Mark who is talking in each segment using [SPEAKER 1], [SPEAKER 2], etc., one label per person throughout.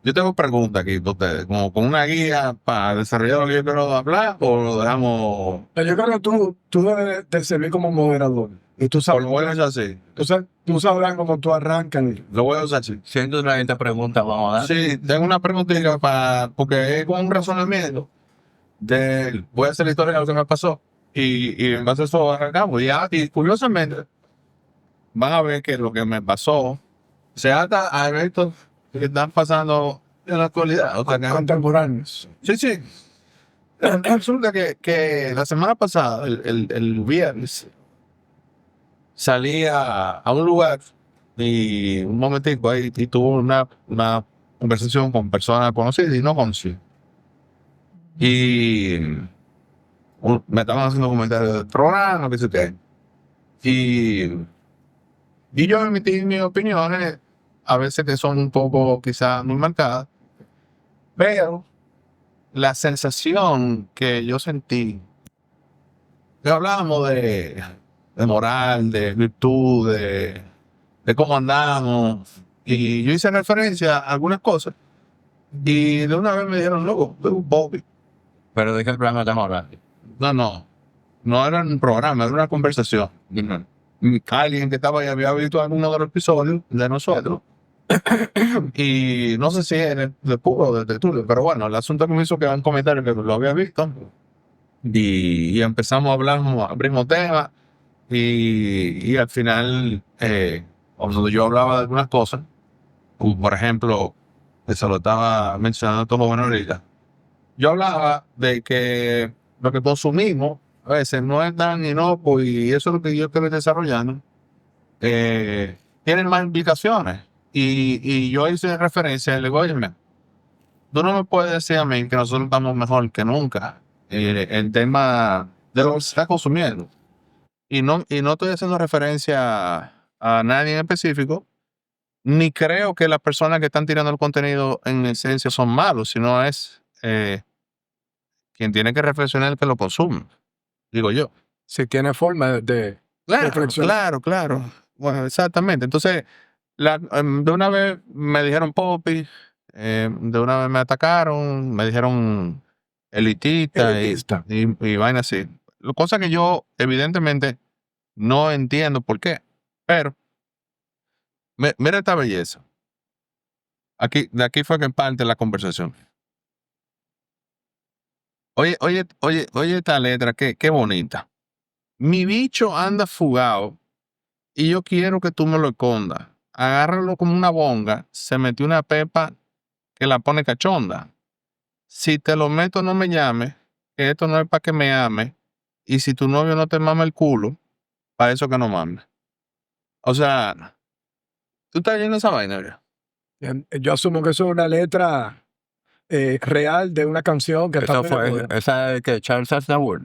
[SPEAKER 1] Yo tengo preguntas aquí para ustedes, como con una guía para desarrollar lo que yo quiero hablar, o lo dejamos
[SPEAKER 2] Pero yo creo que tú debes de servir como moderador. Y tú
[SPEAKER 1] por
[SPEAKER 2] sabes,
[SPEAKER 1] lo bueno es así.
[SPEAKER 2] tú sabrás cómo tú arrancas.
[SPEAKER 1] Lo voy a usar así.
[SPEAKER 3] Siendo una esta pregunta, vamos a dar.
[SPEAKER 1] Sí, tengo una preguntita para, porque es con un razonamiento voy a hacer la historia de lo que me pasó y en base a eso arrancamos. Y curiosamente van a ver que lo que me pasó se ata a eventos que están pasando en la actualidad. O sea,
[SPEAKER 2] Contemporáneos.
[SPEAKER 1] sí, sí. Resulta que la semana pasada, el viernes, salí a un lugar y un momentico ahí y tuve una conversación con personas conocidas y no conocidas. Y me estaban haciendo comentarios del programa, que sé qué. Y yo emití mis opiniones, a veces que son un poco quizás muy marcadas, pero la sensación que yo sentí, que hablábamos de moral, de virtud, de cómo andamos, y yo hice referencia a algunas cosas, y de una vez me dijeron, loco, tú eres un Bobby.
[SPEAKER 3] Pero de qué programa estamos hablando.
[SPEAKER 1] No era un programa, era una conversación. Alguien que estaba ahí había visto alguno de los episodios de nosotros. Y no sé si en el de puro o del de Tulio, pero bueno, el asunto que me hizo que un comentario que lo había visto. Y empezamos a hablar, abrimos temas. Y al final, cuando yo hablaba de algunas cosas, como por ejemplo, que se lo estaba mencionando todo bueno ahorita, yo hablaba de que lo que consumimos a veces no es tan inocuo y eso es lo que yo estoy desarrollando, tienen más implicaciones. Y yo hice referencia y le digo, oye, tú no me puedes decir a mí que nosotros estamos mejor que nunca en tema de lo que se está consumiendo. Y no estoy haciendo referencia a nadie en específico, ni creo que las personas que están tirando el contenido en esencia son malos, sino es quien tiene que reflexionar el que lo consume, digo yo.
[SPEAKER 2] Si tiene forma de
[SPEAKER 1] Claro,
[SPEAKER 2] reflexionar.
[SPEAKER 1] claro. Bueno, exactamente. Entonces, de una vez me dijeron Poppy, de una vez me atacaron, me dijeron elitista
[SPEAKER 2] Elitista.
[SPEAKER 1] y vaina así. Cosa que yo evidentemente no entiendo por qué. Pero, mira esta belleza. De aquí fue que parte la conversación. Oye esta letra, qué bonita. Mi bicho anda fugado y yo quiero que tú me lo escondas. Agárralo como una bonga, se metió una pepa que la pone cachonda. Si te lo meto, no me llames, que esto no es para que me ames. Y si tu novio no te mama el culo, para eso que no mames. O sea, tú estás viendo esa vaina, ¿verdad?
[SPEAKER 2] Yo asumo que eso es una letra real de una canción que está
[SPEAKER 3] Eso
[SPEAKER 2] muy de
[SPEAKER 3] fue,
[SPEAKER 2] moda.
[SPEAKER 3] esa es que Charles Aznavour.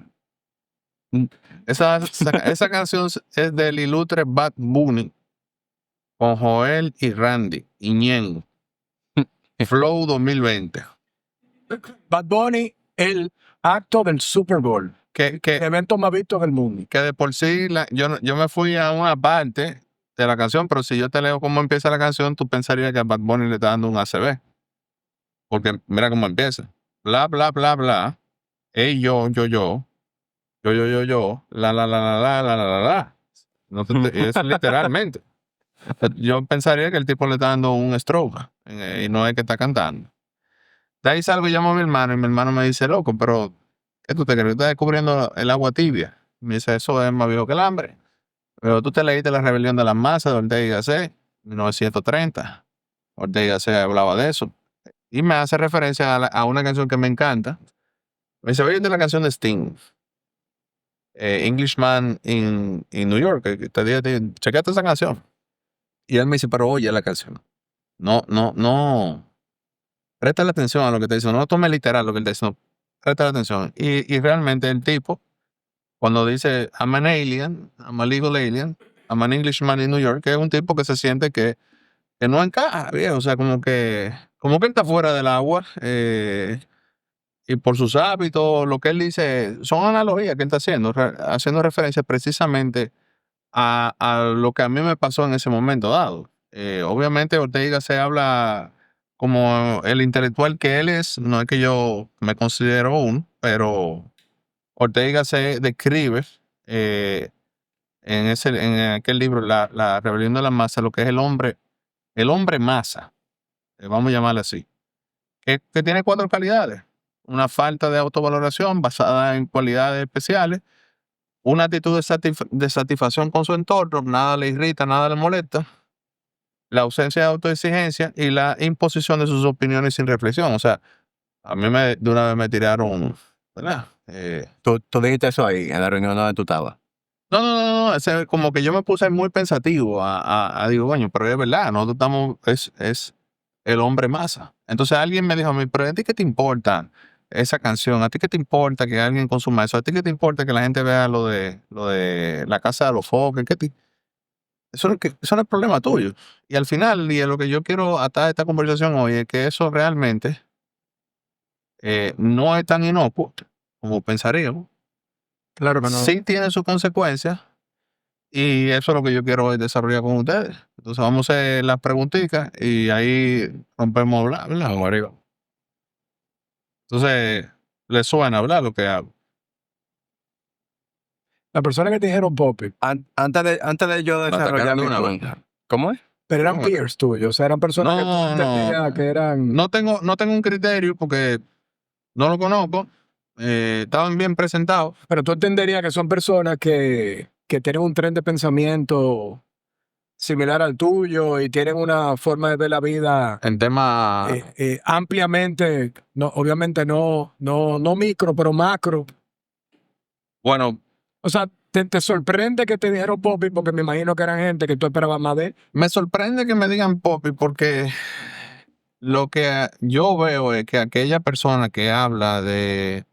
[SPEAKER 1] Esa canción es del ilustre Bad Bunny con Joel y Randy y Ñengo. Flow 2020.
[SPEAKER 2] Bad Bunny, el acto del Super Bowl,
[SPEAKER 1] Que,
[SPEAKER 2] el evento más visto del mundo.
[SPEAKER 1] que de por sí yo me fui a una parte de la canción, pero si yo te leo cómo empieza la canción, tú pensarías que a Bad Bunny le está dando un ACB. Porque mira cómo empieza. Bla, bla, bla, bla. Ey, yo, la. No es literalmente. Yo pensaría que el tipo le está dando un stroke y no es que está cantando. De ahí salgo y llamo a mi hermano y mi hermano me dice, loco, pero ¿qué tú te crees? Tú estás descubriendo el agua tibia. Me dice, eso es más viejo que el hambre. Pero tú te leíste La Rebelión de las Masas de Ortega y Gasset, 1930. Ortega y Gasset hablaba de eso. Y me hace referencia a una canción que me encanta. Me dice, oye, de la canción de Sting, Englishman in New York. Chequete esa canción. Y él me dice, pero oye la canción. No. Presta la atención a lo que te dice. No tome literal lo que él te dice. No, presta la atención. Y realmente el tipo, cuando dice, I'm an alien, I'm a legal alien, I'm an Englishman in New York, que es un tipo que se siente que no encaja, viejo. O sea, como que él está fuera del agua. Y por sus hábitos, lo que él dice, son analogías que él está haciendo referencia precisamente a lo que a mí me pasó en ese momento dado. Obviamente Ortega se habla como el intelectual que él es, no es que yo me considero uno, pero Ortega se describe en aquel libro, la rebelión de la masa, lo que es el hombre masa, vamos a llamarle así, que tiene 4 calidades. Una falta de autovaloración basada en cualidades especiales, una actitud de satisfacción con su entorno, nada le irrita, nada le molesta, la ausencia de autoexigencia y la imposición de sus opiniones sin reflexión. O sea, a mí de una vez me tiraron, ¿verdad?
[SPEAKER 3] Tú dijiste eso ahí, en la reunión donde tú estabas.
[SPEAKER 1] No, como que yo me puse muy pensativo digo, coño, pero es verdad, nosotros es el hombre masa. Entonces alguien me dijo a mí, pero ¿a ti qué te importa esa canción? ¿A ti qué te importa que alguien consuma eso? ¿A ti qué te importa que la gente vea lo de la casa de los foques? Eso no es problema tuyo. Y al final, y a lo que yo quiero atar esta conversación hoy, es que eso realmente no es tan inocuo como pensaríamos.
[SPEAKER 2] Claro que no.
[SPEAKER 1] Sí tiene sus consecuencias. Y eso es lo que yo quiero hoy desarrollar con ustedes. Entonces vamos a hacer las preguntitas y ahí rompemos bla, bla.
[SPEAKER 3] Vamos arriba.
[SPEAKER 1] Entonces, les suena hablar lo que hago.
[SPEAKER 2] La persona que te dijeron Poppy,
[SPEAKER 3] Antes de yo desarrollar
[SPEAKER 1] atacaron de
[SPEAKER 3] mi
[SPEAKER 1] una vez.
[SPEAKER 3] pregunta. ¿Cómo es?
[SPEAKER 2] pero eran
[SPEAKER 1] No,
[SPEAKER 2] peers tuyos, o sea, eran personas que tú
[SPEAKER 1] No,
[SPEAKER 2] entendías que eran...
[SPEAKER 1] No tengo un criterio porque no lo conozco. Estaban bien presentados.
[SPEAKER 2] Pero tú entenderías que son personas que tienen un tren de pensamiento similar al tuyo y tienen una forma de ver la vida
[SPEAKER 1] En tema.
[SPEAKER 2] ampliamente, no, obviamente no micro, pero macro.
[SPEAKER 1] Bueno,
[SPEAKER 2] O sea, te sorprende que te dijeron Poppy porque me imagino que eran gente que tú esperabas más de.
[SPEAKER 1] me sorprende que me digan Poppy porque lo que yo veo es que aquella persona que habla de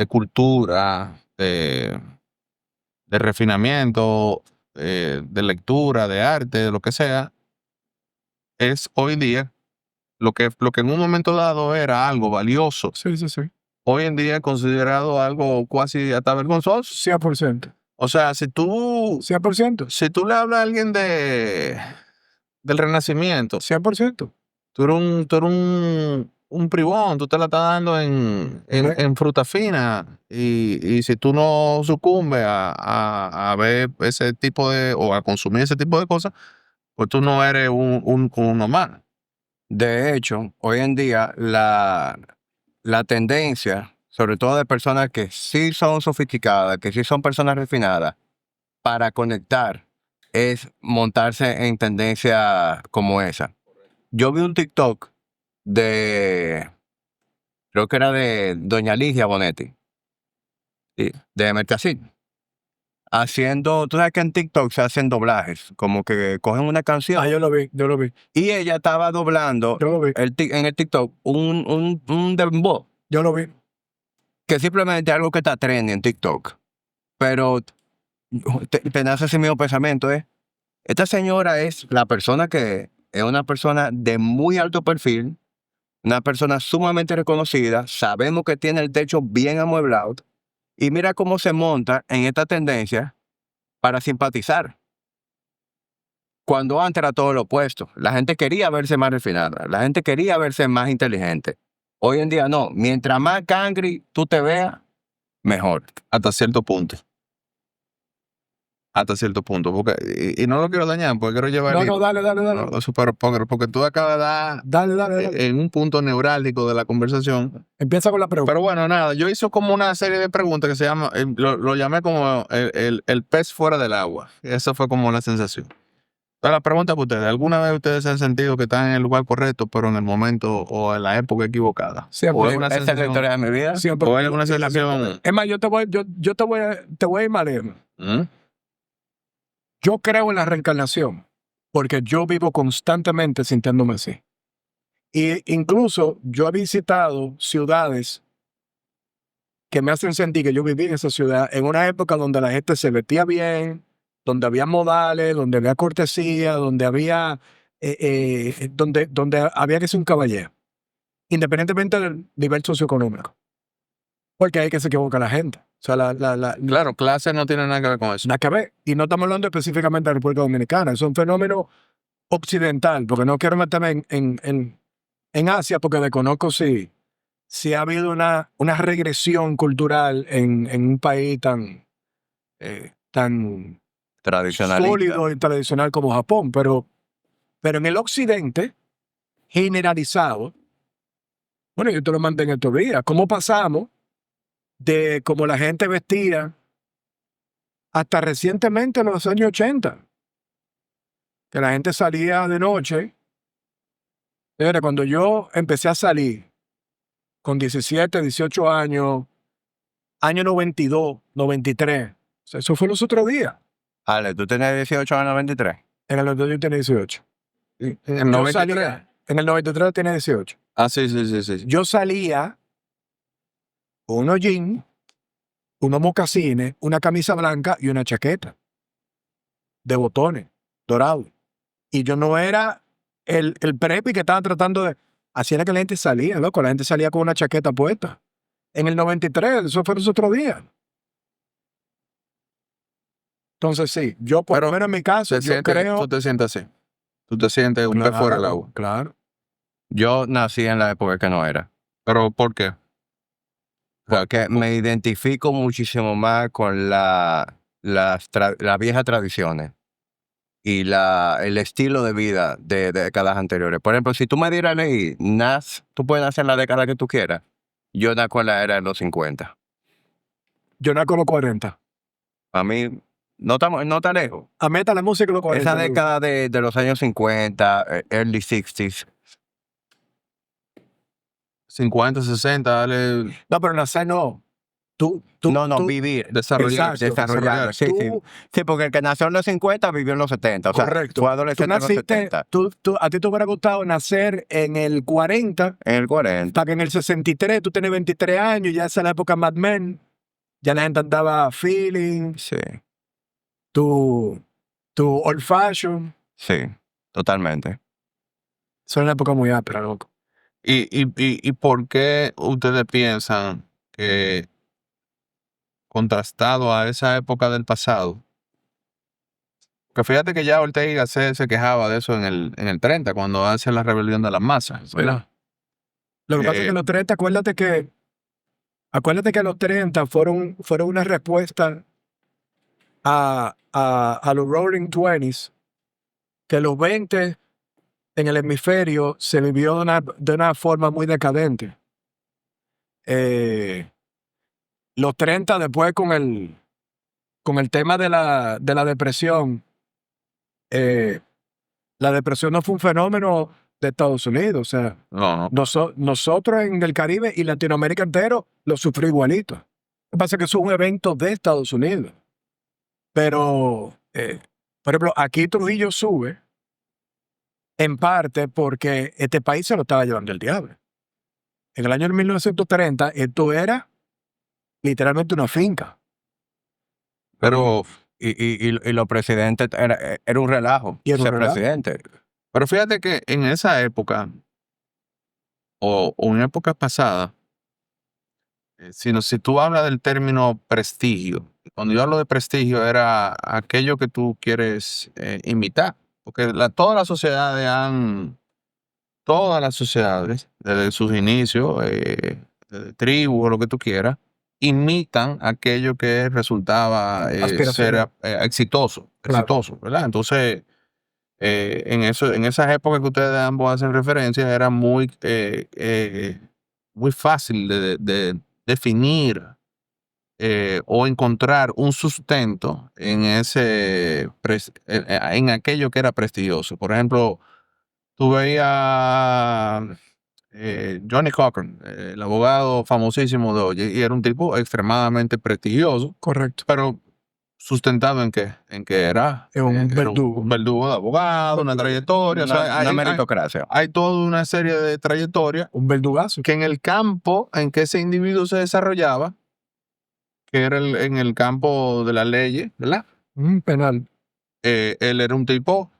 [SPEAKER 1] cultura, de refinamiento, de lectura, de arte, de lo que sea, es hoy día lo que en un momento dado era algo valioso.
[SPEAKER 2] Sí.
[SPEAKER 1] Hoy en día es considerado algo casi hasta vergonzoso.
[SPEAKER 2] 100%.
[SPEAKER 1] O sea, si tú
[SPEAKER 2] 100%.
[SPEAKER 1] le hablas a alguien del Renacimiento,
[SPEAKER 2] 100%.
[SPEAKER 1] tú eres un privón, tú te la estás dando en fruta fina. Y si tú no sucumbes a ver ese tipo o a consumir ese tipo de cosas, pues tú no eres uno más.
[SPEAKER 3] De hecho, hoy en día la tendencia, sobre todo de personas que sí son sofisticadas, que sí son personas refinadas, para conectar es montarse en tendencia como esa. Yo vi un TikTok creo que era de Doña Ligia Bonetti, sí, de Mercasí, tú sabes que en TikTok se hacen doblajes, como que cogen una canción
[SPEAKER 2] Yo lo vi.
[SPEAKER 3] y ella estaba doblando
[SPEAKER 2] Yo lo vi.
[SPEAKER 3] en el TikTok un dembow,
[SPEAKER 2] Yo lo vi.
[SPEAKER 3] que simplemente algo que está trending en TikTok. Pero te nace ese mismo pensamiento, ¿eh? Esta señora es la persona que es una persona de muy alto perfil, una persona sumamente reconocida, sabemos que tiene el techo bien amueblado, y mira cómo se monta en esta tendencia para simpatizar. Cuando antes era todo lo opuesto. La gente quería verse más refinada, la gente quería verse más inteligente. Hoy en día no. Mientras más cangri tú te veas, mejor.
[SPEAKER 1] Hasta cierto punto. Porque, y no lo quiero dañar, porque quiero llevar
[SPEAKER 2] No, dale.
[SPEAKER 1] No, eso, pero porque tú acabas de dar
[SPEAKER 2] Dale.
[SPEAKER 1] en un punto neurálgico de la conversación.
[SPEAKER 2] Empieza con la pregunta.
[SPEAKER 1] Pero bueno, nada, yo hice como una serie de preguntas que se llama, lo llamé como el pez fuera del agua. Esa fue como la sensación. Entonces la pregunta para ustedes, ¿alguna vez ustedes se han sentido que están en el lugar correcto, pero en el momento o en la época equivocada?
[SPEAKER 2] Siempre.
[SPEAKER 1] ¿O es una
[SPEAKER 3] Esa es la
[SPEAKER 1] sensación?
[SPEAKER 3] historia de mi vida.
[SPEAKER 2] Siempre.
[SPEAKER 1] ¿O es alguna sensación?
[SPEAKER 2] Es más, yo te voy a ir más lejos.
[SPEAKER 1] ¿Mm?
[SPEAKER 2] Yo creo en la reencarnación porque yo vivo constantemente sintiéndome así. Y incluso yo he visitado ciudades que me hacen sentir que yo viví en esa ciudad en una época donde la gente se vestía bien, donde había modales, donde había cortesía, donde había donde había que ser un caballero, independientemente del nivel socioeconómico. Porque hay que se equivoca la gente. O sea,
[SPEAKER 1] Claro, clase no tiene nada que ver con eso.
[SPEAKER 2] nada que ver. Y no estamos hablando específicamente de la República Dominicana. Es un fenómeno occidental, porque no quiero meterme en en Asia, porque desconozco si ha habido una regresión cultural en un país tan
[SPEAKER 3] Tradicionalista.
[SPEAKER 2] sólido y tradicional como Japón, pero en el occidente, generalizado, bueno, yo te lo mandé en estos días, ¿cómo pasamos de cómo la gente vestía hasta recientemente en los años 80? Que la gente salía de noche. Era cuando yo empecé a salir con 17, 18 años, año 92, 93. O sea, eso fue los otros días.
[SPEAKER 3] Ale, tú tenías 18 años 93.
[SPEAKER 2] En el 92 yo tenía 18.
[SPEAKER 1] En el
[SPEAKER 2] Yo
[SPEAKER 1] 93.
[SPEAKER 2] salía, en el 93 tenía 18.
[SPEAKER 1] Ah, sí, sí, sí, sí.
[SPEAKER 2] Yo salía con unos jeans, unos mocasines, una camisa blanca y una chaqueta de botones dorados. Y yo no era el preppy que estaban tratando de... Así era que la gente salía, loco. La gente salía con una chaqueta puesta. En el 93, eso fue los otros días. Entonces sí, yo por lo menos en mi caso, yo creo...
[SPEAKER 1] Tú te sientes así. Tú te sientes un pez fuera del agua.
[SPEAKER 2] Claro.
[SPEAKER 3] Yo nací en la época que no era.
[SPEAKER 1] ¿Pero por qué?
[SPEAKER 3] Porque me identifico muchísimo más con las viejas tradiciones y el estilo de vida de décadas anteriores. Por ejemplo, si tú me dieras ahí, tú puedes nacer en la década que tú quieras. Yo nací en la era de los 50.
[SPEAKER 2] Yo nací con los 40.
[SPEAKER 3] A mí, no está lejos.
[SPEAKER 2] A meta la música los 40.
[SPEAKER 3] Esa década de los años 50, early 60s.
[SPEAKER 1] 50, 60, dale.
[SPEAKER 2] No, pero nacer no. Tú,
[SPEAKER 3] Vivir.
[SPEAKER 1] Desarrollar.
[SPEAKER 2] Exacto,
[SPEAKER 3] Desarrollar. Sí, sí.
[SPEAKER 2] Tú-
[SPEAKER 3] Sí, porque el que nació en los 50 vivió en los 70. O sea,
[SPEAKER 2] Correcto.
[SPEAKER 3] fue
[SPEAKER 2] Tú
[SPEAKER 3] adolescente en los
[SPEAKER 2] naciste,
[SPEAKER 3] 70.
[SPEAKER 2] a ti te hubiera gustado nacer en el 40,
[SPEAKER 3] En el 40.
[SPEAKER 2] para que en el 63 tú tienes 23 años, ya esa es la época Mad Men, ya la gente andaba feeling,
[SPEAKER 3] Sí,
[SPEAKER 2] tu old fashion.
[SPEAKER 3] sí, totalmente.
[SPEAKER 2] Eso es una época muy áspera, loco.
[SPEAKER 1] ¿Y por qué ustedes piensan que, contrastado a esa época del pasado, que fíjate que ya Ortega se quejaba de eso en el 30, cuando hace la rebelión de las masas, ¿verdad?
[SPEAKER 2] Lo que pasa es que en los 30, acuérdate que los 30 fueron una respuesta a los Roaring Twenties, que los 20 en el hemisferio se vivió de una forma muy decadente. Los 30 después con el tema de la depresión, la depresión no fue un fenómeno de Estados Unidos. O sea,
[SPEAKER 1] No.
[SPEAKER 2] nosotros en el Caribe y Latinoamérica entero lo sufrimos igualito. Lo que pasa es que eso es un evento de Estados Unidos. Pero, por ejemplo, aquí Trujillo sube en parte porque este país se lo estaba llevando el diablo. En el año 1930, esto era literalmente una finca.
[SPEAKER 1] Pero
[SPEAKER 3] Y los presidentes era un relajo.
[SPEAKER 2] Y era un
[SPEAKER 3] ser
[SPEAKER 2] relajo.
[SPEAKER 3] presidente.
[SPEAKER 1] Pero fíjate que en esa época, o en épocas pasadas, si tú hablas del término prestigio, cuando yo hablo de prestigio era aquello que tú quieres imitar, porque todas las sociedades, desde sus inicios, de tribu o lo que tú quieras, imitan aquello que resultaba ser
[SPEAKER 2] Aspiracional.
[SPEAKER 1] exitoso,
[SPEAKER 2] Claro.
[SPEAKER 1] ¿verdad? Entonces, en esas épocas que ustedes ambos hacen referencia, era muy fácil de definir o encontrar un sustento en en aquello que era prestigioso. Por ejemplo, tú veías Johnny Cochran, el abogado famosísimo de hoy, y era un tipo extremadamente prestigioso,
[SPEAKER 2] Correcto.
[SPEAKER 1] pero sustentado en qué? En que era
[SPEAKER 2] Un verdugo.
[SPEAKER 1] un verdugo de abogado, una trayectoria. O sea,
[SPEAKER 3] Una meritocracia.
[SPEAKER 1] hay toda una serie de trayectorias
[SPEAKER 2] Un verdugazo.
[SPEAKER 1] que en el campo en que ese individuo se desarrollaba, que era en el campo de las leyes, ¿verdad?
[SPEAKER 2] Penal.
[SPEAKER 1] Él era un tipo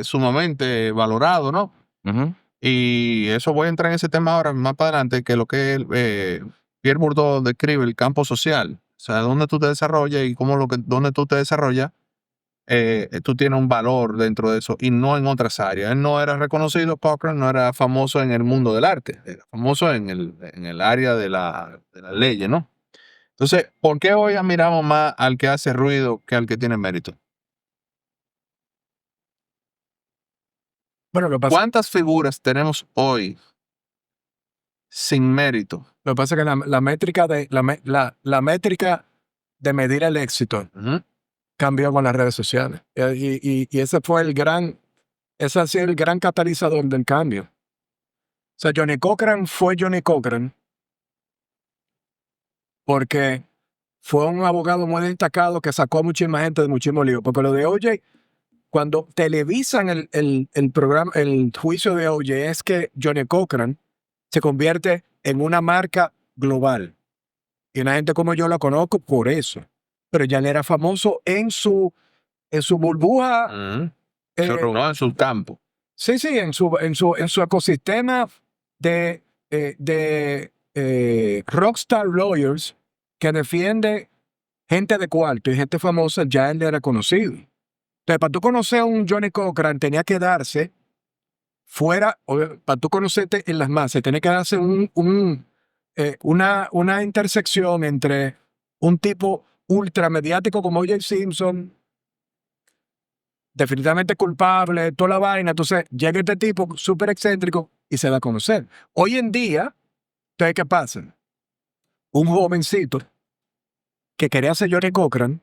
[SPEAKER 1] sumamente valorado, ¿no?
[SPEAKER 3] Ujú.
[SPEAKER 1] Y eso voy a entrar en ese tema ahora más para adelante, que lo que Pierre Bourdieu describe, el campo social. O sea, dónde tú te desarrollas y dónde tú te desarrollas tú tienes un valor dentro de eso y no en otras áreas. Él no era reconocido, Cochran no era famoso en el mundo del arte, era famoso en el área de la ley, ¿no? Entonces, ¿por qué hoy admiramos más al que hace ruido que al que tiene mérito?
[SPEAKER 2] Bueno,
[SPEAKER 1] ¿Cuántas figuras tenemos hoy sin mérito?
[SPEAKER 2] lo que pasa es que la métrica de medir el éxito
[SPEAKER 1] Ujú.
[SPEAKER 2] cambió con las redes sociales. Y ese ha sido el gran catalizador del cambio. O sea, Johnny Cochran fue Johnny Cochran porque fue un abogado muy destacado que sacó a muchísima gente de muchísimos líos. Porque lo de O.J., cuando televisan el programa, el juicio de O.J., es que Johnny Cochran se convierte en una marca global. Y una gente como yo la conozco por eso. Pero ya él era famoso en su burbuja.
[SPEAKER 1] Ujú.
[SPEAKER 2] eh,
[SPEAKER 1] No en su campo.
[SPEAKER 2] sí, en su ecosistema de rockstar lawyers que defiende gente de cuarto y gente famosa, ya él era conocido. Entonces, para tú conocer a un Johnny Cochran, tenía que darse fuera, para tú conocerte en las masas, tenía que darse una intersección entre un tipo ultramediático como O.J. Simpson, definitivamente culpable, toda la vaina. Entonces llega este tipo súper excéntrico y se da a conocer. Hoy en día, ¿ustedes qué pasa? Un jovencito que quería ser Johnny Cochran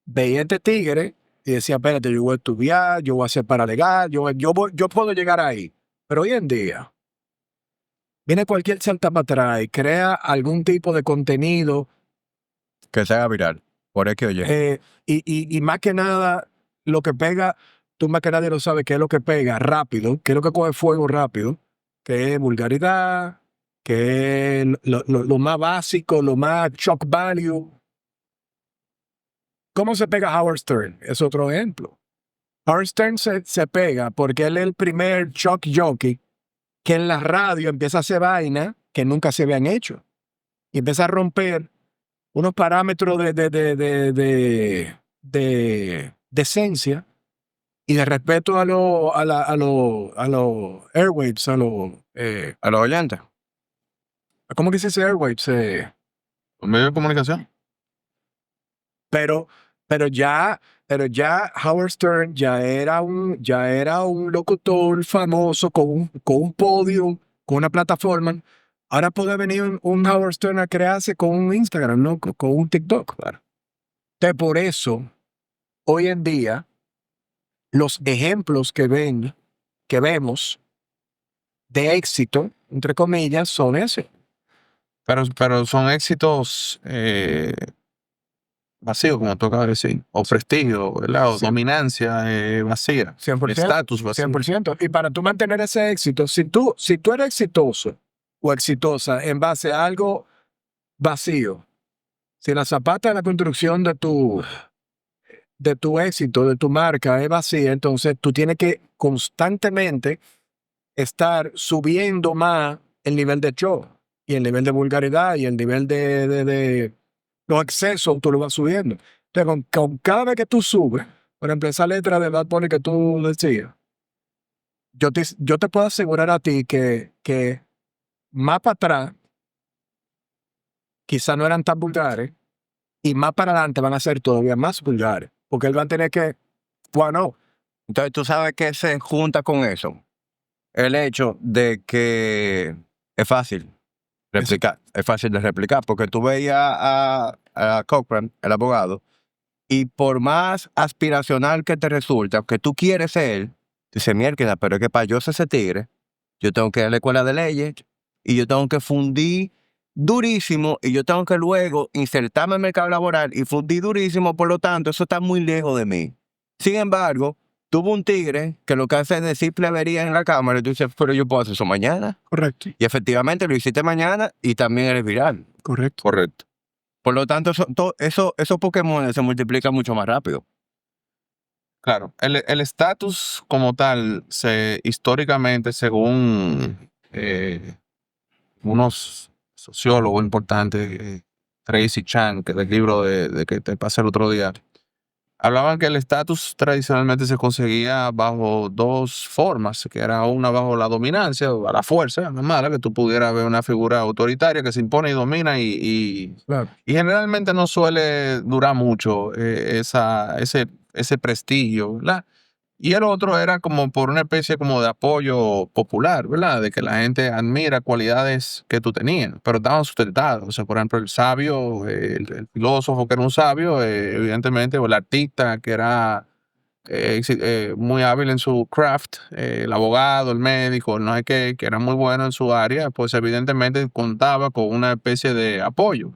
[SPEAKER 2] veía este tigre y decía, espérate, yo voy a estudiar, yo voy a ser paralegal, yo puedo llegar ahí. Pero hoy en día, viene cualquier salta para atrás y crea algún tipo de contenido
[SPEAKER 3] Que se haga viral. Por eso que oye.
[SPEAKER 2] y más que nada, lo que pega, tú más que nadie lo sabes, qué es lo que pega rápido, qué es lo que coge fuego rápido, que es vulgaridad, que es lo más básico, lo más shock value. ¿Cómo se pega Howard Stern? Es otro ejemplo. Howard Stern se pega porque él es el primer shock jockey que en la radio empieza a hacer vaina que nunca se habían hecho. Y empieza a romper unos parámetros de decencia y de respeto a los airwaves,
[SPEAKER 3] A los oyentes.
[SPEAKER 2] ¿cómo que se dice airwaves?
[SPEAKER 1] ¿Por medio de comunicación?
[SPEAKER 2] Pero, pero ya Howard Stern ya era un locutor famoso con un podio, con una plataforma. Ahora puede venir un Howard Stern a crearse con un Instagram, ¿no? Con un TikTok. Claro. Entonces, por eso, hoy en día, los ejemplos que vemos de éxito, entre comillas, son ese.
[SPEAKER 1] Pero son éxitos vacíos, como tú acabas de decir. O prestigio, ¿verdad? O
[SPEAKER 2] Sí.
[SPEAKER 1] dominancia vacía.
[SPEAKER 2] 100%.
[SPEAKER 1] Estatus vacío.
[SPEAKER 2] 100%. Y para tú mantener ese éxito, si tú eres exitoso o exitosa en base a algo vacío, si la zapata de la construcción de tu éxito, de tu marca es vacía, entonces tú tienes que constantemente estar subiendo más el nivel de show y el nivel de vulgaridad y el nivel de los excesos, tú lo vas subiendo. Entonces, con cada vez que tú subes, por ejemplo, esa letra de Bad Bunny que tú decías, yo te puedo asegurar a ti que más para atrás quizás no eran tan vulgares y más para adelante van a ser todavía más vulgares, porque él va a tener que, bueno,
[SPEAKER 3] Entonces, tú sabes que se junta con eso. El hecho de que es fácil replicar. Es fácil de replicar porque tú veías a Cochran, el abogado, y por más aspiracional que te resulta, que tú quieres ser, dice, mierda, pero es que para yo ser ese tigre, yo tengo que ir a la escuela de leyes y yo tengo que fundir durísimo y yo tengo que luego insertarme en el mercado laboral y fundir durísimo, por lo tanto, eso está muy lejos de mí. Sin embargo, tuvo un tigre que lo que hace es decir plebería en la cámara y tú dices, pero yo puedo hacer eso mañana.
[SPEAKER 2] correcto,
[SPEAKER 3] Y efectivamente lo hiciste mañana y también eres viral.
[SPEAKER 2] correcto.
[SPEAKER 1] Correcto.
[SPEAKER 3] Por lo tanto, esos Pokémon se multiplican mucho más rápido.
[SPEAKER 1] Claro, el estatus como tal, históricamente, según unos sociólogos importantes, Tracy Chang, que del libro de que te pasé el otro día, hablaban que el estatus tradicionalmente se conseguía bajo dos formas, que era una bajo la dominancia o a la fuerza, no es mala, que tú pudieras ver una figura autoritaria que se impone y domina
[SPEAKER 2] Claro.
[SPEAKER 1] y generalmente no suele durar mucho ese prestigio, ¿verdad? Y el otro era como por una especie como de apoyo popular, ¿verdad? De que la gente admira cualidades que tú tenías, pero estaban sustentados. O sea, por ejemplo, el sabio, el filósofo que era un sabio, evidentemente, o el artista que era muy hábil en su craft, el abogado, el médico, no sé qué, que era muy bueno en su área, pues evidentemente contaba con una especie de apoyo.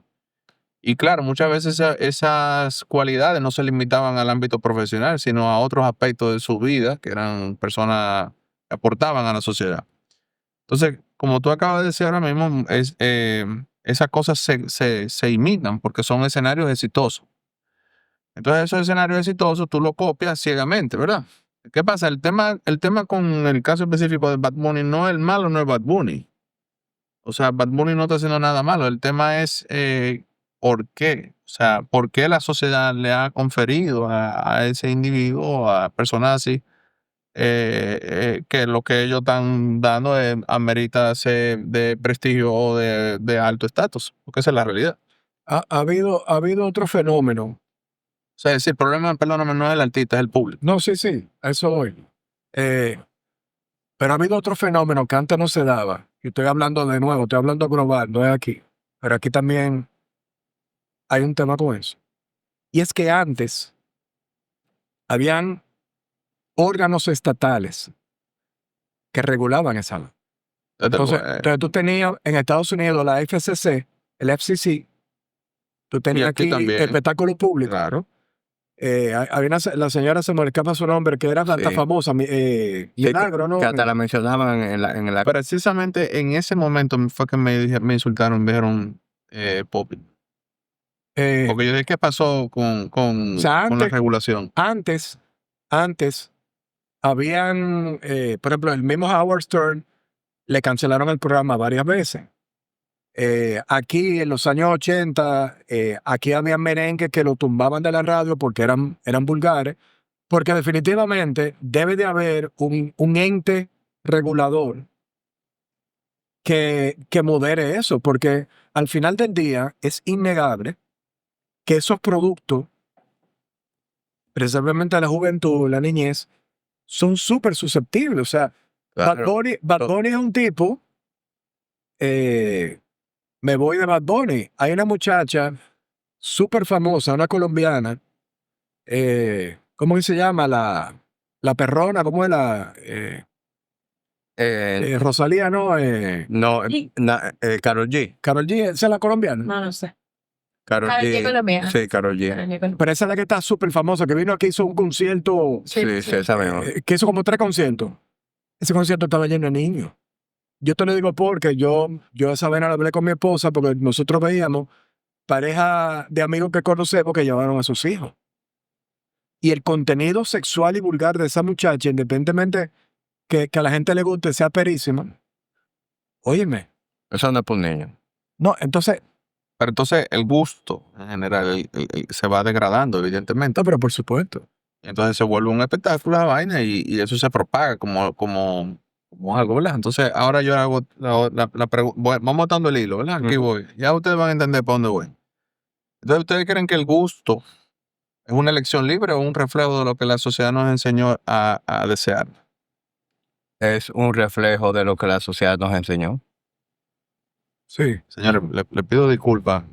[SPEAKER 1] Y claro, muchas veces esas cualidades no se limitaban al ámbito profesional, sino a otros aspectos de su vida, que eran personas que aportaban a la sociedad. Entonces, como tú acabas de decir ahora mismo, esas cosas se imitan porque son escenarios exitosos. Entonces, esos escenarios exitosos tú los copias ciegamente, ¿verdad? ¿Qué pasa? El tema con el caso específico de Bad Bunny no es el malo, no es Bad Bunny. O sea, Bad Bunny no está haciendo nada malo. El tema es por qué. O sea, por qué la sociedad le ha conferido a ese individuo, a personas así, que lo que ellos están dando amerita ser de prestigio o de alto estatus, porque esa es la realidad.
[SPEAKER 2] Ha habido otro fenómeno.
[SPEAKER 1] O sea, es decir, el problema, perdóname, no es el artista, es el público.
[SPEAKER 2] No, sí, a eso voy. Pero ha habido otro fenómeno que antes no se daba. Y estoy hablando de nuevo, estoy hablando global, no es aquí. Pero aquí también hay un tema con eso. Y es que antes habían órganos estatales que regulaban esa ley. Entonces tú tenías en Estados Unidos la FCC, el FCC, tú tenías
[SPEAKER 1] aquí
[SPEAKER 2] aquí
[SPEAKER 1] también.
[SPEAKER 2] espectáculos públicos.
[SPEAKER 1] Claro.
[SPEAKER 2] Había la señora, se me escapa su nombre, que era hasta
[SPEAKER 3] Sí.
[SPEAKER 2] famosa, Milagro, ¿no?
[SPEAKER 3] Que hasta la mencionaban en la
[SPEAKER 1] Precisamente en ese momento fue que me insultaron, me dijeron Poppy. Porque yo dije, ¿qué pasó con
[SPEAKER 2] sea,
[SPEAKER 1] la
[SPEAKER 2] antes-
[SPEAKER 1] regulación?
[SPEAKER 2] Antes, habían, por ejemplo, el mismo Howard Stern le cancelaron el programa varias veces. Aquí en los años 80, aquí había merengue que lo tumbaban de la radio porque eran vulgares, porque definitivamente debe de haber un ente regulador que modere eso, porque al final del día es innegable que esos productos, precisamente la juventud, la niñez, son súper susceptibles. O sea, Bad Bunny es un tipo, me voy de Bad Bunny. Hay una muchacha súper famosa, una colombiana, ¿cómo que se llama? La perrona, ¿cómo es la? Rosalía, ¿no?
[SPEAKER 3] no,
[SPEAKER 4] Sí.
[SPEAKER 3] Karol G.
[SPEAKER 2] Karol G, esa es la colombiana.
[SPEAKER 4] No sé.
[SPEAKER 3] Karol
[SPEAKER 4] Karol G
[SPEAKER 3] G.
[SPEAKER 4] colombiana.
[SPEAKER 3] Sí, Karol G.
[SPEAKER 4] Karol G colombiana.
[SPEAKER 2] Pero esa es la que está súper famosa, que vino aquí, hizo un concierto,
[SPEAKER 3] Sí, esa misma.
[SPEAKER 2] que hizo como 3 conciertos. Ese concierto estaba lleno de niños. Yo te lo digo porque yo esa vez la hablé con mi esposa porque nosotros veíamos pareja de amigos que conocemos que llevaron a sus hijos. Y el contenido sexual y vulgar de esa muchacha, independientemente que a la gente le guste, sea perísima. Óyeme.
[SPEAKER 3] Eso no es por niños.
[SPEAKER 2] No, entonces,
[SPEAKER 1] Pero entonces el gusto en general se va degradando, evidentemente.
[SPEAKER 2] no, pero por supuesto.
[SPEAKER 1] Entonces se vuelve un espectáculo la vaina y eso se propaga como algo, ¿verdad? Entonces ahora yo hago la pregunta, vamos atando el hilo, ¿verdad? Aquí
[SPEAKER 3] Ujú.
[SPEAKER 1] voy. Ya ustedes van a entender para dónde voy. Entonces, ¿ustedes creen que el gusto es una elección libre o un reflejo de lo que la sociedad nos enseñó a desear?
[SPEAKER 3] Es un reflejo de lo que la sociedad nos enseñó.
[SPEAKER 2] Sí.
[SPEAKER 1] Señores, le pido disculpas,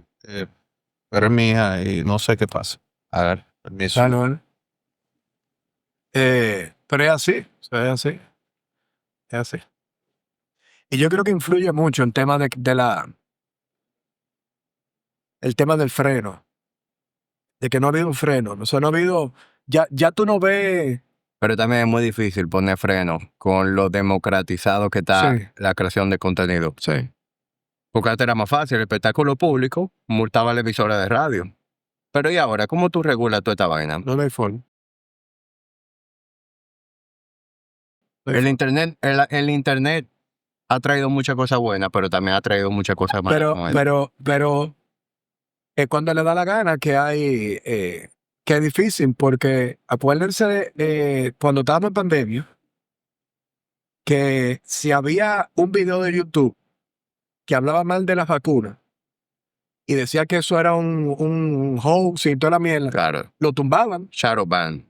[SPEAKER 1] pero es mi hija y no sé qué pasa. A ver, permiso.
[SPEAKER 2] Salud. Pero es así, es así. Es así. Y yo creo que influye mucho el tema el tema del freno. De que no ha habido un freno. O sea, no ha habido, ya tú no ves.
[SPEAKER 3] Pero también es muy difícil poner freno con lo democratizado que está
[SPEAKER 2] Sí.
[SPEAKER 3] la creación de contenido.
[SPEAKER 2] Sí.
[SPEAKER 3] Porque antes era más fácil, el espectáculo público multaba a la emisora de radio. Pero ¿y ahora? ¿Cómo tú regulas toda esta vaina?
[SPEAKER 2] No hay forma.
[SPEAKER 3] El internet ha traído muchas cosas buenas, pero también ha traído muchas cosas malas.
[SPEAKER 2] Pero es cuando le da la gana que hay que es difícil porque acuérdense cuando estábamos en pandemia, que si había un video de YouTube que hablaba mal de las vacunas y decía que eso era un hoax y toda la mierda,
[SPEAKER 3] Claro.
[SPEAKER 2] lo tumbaban,
[SPEAKER 3] Shadow ban.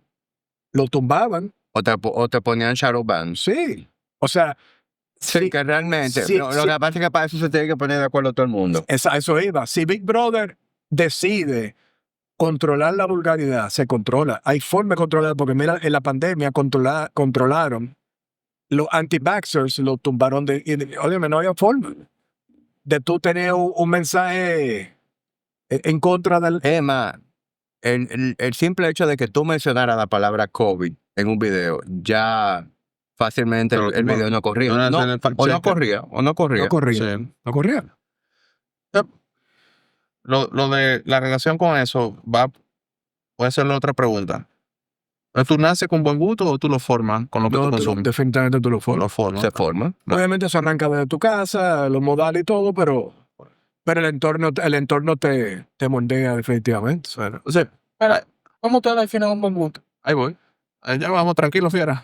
[SPEAKER 2] lo tumbaban.
[SPEAKER 3] O te ponían shadow ban.
[SPEAKER 2] Sí. O sea,
[SPEAKER 3] Sí,
[SPEAKER 2] sí,
[SPEAKER 3] que realmente.
[SPEAKER 2] sí,
[SPEAKER 3] Lo
[SPEAKER 2] sí.
[SPEAKER 3] que pasa es que para eso se tiene que poner de acuerdo todo el mundo.
[SPEAKER 2] Eso iba. Si Big Brother decide controlar la vulgaridad, se controla. Hay forma de controlar, porque mira, en la pandemia controlaron. Los anti-vaxxers lo tumbaron óyeme, no había forma de tú tener un mensaje en contra del...
[SPEAKER 3] Es más, el simple hecho de que tú mencionaras la palabra COVID en un video, ya fácilmente
[SPEAKER 1] Pero
[SPEAKER 3] el
[SPEAKER 1] tú
[SPEAKER 3] video no corría.
[SPEAKER 1] tú no
[SPEAKER 3] No,
[SPEAKER 1] haces el fact
[SPEAKER 3] o no
[SPEAKER 1] checker.
[SPEAKER 3] corría, o no corría.
[SPEAKER 2] No corría.
[SPEAKER 1] Sí.
[SPEAKER 2] No corría.
[SPEAKER 1] Lo de la relación con eso puede ser la otra pregunta. ¿Tú naces con buen gusto o tú lo formas con lo que tú consumes?
[SPEAKER 2] Definitivamente tú lo
[SPEAKER 1] Lo
[SPEAKER 2] formas.
[SPEAKER 1] formas.
[SPEAKER 3] Se forma.
[SPEAKER 2] Obviamente eso arranca desde tu casa, los modales y todo, pero el entorno te moldea definitivamente. O sea,
[SPEAKER 1] O sea, espera, ¿cómo te defines un buen gusto? Ahí voy. Ahí ya vamos, tranquilo, fiera.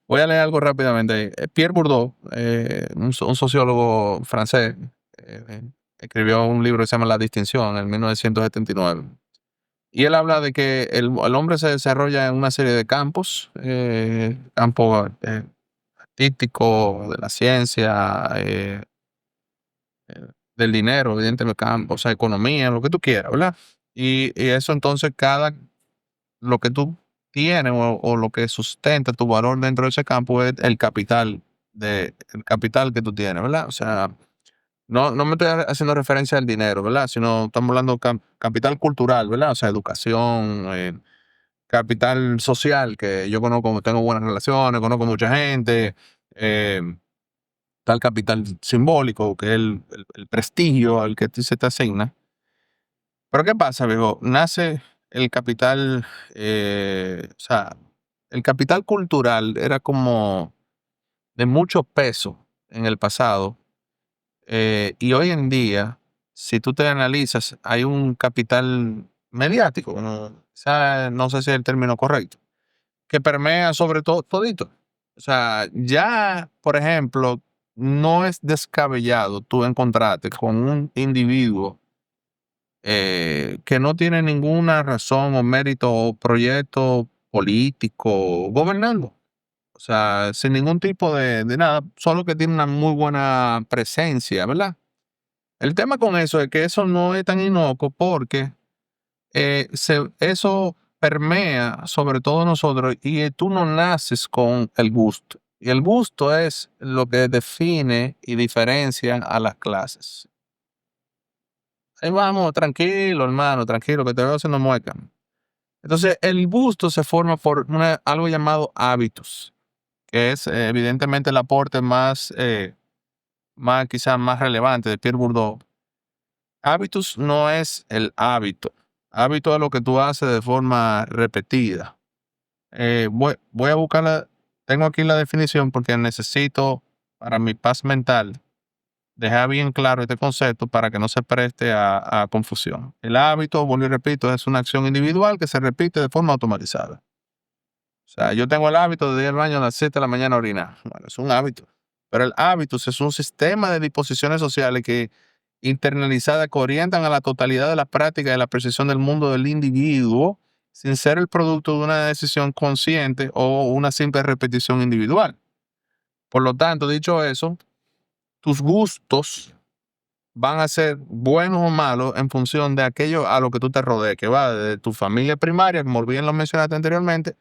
[SPEAKER 1] Voy a leer algo rápidamente. Pierre Bourdieu, un sociólogo francés, eh, escribió un libro que se llama La Distinción en 1979. Y él habla de que el hombre se desarrolla en una serie de campos, campo artístico, de la ciencia, del dinero, evidentemente, campo, o sea, economía, lo que tú quieras, ¿verdad? Y eso entonces lo que tú tienes o lo que sustenta tu valor dentro de ese campo es el capital que tú tienes, ¿verdad? O sea, no me estoy haciendo referencia al dinero, ¿verdad? Sino estamos hablando de capital cultural, ¿verdad? O sea, educación, capital social, que yo conozco, tengo buenas relaciones, conozco mucha gente, eh, tal capital simbólico, que es el prestigio al que se te asigna. Pero ¿qué pasa, viejo? Nace el capital, o sea, el capital cultural era como de mucho peso en el pasado, y hoy en día, si tú te analizas, hay un capital mediático, no sé si es el término correcto, que permea sobre todo todito. O sea, ya, por ejemplo, no es descabellado tú encontrarte con un individuo que no tiene ninguna razón o mérito o proyecto político gobernando. O sea, sin ningún tipo de nada, solo que tiene una muy buena presencia, ¿verdad? El tema con eso es que eso no es tan inocuo porque eso permea sobre todo nosotros y tú no naces con el gusto. Y el gusto es lo que define y diferencia a las clases. Ahí vamos, tranquilo, hermano, tranquilo, que te veo haciendo mueca. Entonces, el gusto se forma por algo llamado hábitos, que es evidentemente el aporte quizás más relevante de Pierre Bourdieu. Hábitos no es el hábito. Hábito es lo que tú haces de forma repetida. Voy a buscarla. Tengo aquí la definición porque necesito, para mi paz mental, dejar bien claro este concepto para que no se preste a confusión. El hábito, vuelvo y repito, es una acción individual que se repite de forma automatizada. O sea, yo tengo el hábito de ir al baño a las 7 de la mañana a orinar. Bueno, es un hábito. Pero el hábito es un sistema de disposiciones sociales que internalizadas que orientan a la totalidad de la práctica y la percepción del mundo del individuo sin ser el producto de una decisión consciente o una simple repetición individual. Por lo tanto, dicho eso, tus gustos van a ser buenos o malos en función de aquello a lo que tú te rodees, que va de tu familia primaria, como bien lo mencionaste anteriormente,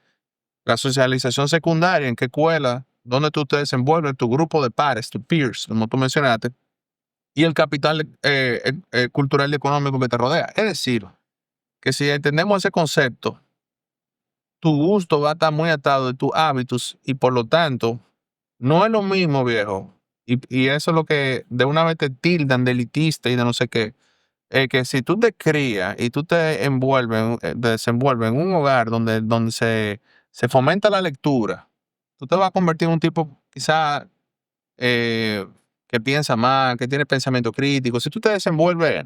[SPEAKER 1] la socialización secundaria, en qué escuela, dónde tú te desenvuelves, tu grupo de pares, tus peers, como tú mencionaste, y el capital cultural y económico que te rodea. Es decir, que si entendemos ese concepto, tu gusto va a estar muy atado de tus hábitos y por lo tanto, no es lo mismo, viejo. Y eso es lo que de una vez te tildan de elitista y de no sé qué. Que si tú te crías y tú te desenvuelves en un hogar donde se fomenta la lectura, tú te vas a convertir en un tipo quizá que piensa más, que tiene pensamiento crítico. Si tú te desenvuelves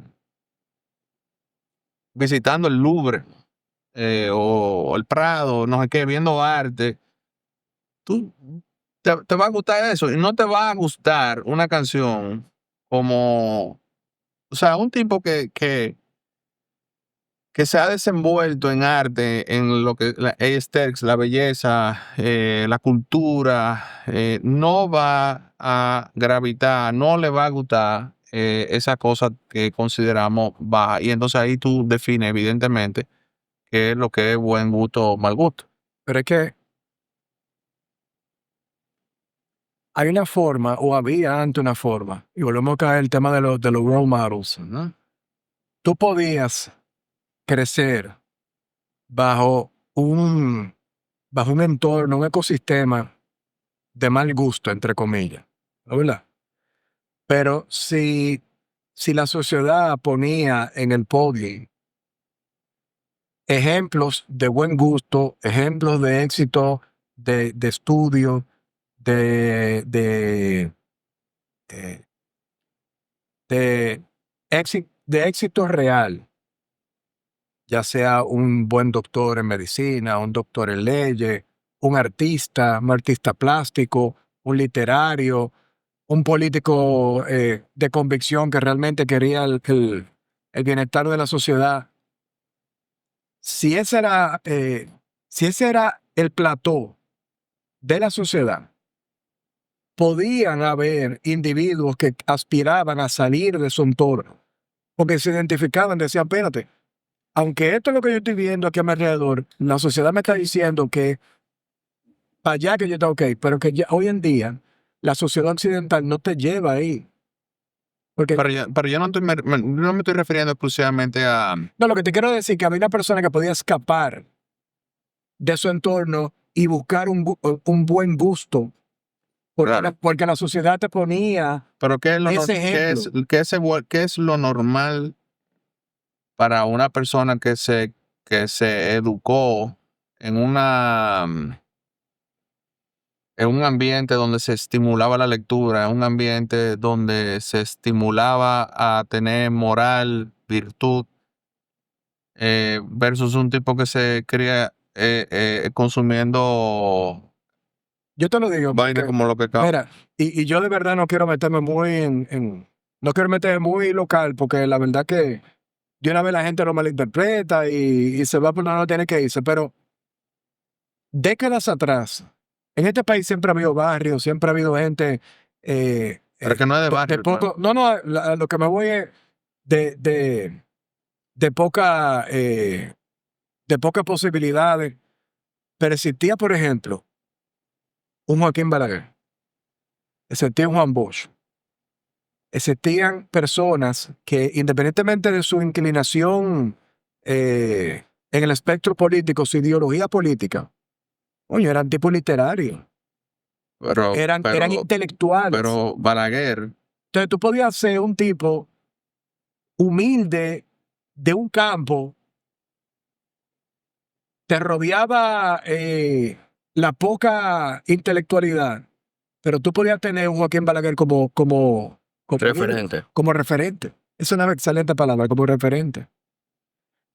[SPEAKER 1] visitando el Louvre o el Prado, no sé qué, viendo arte, tú te va a gustar eso y no te va a gustar una canción como, o sea, un tipo que se ha desenvuelto en arte, en lo que la aesthetics, la belleza, la cultura, no va a gravitar, no le va a gustar esa cosa que consideramos baja. Y entonces ahí tú defines evidentemente qué es lo que es buen gusto o mal gusto.
[SPEAKER 2] Pero es que hay una forma, o había antes una forma, y volvemos a caer el tema de los role models. Tú podías crecer bajo bajo un entorno, un ecosistema de mal gusto, entre comillas, ¿no? ¿Verdad? Pero si la sociedad ponía en el podio ejemplos de buen gusto, ejemplos de éxito, de estudio, de, de, de, de éxito real, ya sea un buen doctor en medicina, un doctor en leyes, un artista plástico, un literario, un político de convicción que realmente quería el bienestar de la sociedad. Si si ese era el plató de la sociedad, podían haber individuos que aspiraban a salir de su entorno, porque se identificaban, decían, espérate, aunque esto es lo que yo estoy viendo aquí a mi alrededor, la sociedad me está diciendo que para allá que yo estoy ok, pero que ya, hoy en día la sociedad occidental no te lleva ahí. Porque,
[SPEAKER 1] Pero yo no, no me estoy refiriendo exclusivamente a...
[SPEAKER 2] no, lo que te quiero decir es que había una persona que podía escapar de su entorno y buscar un buen gusto, porque,
[SPEAKER 1] Claro.
[SPEAKER 2] porque la sociedad te ponía
[SPEAKER 1] Pero ¿qué es lo,
[SPEAKER 2] ese ejemplo.
[SPEAKER 1] qué es lo normal para una persona que se educó en en un ambiente donde se estimulaba la lectura, en un ambiente donde se estimulaba a tener moral, virtud, versus un tipo que se cría consumiendo
[SPEAKER 2] Yo te lo digo,
[SPEAKER 1] vaina
[SPEAKER 2] porque,
[SPEAKER 1] como lo que acaba.
[SPEAKER 2] mira, y yo de verdad no quiero meterme muy no quiero meterme muy local, porque la verdad que de una vez la gente lo malinterpreta y se va por donde no tiene que irse, pero décadas atrás, en este país siempre ha habido barrios, siempre ha habido gente
[SPEAKER 1] Pero es que no es de
[SPEAKER 2] de
[SPEAKER 1] barrio,
[SPEAKER 2] poco, no, no, a lo que me voy es de, de, de poca, de pocas posibilidades, pero existía, por ejemplo, un Joaquín Balaguer, existía un Juan Bosch, existían personas que independientemente de su inclinación en el espectro político, su ideología política, coño, eran tipos literarios, eran intelectuales.
[SPEAKER 1] pero Balaguer,
[SPEAKER 2] Entonces tú podías ser un tipo humilde de un campo, te rodeaba la poca intelectualidad, pero tú podías tener un Joaquín Balaguer
[SPEAKER 3] Referente.
[SPEAKER 2] como referente. Es una excelente palabra, como referente.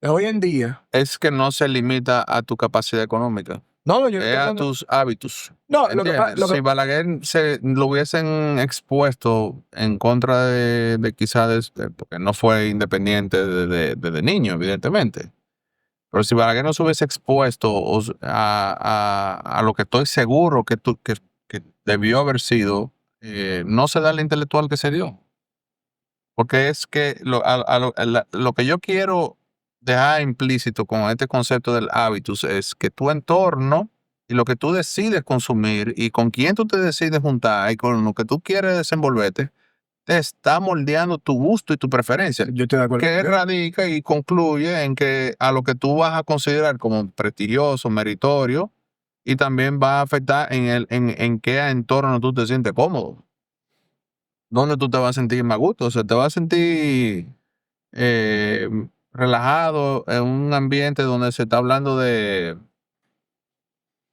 [SPEAKER 2] Hoy en día,
[SPEAKER 1] es que no se limita a tu capacidad económica,
[SPEAKER 2] no, yo no
[SPEAKER 1] es
[SPEAKER 2] estoy
[SPEAKER 1] a
[SPEAKER 2] hablando.
[SPEAKER 1] tus hábitos.
[SPEAKER 2] No,
[SPEAKER 1] ¿Entiendes? Si Balaguer se lo hubiesen expuesto en contra de quizás, porque no fue independiente desde niño, evidentemente. Pero si Balaguer no se hubiese expuesto a lo que estoy seguro que debió haber sido, no se da el intelectual que se dio. Porque es que lo que yo quiero dejar implícito con este concepto del hábitus es que tu entorno y lo que tú decides consumir y con quién tú te decides juntar y con lo que tú quieres desenvolverte, te está moldeando tu gusto y tu preferencia,
[SPEAKER 2] yo estoy de acuerdo.
[SPEAKER 1] que radica y concluye en que a lo que tú vas a considerar como prestigioso, meritorio, y también va a afectar en qué entorno tú te sientes cómodo. ¿Dónde tú te vas a sentir más gusto? O sea, te vas a sentir eh, relajado en un ambiente donde se está hablando de,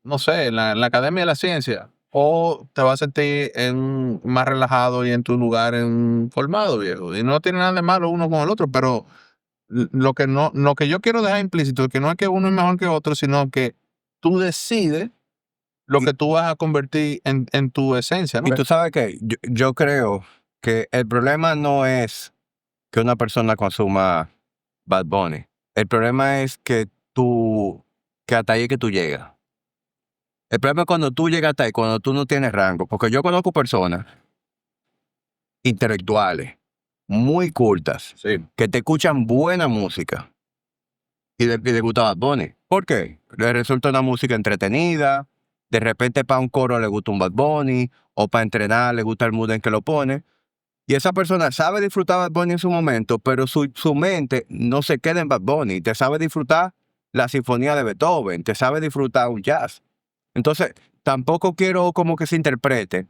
[SPEAKER 1] no sé, en la Academia de la Ciencia. O te vas a sentir más relajado y en tu lugar en formado, viejo. Y no tiene nada de malo uno con el otro, pero lo que yo quiero dejar implícito es que no es que uno es mejor que otro, sino que tú decides lo que tú vas a convertir en tu esencia, ¿no?
[SPEAKER 3] Y tú sabes que yo creo que el problema no es que una persona consuma Bad Bunny. El problema es que hasta ahí es que tú llegas. El problema es cuando tú llegas hasta ahí, cuando tú no tienes rango. Porque yo conozco personas intelectuales, muy cultas,
[SPEAKER 1] Sí.
[SPEAKER 3] que te escuchan buena música y les gusta Bad Bunny. ¿Por qué? Les resulta una música entretenida, de repente para un coro le gusta un Bad Bunny, o para entrenar le gusta el mood en que lo pone. Y esa persona sabe disfrutar Bad Bunny en su momento, pero su mente no se queda en Bad Bunny. Te sabe disfrutar la sinfonía de Beethoven, te sabe disfrutar un jazz. Entonces, tampoco quiero como que se interprete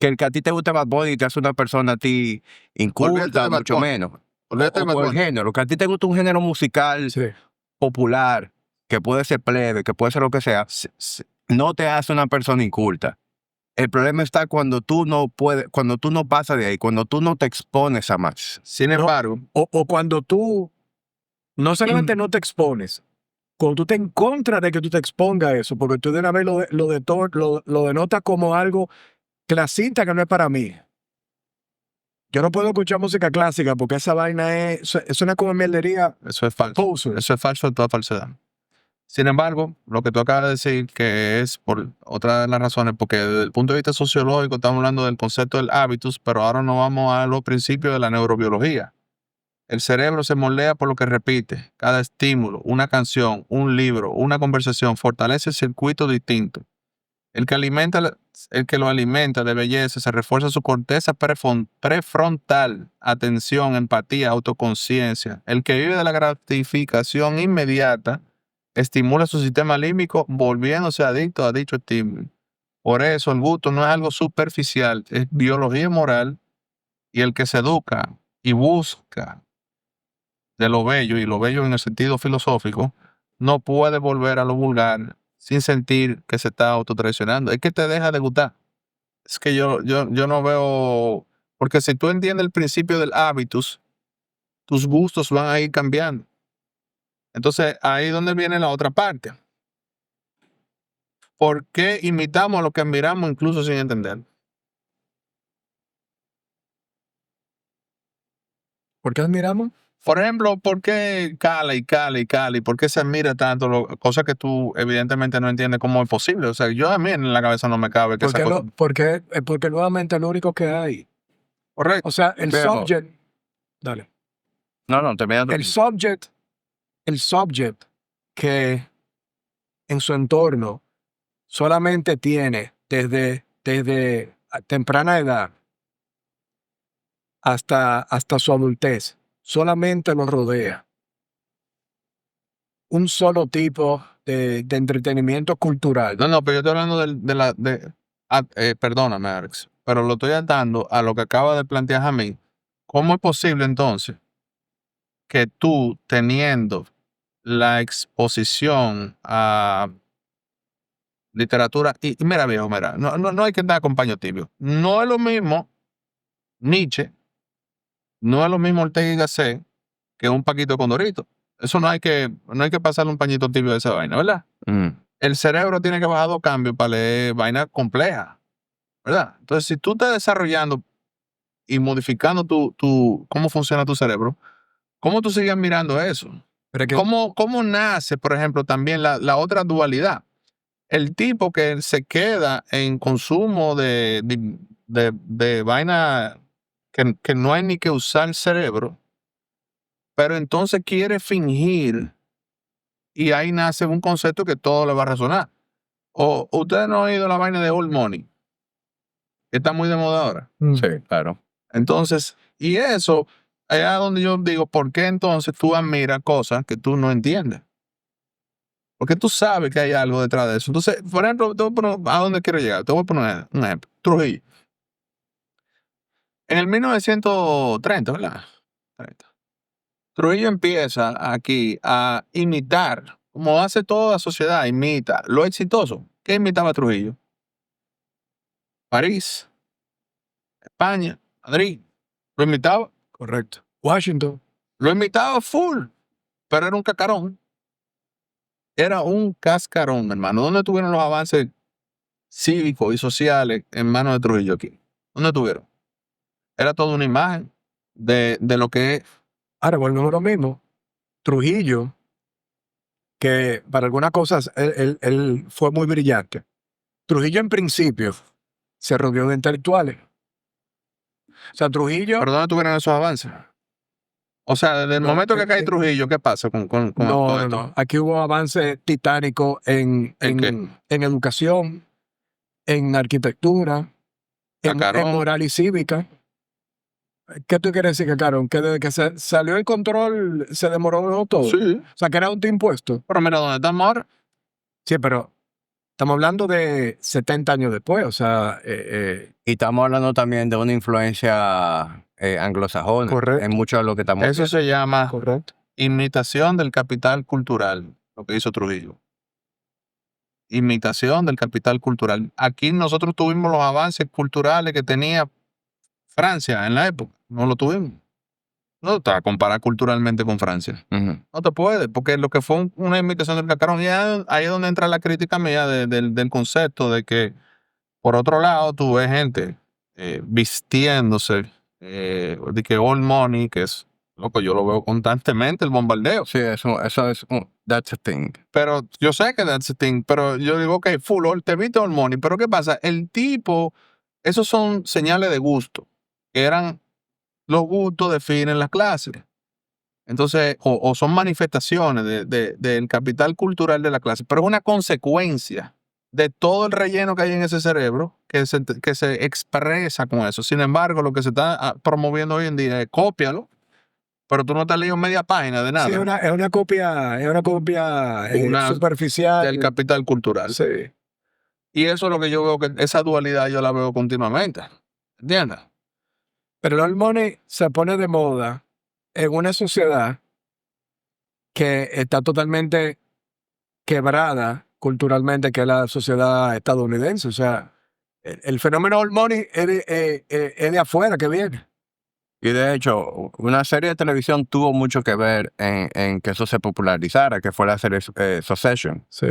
[SPEAKER 3] que el que a ti te gusta Bad Bunny te hace una persona a ti
[SPEAKER 1] Olvídate de
[SPEAKER 3] inculta,
[SPEAKER 1] Bad
[SPEAKER 3] mucho
[SPEAKER 1] Bunny.
[SPEAKER 3] menos.
[SPEAKER 1] Olvídate de Bad
[SPEAKER 3] O el
[SPEAKER 1] Bunny.
[SPEAKER 3] género, que a ti te gusta un género musical
[SPEAKER 2] Sí.
[SPEAKER 3] popular, que puede ser plebe, que puede ser lo que sea, no te hace una persona inculta. El problema está cuando tú no puedes, cuando tú no pasas de ahí, cuando tú no te expones a más.
[SPEAKER 1] Sin embargo,
[SPEAKER 2] O cuando tú no solamente no te expones, cuando tú te en contra de que tú te expongas a eso, porque tú de una vez lo denotas como algo clasista que no es para mí. Yo no puedo escuchar música clásica porque esa vaina es una como mierdería.
[SPEAKER 1] eso es falso.
[SPEAKER 2] Poser.
[SPEAKER 1] Eso es falso de toda falsedad. Sin embargo, lo que tú acabas de decir, que es por otra de las razones, porque desde el punto de vista sociológico estamos hablando del concepto del hábitus, pero ahora nos vamos a los principios de la neurobiología. El cerebro se moldea por lo que repite. Cada estímulo, una canción, un libro, una conversación fortalece circuitos distintos. El que lo alimenta de belleza se refuerza su corteza prefrontal, atención, empatía, autoconciencia. El que vive de la gratificación inmediata estimula su sistema límbico volviéndose adicto a dicho estímulo. Por eso el gusto no es algo superficial, es biología moral, y el que se educa y busca de lo bello, y lo bello en el sentido filosófico, no puede volver a lo vulgar sin sentir que se está autotraicionando. Es que te deja de gustar. Es que yo no veo, porque si tú entiendes el principio del hábitus, tus gustos van a ir cambiando. Entonces, ahí es donde viene la otra parte. ¿Por qué imitamos lo que admiramos incluso sin entender?
[SPEAKER 2] ¿Por qué admiramos?
[SPEAKER 1] Por ejemplo, ¿por qué cala y cala y cala? ¿Y por qué se admira tanto? Cosas que tú evidentemente no entiendes cómo es posible. O sea, yo a mí en la cabeza no me cabe que esa cosa...
[SPEAKER 2] Porque nuevamente es lo único que hay.
[SPEAKER 1] Correcto.
[SPEAKER 2] O sea, el
[SPEAKER 3] Viejo.
[SPEAKER 2] subject. Dale.
[SPEAKER 3] No, termina tu-
[SPEAKER 2] El subject que en su entorno solamente tiene desde temprana edad hasta su adultez, solamente lo rodea un solo tipo de entretenimiento cultural.
[SPEAKER 1] No, pero yo estoy hablando perdóname, Alex, pero lo estoy atando a lo que acaba de plantear a mí. ¿Cómo es posible entonces que tú, teniendo la exposición a literatura, y mira, viejo, mira, no hay que dar con paño tibio. No es lo mismo Nietzsche, no es lo mismo Ortega y Gasset que un Paquito Condorito. Eso no hay que pasarle un pañito tibio a esa vaina, ¿verdad?
[SPEAKER 3] Mm.
[SPEAKER 1] El cerebro tiene que bajar 2 cambios para leer vainas complejas, ¿verdad? Entonces, si tú estás desarrollando y modificando cómo funciona tu cerebro, ¿cómo tú sigues mirando eso?
[SPEAKER 2] Pero es que,
[SPEAKER 1] ¿Cómo nace, por ejemplo, también la otra dualidad? El tipo que se queda en consumo de vaina que no hay ni que usar el cerebro, pero entonces quiere fingir, y ahí nace un concepto que todo le va a resonar. O ustedes no han oído la vaina de old money, que está muy de moda ahora.
[SPEAKER 3] Sí, claro.
[SPEAKER 1] Entonces, y eso, allá donde yo digo, ¿por qué entonces tú admiras cosas que tú no entiendes? Porque tú sabes que hay algo detrás de eso. Entonces, por ejemplo, ¿a dónde quiero llegar? Te voy a poner un ejemplo. Trujillo. En el 1930, ¿verdad? 30. Trujillo empieza aquí a imitar, como hace toda la sociedad, imita lo exitoso. ¿Qué imitaba Trujillo? París, España, Madrid. Lo imitaba.
[SPEAKER 2] correcto. Washington.
[SPEAKER 1] Lo imitaba full. pero era un cacarón. Era un cascarón, hermano. ¿Dónde tuvieron los avances cívicos y sociales en manos de Trujillo aquí? ¿Dónde tuvieron? Era toda una imagen de lo que es.
[SPEAKER 2] Ahora volvemos a lo mismo. Trujillo, que para algunas cosas él fue muy brillante. Trujillo en principio se rodeó de intelectuales. O sea, Trujillo...
[SPEAKER 1] ¿Pero dónde tuvieron esos avances? O sea, desde el
[SPEAKER 2] No,
[SPEAKER 1] momento que cae Trujillo, ¿qué pasa con
[SPEAKER 2] no,
[SPEAKER 1] todo
[SPEAKER 2] no,
[SPEAKER 1] esto?
[SPEAKER 2] no. Aquí hubo avances titánicos
[SPEAKER 1] ¿En qué?
[SPEAKER 2] en educación, en arquitectura, en
[SPEAKER 1] Cacarón.
[SPEAKER 2] moral y cívica. ¿Qué tú quieres decir, Cacarón? Que desde que se salió el control se demoró todo.
[SPEAKER 1] Sí.
[SPEAKER 2] O sea, que era un impuesto.
[SPEAKER 1] Pero mira dónde estamos ahora.
[SPEAKER 2] Sí, pero estamos hablando de 70 años después. O sea,
[SPEAKER 3] Y estamos hablando también de una influencia anglosajona
[SPEAKER 2] Correcto.
[SPEAKER 3] en mucho de lo que estamos
[SPEAKER 1] Eso
[SPEAKER 3] viendo.
[SPEAKER 1] se llama
[SPEAKER 2] correcto.
[SPEAKER 1] imitación del capital cultural, lo que hizo Trujillo. Imitación del capital cultural. Aquí nosotros tuvimos los avances culturales que tenía Francia en la época. No lo tuvimos. No te vas a comparar culturalmente con Francia.
[SPEAKER 3] Ujú.
[SPEAKER 1] No te puede, porque lo que fue una imitación del cacarón. Y ahí es donde entra la crítica mía del concepto de que, por otro lado, tú ves gente vistiéndose de que all money, que es, loco, yo lo veo constantemente, el bombardeo.
[SPEAKER 3] Sí, eso es, that's a thing.
[SPEAKER 1] Pero yo sé que that's the thing, pero yo digo, ok, full all, te viste all money, pero ¿qué pasa? El tipo, esos son señales de gusto, que eran los gustos definen las clases. Entonces, o son manifestaciones del capital cultural de la clase, pero es una consecuencia de todo el relleno que hay en ese cerebro que se expresa con eso. Sin embargo, lo que se está promoviendo hoy en día es cópialo, pero tú no te has leído media página de nada
[SPEAKER 2] Sí, es una copia
[SPEAKER 1] Una-
[SPEAKER 2] superficial.
[SPEAKER 1] del capital cultural.
[SPEAKER 2] Sí.
[SPEAKER 1] Y eso es lo que yo veo, que esa dualidad yo la veo continuamente. ¿Entiendes?
[SPEAKER 2] Pero el old money se pone de moda en una sociedad que está totalmente quebrada culturalmente, que es la sociedad estadounidense. O sea, el fenómeno old money es de afuera que viene.
[SPEAKER 3] Y de hecho, una serie de televisión tuvo mucho que ver en que eso se popularizara, que fue la serie Succession.
[SPEAKER 2] Sí.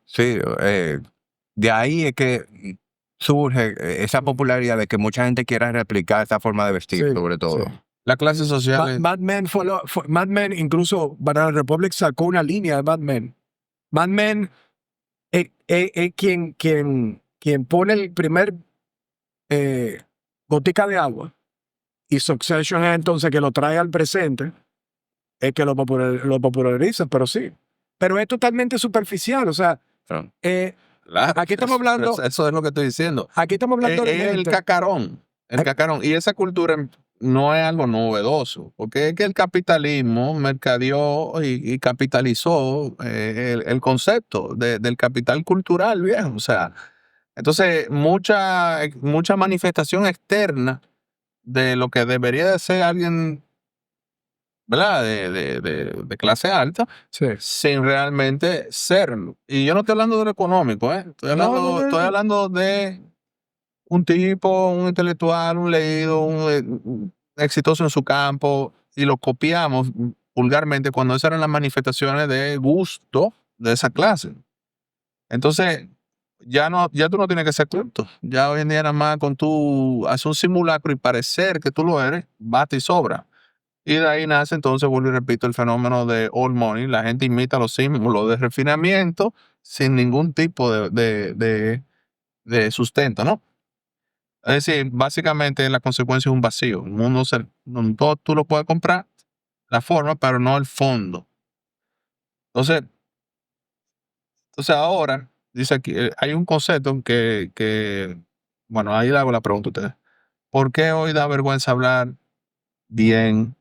[SPEAKER 3] Sí, de ahí es que surge esa popularidad de que mucha gente quiera replicar esa forma de vestir,
[SPEAKER 2] Sí,
[SPEAKER 3] sobre todo.
[SPEAKER 2] sí.
[SPEAKER 1] La clase social.
[SPEAKER 2] Mad Men Mad Men, incluso Banana Republic sacó una línea de Mad Men. Mad Men es quien pone el primer gotica de agua, y Succession es entonces que lo trae al presente, es que lo populariza, pero sí. Pero es totalmente superficial, o sea,
[SPEAKER 3] Claro.
[SPEAKER 1] Claro,
[SPEAKER 2] aquí estamos hablando-
[SPEAKER 1] Eso es lo que estoy diciendo.
[SPEAKER 2] aquí estamos hablando de
[SPEAKER 1] Es el
[SPEAKER 2] gente-
[SPEAKER 1] cacarón. El
[SPEAKER 2] Ay.
[SPEAKER 1] cacarón. Y esa cultura no es algo novedoso, porque es que el capitalismo mercadeó y capitalizó el concepto del capital cultural, viejo. O sea, entonces mucha manifestación externa de lo que debería de ser alguien, ¿verdad? De clase alta,
[SPEAKER 2] Sí.
[SPEAKER 1] sin realmente serlo. Y yo no estoy hablando de lo económico, ¿eh?
[SPEAKER 2] No.
[SPEAKER 1] Estoy hablando de un tipo, un intelectual, un leído, un exitoso en su campo, y lo copiamos vulgarmente cuando esas eran las manifestaciones de gusto de esa clase. Entonces, ya tú no tienes que ser culto. Ya hoy en día nada más con tú hacer un simulacro y parecer que tú lo eres, basta y sobra. Y de ahí nace entonces, vuelvo y repito, el fenómeno de old money. La gente imita los símbolos de refinamiento sin ningún tipo de sustento, ¿no? Es decir, básicamente la consecuencia es un vacío. El mundo, todo tú lo puedes comprar, la forma, pero no el fondo. Entonces ahora, dice aquí, hay un concepto bueno, ahí le hago la pregunta a ustedes. ¿Por qué hoy da vergüenza hablar bien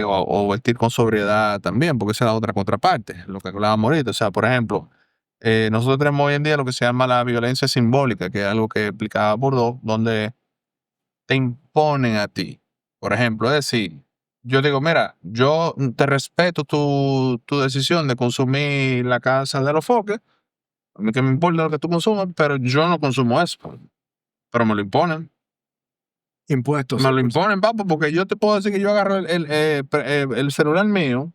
[SPEAKER 1] o vestir con sobriedad también? Porque esa es la otra contraparte, lo que hablábamos ahorita. O sea, por ejemplo, nosotros tenemos hoy en día lo que se llama la violencia simbólica, que es algo que explicaba Bourdieu, donde te imponen a ti. Por ejemplo, es decir, yo digo, mira, yo te respeto tu decisión de consumir la casa de los foques, a mí que me importa lo que tú consumas, pero yo no consumo eso. Pero me lo imponen.
[SPEAKER 2] Impuestos.
[SPEAKER 1] Me lo imponen, papo, porque yo te puedo decir que yo agarro el celular mío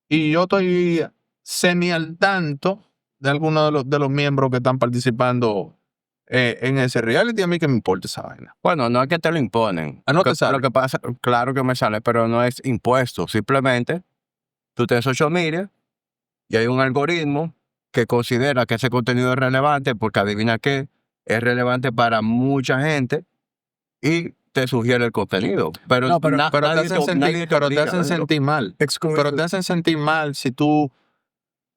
[SPEAKER 1] y yo estoy semi al tanto de algunos de los miembros que están participando en ese reality. A mí que me importa esa vaina.
[SPEAKER 3] Bueno, no es que te lo imponen.
[SPEAKER 1] Ah, no te sale.
[SPEAKER 3] Lo que pasa, claro que me sale, pero no es impuesto. Simplemente tú tienes social media y hay un algoritmo que considera que ese contenido es relevante porque adivina qué, es relevante para mucha gente y te sugiere el contenido. Pero,
[SPEAKER 2] No, pero-
[SPEAKER 1] Pero te
[SPEAKER 3] nadie
[SPEAKER 1] hacen sentir,
[SPEAKER 3] nadie te
[SPEAKER 1] pero te
[SPEAKER 3] obliga a
[SPEAKER 1] hacen
[SPEAKER 3] verlo.
[SPEAKER 1] sentir mal.
[SPEAKER 2] Excluir-
[SPEAKER 1] Pero te hacen sentir mal si tú.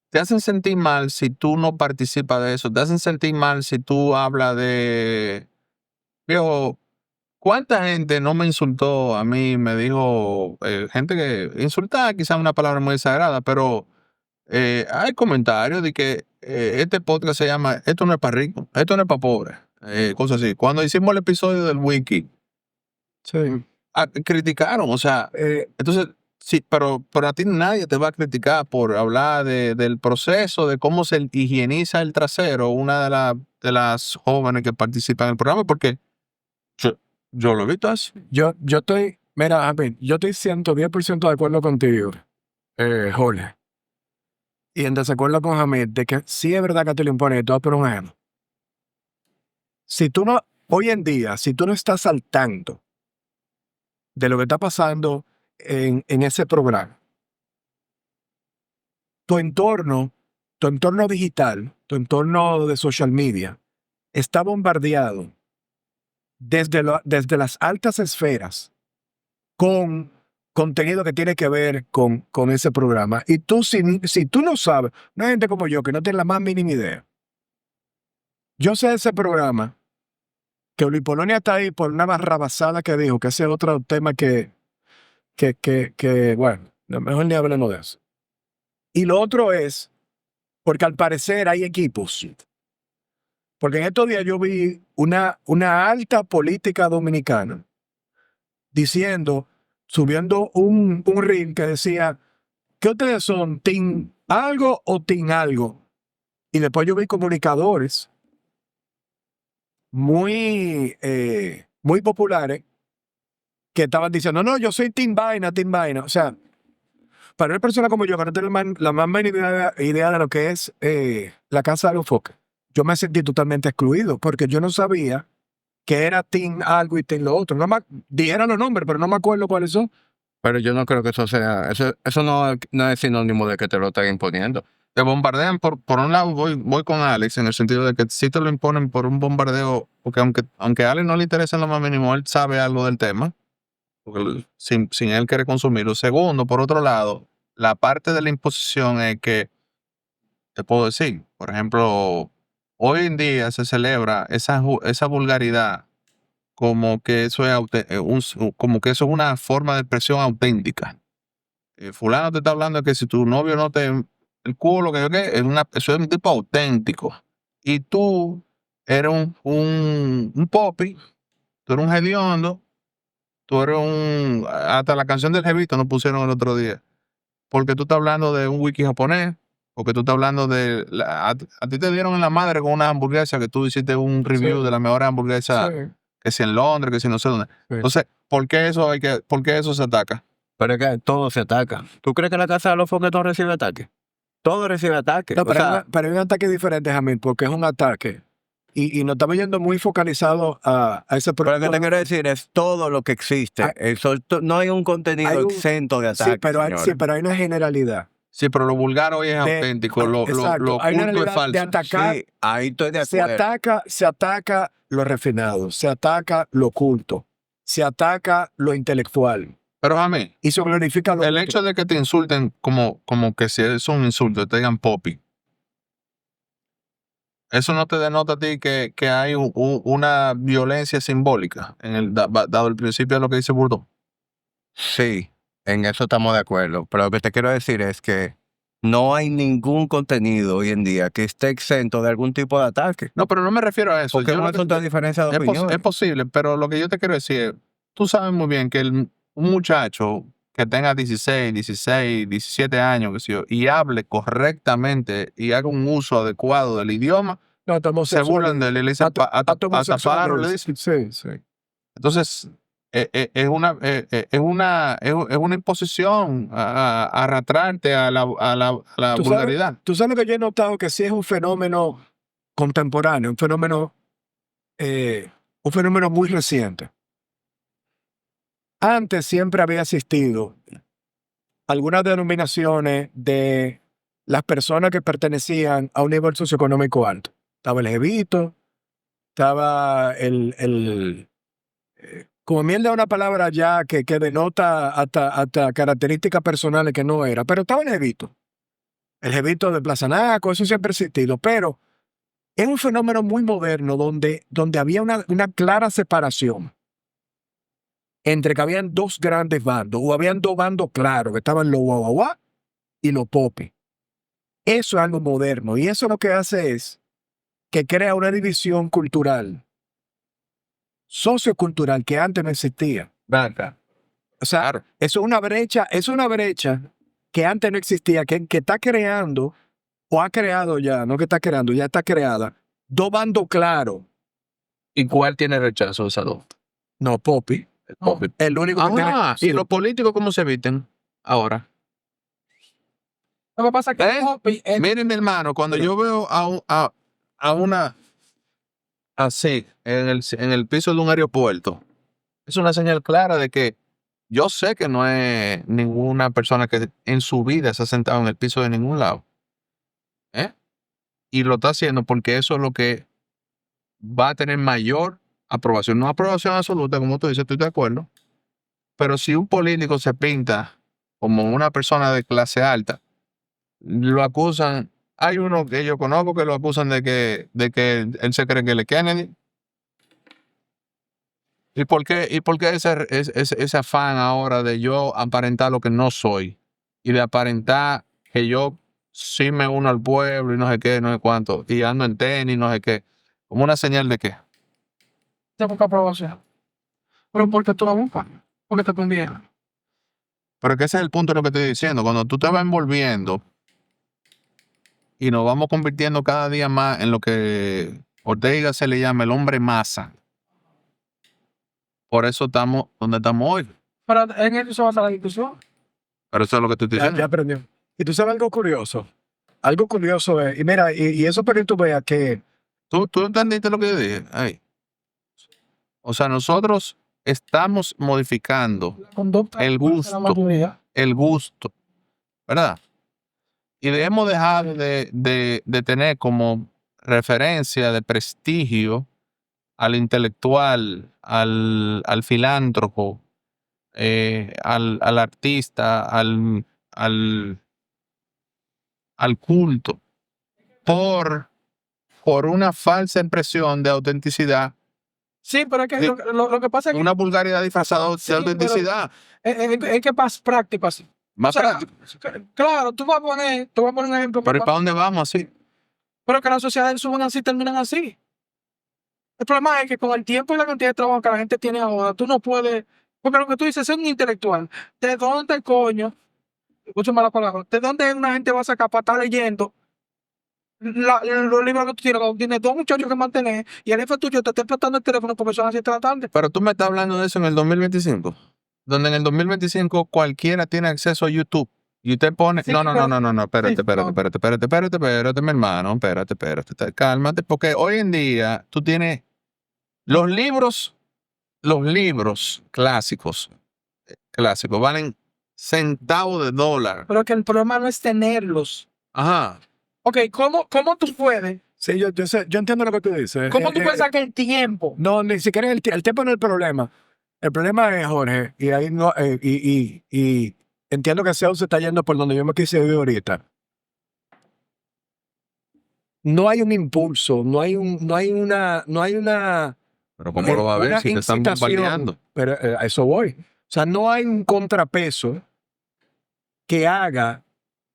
[SPEAKER 1] Te hacen sentir mal si tú no participas de eso. Te hacen sentir mal si tú hablas de. Viejo, ¿cuánta gente no me insultó a mí? Me dijo. Gente que insultar quizás una palabra muy desagrada, pero hay comentarios de que este podcast se llama Esto no es para ricos, esto no es para pobres. Cosas así. Cuando hicimos el episodio del Wiki,
[SPEAKER 2] Sí.
[SPEAKER 1] criticaron, o sea. Entonces, sí, pero a ti nadie te va a criticar por hablar del proceso, de cómo se higieniza el trasero, una de las jóvenes que participan en el programa, porque yo, yo lo he visto así.
[SPEAKER 2] Yo estoy, mira, a ver, yo estoy 110% de acuerdo contigo, Jorge. Y en desacuerdo con Hamid de que sí es verdad que te lo imponen, todo por un ejemplo. Si tú no, hoy en día, si tú no estás al tanto de lo que está pasando en ese programa, tu entorno digital, tu entorno de social media, está bombardeado desde las altas esferas con contenido que tiene que ver con ese programa. Y tú, si tú no sabes, no hay gente como yo que no tiene la más mínima idea. Yo sé de ese programa, que Luis Polonia está ahí por una barrabasada que dijo, que ese es otro tema que bueno, mejor ni hablemos de eso. Y lo otro es, porque al parecer hay equipos. Porque en estos días yo vi una alta política dominicana diciendo, subiendo un reel que decía, ¿qué ustedes son? ¿Team algo o team algo? Y después yo vi comunicadores muy populares que estaban diciendo, no, yo soy team vaina, team vaina. O sea, para una persona como yo, que no tiene la más mínima idea de lo que es la Casa de los Foques, yo me sentí totalmente excluido porque yo no sabía que era team algo y team lo otro. No me, dijeron los nombres, pero no me acuerdo cuáles son.
[SPEAKER 3] Pero yo no creo que eso sea, eso no es sinónimo de que te lo estén imponiendo.
[SPEAKER 1] Te bombardean por un lado, voy con Alex, en el sentido de que sí te lo imponen por un bombardeo, porque aunque a Alex no le interesa en lo más mínimo, él sabe algo del tema, porque sin él querer consumirlo. Segundo, por otro lado, la parte de la imposición es que, te puedo decir, por ejemplo, hoy en día se celebra esa vulgaridad como que eso es como que eso es una forma de expresión auténtica. Fulano te está hablando de que si tu novio no te el culo que yo qué, eso es un tipo auténtico. Y tú eres un popi, tú eres un hediondo, tú eres hasta la canción del jevito nos pusieron el otro día. Porque tú estás hablando de un wiki japonés, porque tú estás hablando de a ti te dieron en la madre con una hamburguesa que tú hiciste un review
[SPEAKER 2] Sí.
[SPEAKER 1] de la mejor hamburguesa
[SPEAKER 2] Sí.
[SPEAKER 1] que si en Londres, que si no sé dónde.
[SPEAKER 2] Sí.
[SPEAKER 1] Entonces, ¿por qué eso se ataca?
[SPEAKER 3] Pero es que todo se ataca. ¿Tú crees que la Casa de los Foques no recibe ataque? Todo recibe ataque.
[SPEAKER 2] No,
[SPEAKER 3] O sea,
[SPEAKER 2] pero hay un ataque diferente, Jamil, porque es un ataque. Y nos estamos yendo muy focalizados a ese
[SPEAKER 3] pero lo que
[SPEAKER 2] producto.
[SPEAKER 3] te quiero decir es todo lo que existe.
[SPEAKER 2] Ah,
[SPEAKER 3] No hay un contenido
[SPEAKER 2] hay un-
[SPEAKER 3] exento de ataque.
[SPEAKER 2] Sí, pero hay una generalidad.
[SPEAKER 1] Sí, pero lo vulgar hoy es auténtico, lo
[SPEAKER 2] Exacto, hay una
[SPEAKER 1] oculto es
[SPEAKER 2] realidad
[SPEAKER 1] falso.
[SPEAKER 2] de atacar.
[SPEAKER 3] Sí, ahí estoy de
[SPEAKER 2] Se
[SPEAKER 3] acuerdo.
[SPEAKER 2] ataca lo refinado, se ataca lo oculto, se ataca lo intelectual
[SPEAKER 1] Pero a mí,
[SPEAKER 2] y se glorifica lo
[SPEAKER 1] el
[SPEAKER 2] otro.
[SPEAKER 1] hecho de que te insulten como que si es un insulto, te digan popi, eso no te denota a ti que hay una violencia simbólica dado el principio de lo que dice Bourdieu.
[SPEAKER 3] Sí, en eso estamos de acuerdo. Pero lo que te quiero decir es que no hay ningún contenido hoy en día que esté exento de algún tipo de ataque.
[SPEAKER 1] No, pero no me refiero a eso.
[SPEAKER 3] Porque es
[SPEAKER 1] Yo
[SPEAKER 3] una
[SPEAKER 1] lo que-
[SPEAKER 3] asunto de diferencia de opinión.
[SPEAKER 1] es posible, pero lo que yo te quiero decir es, tú sabes muy bien que un muchacho que tenga 16, 16, 17 años, que sé yo, y hable correctamente y haga un uso adecuado del idioma,
[SPEAKER 2] No, estamos
[SPEAKER 1] se burlan de él y le dicen hasta pájaro, le dicen.
[SPEAKER 2] Sí, sí.
[SPEAKER 1] Entonces, es una imposición a arrastrarte a la
[SPEAKER 2] Tú sabes,
[SPEAKER 1] vulgaridad.
[SPEAKER 2] tú sabes que yo he notado que sí es un fenómeno contemporáneo, un fenómeno muy reciente. Antes siempre había existido algunas denominaciones de las personas que pertenecían a un nivel socioeconómico alto. Estaba el jevito, estaba como mierda una palabra ya que denota hasta características personales que no era, pero estaba el jevito. El jevito de Plaza Naco, eso siempre ha existido, pero es un fenómeno muy moderno donde había una clara separación entre que habían dos grandes bandos, o habían dos bandos claros, que estaban los guaguaguá y los popis. Eso es algo moderno, y eso lo que hace es que crea una división cultural, sociocultural, que antes no existía.
[SPEAKER 1] Vaca.
[SPEAKER 2] O sea,
[SPEAKER 1] Claro.
[SPEAKER 2] eso es una brecha que antes no existía, que está creando, o ha creado ya, no que está creando, ya está creada, dos bandos claros.
[SPEAKER 1] ¿Y cuál tiene rechazo de esa dos?
[SPEAKER 2] No, Popi.
[SPEAKER 1] Popi.
[SPEAKER 2] El único que tiene.
[SPEAKER 1] Ah,
[SPEAKER 2] Sí.
[SPEAKER 1] ¿y los políticos cómo se visten ahora?
[SPEAKER 4] Lo que pasa es que
[SPEAKER 1] ¿Eh?
[SPEAKER 4] Popi es-
[SPEAKER 1] Miren, mi hermano, cuando yo veo a una así en el piso de un aeropuerto, es una señal clara de que yo sé que no es ninguna persona que en su vida se ha sentado en el piso de ningún lado. ¿Eh? Y lo está haciendo porque eso es lo que va a tener mayor aprobación. No aprobación absoluta, como tú dices, estoy de acuerdo. Pero si un político se pinta como una persona de clase alta, lo acusan. Hay uno que yo conozco que lo acusan de que él se cree que él es Kennedy. ¿Y por qué ese afán ahora de yo aparentar lo que no soy? Y de aparentar que yo sí me uno al pueblo y no sé qué, no sé cuánto. Y ando en tenis, no sé qué. Como una señal de qué.
[SPEAKER 4] de poca aprobación. Pero porque tú la buscas, porque te conviene.
[SPEAKER 1] Pero que ese es el punto de lo que estoy diciendo. Cuando tú te vas envolviendo y nos vamos convirtiendo cada día más en lo que Ortega se le llama el hombre masa. Por eso estamos donde estamos hoy.
[SPEAKER 4] Pero en eso se basa la discusión.
[SPEAKER 1] Pero eso es lo que estoy
[SPEAKER 2] Ya
[SPEAKER 1] diciendo.
[SPEAKER 2] aprendió. Y tú sabes algo curioso. Algo curioso es, y mira, y eso para que tú veas que
[SPEAKER 1] ¿Tú entendiste lo que yo dije? Ay. O sea, nosotros estamos modificando
[SPEAKER 4] La conducta
[SPEAKER 1] el
[SPEAKER 4] de
[SPEAKER 1] gusto.
[SPEAKER 4] la mayoría.
[SPEAKER 1] el gusto, ¿verdad? Y hemos dejado de tener como referencia de prestigio al intelectual, al filántropo, al artista, al, al culto, por una falsa impresión de autenticidad,
[SPEAKER 4] Sí, pero es que
[SPEAKER 1] Sí.
[SPEAKER 4] lo que pasa es que,
[SPEAKER 1] una vulgaridad disfrazada de
[SPEAKER 4] Sí, pero-
[SPEAKER 1] autenticidad.
[SPEAKER 4] es que es práctico así.
[SPEAKER 1] Más
[SPEAKER 4] O sea,
[SPEAKER 1] práctico.
[SPEAKER 4] claro, te voy a poner un ejemplo.
[SPEAKER 1] Pero ¿y para dónde vamos así?
[SPEAKER 4] Pero que las sociedades suben así, terminan así. El problema es que con el tiempo y la cantidad de trabajo que la gente tiene ahora, tú no puedes. Porque lo que tú dices es un intelectual. ¿De dónde, coño? Escúchame la palabra. ¿De dónde una gente va a sacar para estar leyendo los libros que tú tienes? Cuando tienes dos muchachos que mantener y el jefe tuyo te está explotando el teléfono porque son las 7 de la tarde.
[SPEAKER 1] Pero tú me estás hablando de eso en el 2025, donde en el 2025 cualquiera tiene acceso a YouTube. Y usted pone,
[SPEAKER 4] Sí,
[SPEAKER 1] no,
[SPEAKER 4] pero-
[SPEAKER 1] espérate,
[SPEAKER 4] sí, no.
[SPEAKER 1] espérate, mi hermano, espérate, cálmate, porque hoy en día tú tienes los libros clásicos valen centavos de dólar.
[SPEAKER 4] Pero que el problema no es tenerlos.
[SPEAKER 1] Ajá.
[SPEAKER 4] Ok, ¿cómo tú puedes?
[SPEAKER 2] sí, yo sé, yo entiendo lo que tú dices.
[SPEAKER 4] ¿Cómo tú puedes sacar el tiempo?
[SPEAKER 2] No, ni siquiera el tiempo no es el problema. El problema es, Jorge, y ahí no, y entiendo que Zeus se está yendo por donde yo me quise ir ahorita. No hay un impulso, no hay una
[SPEAKER 1] Pero ¿cómo lo va a ver
[SPEAKER 2] una
[SPEAKER 1] si te están
[SPEAKER 2] incitación.
[SPEAKER 1] bombardeando?
[SPEAKER 2] Pero a eso voy. O sea, no hay un contrapeso que haga,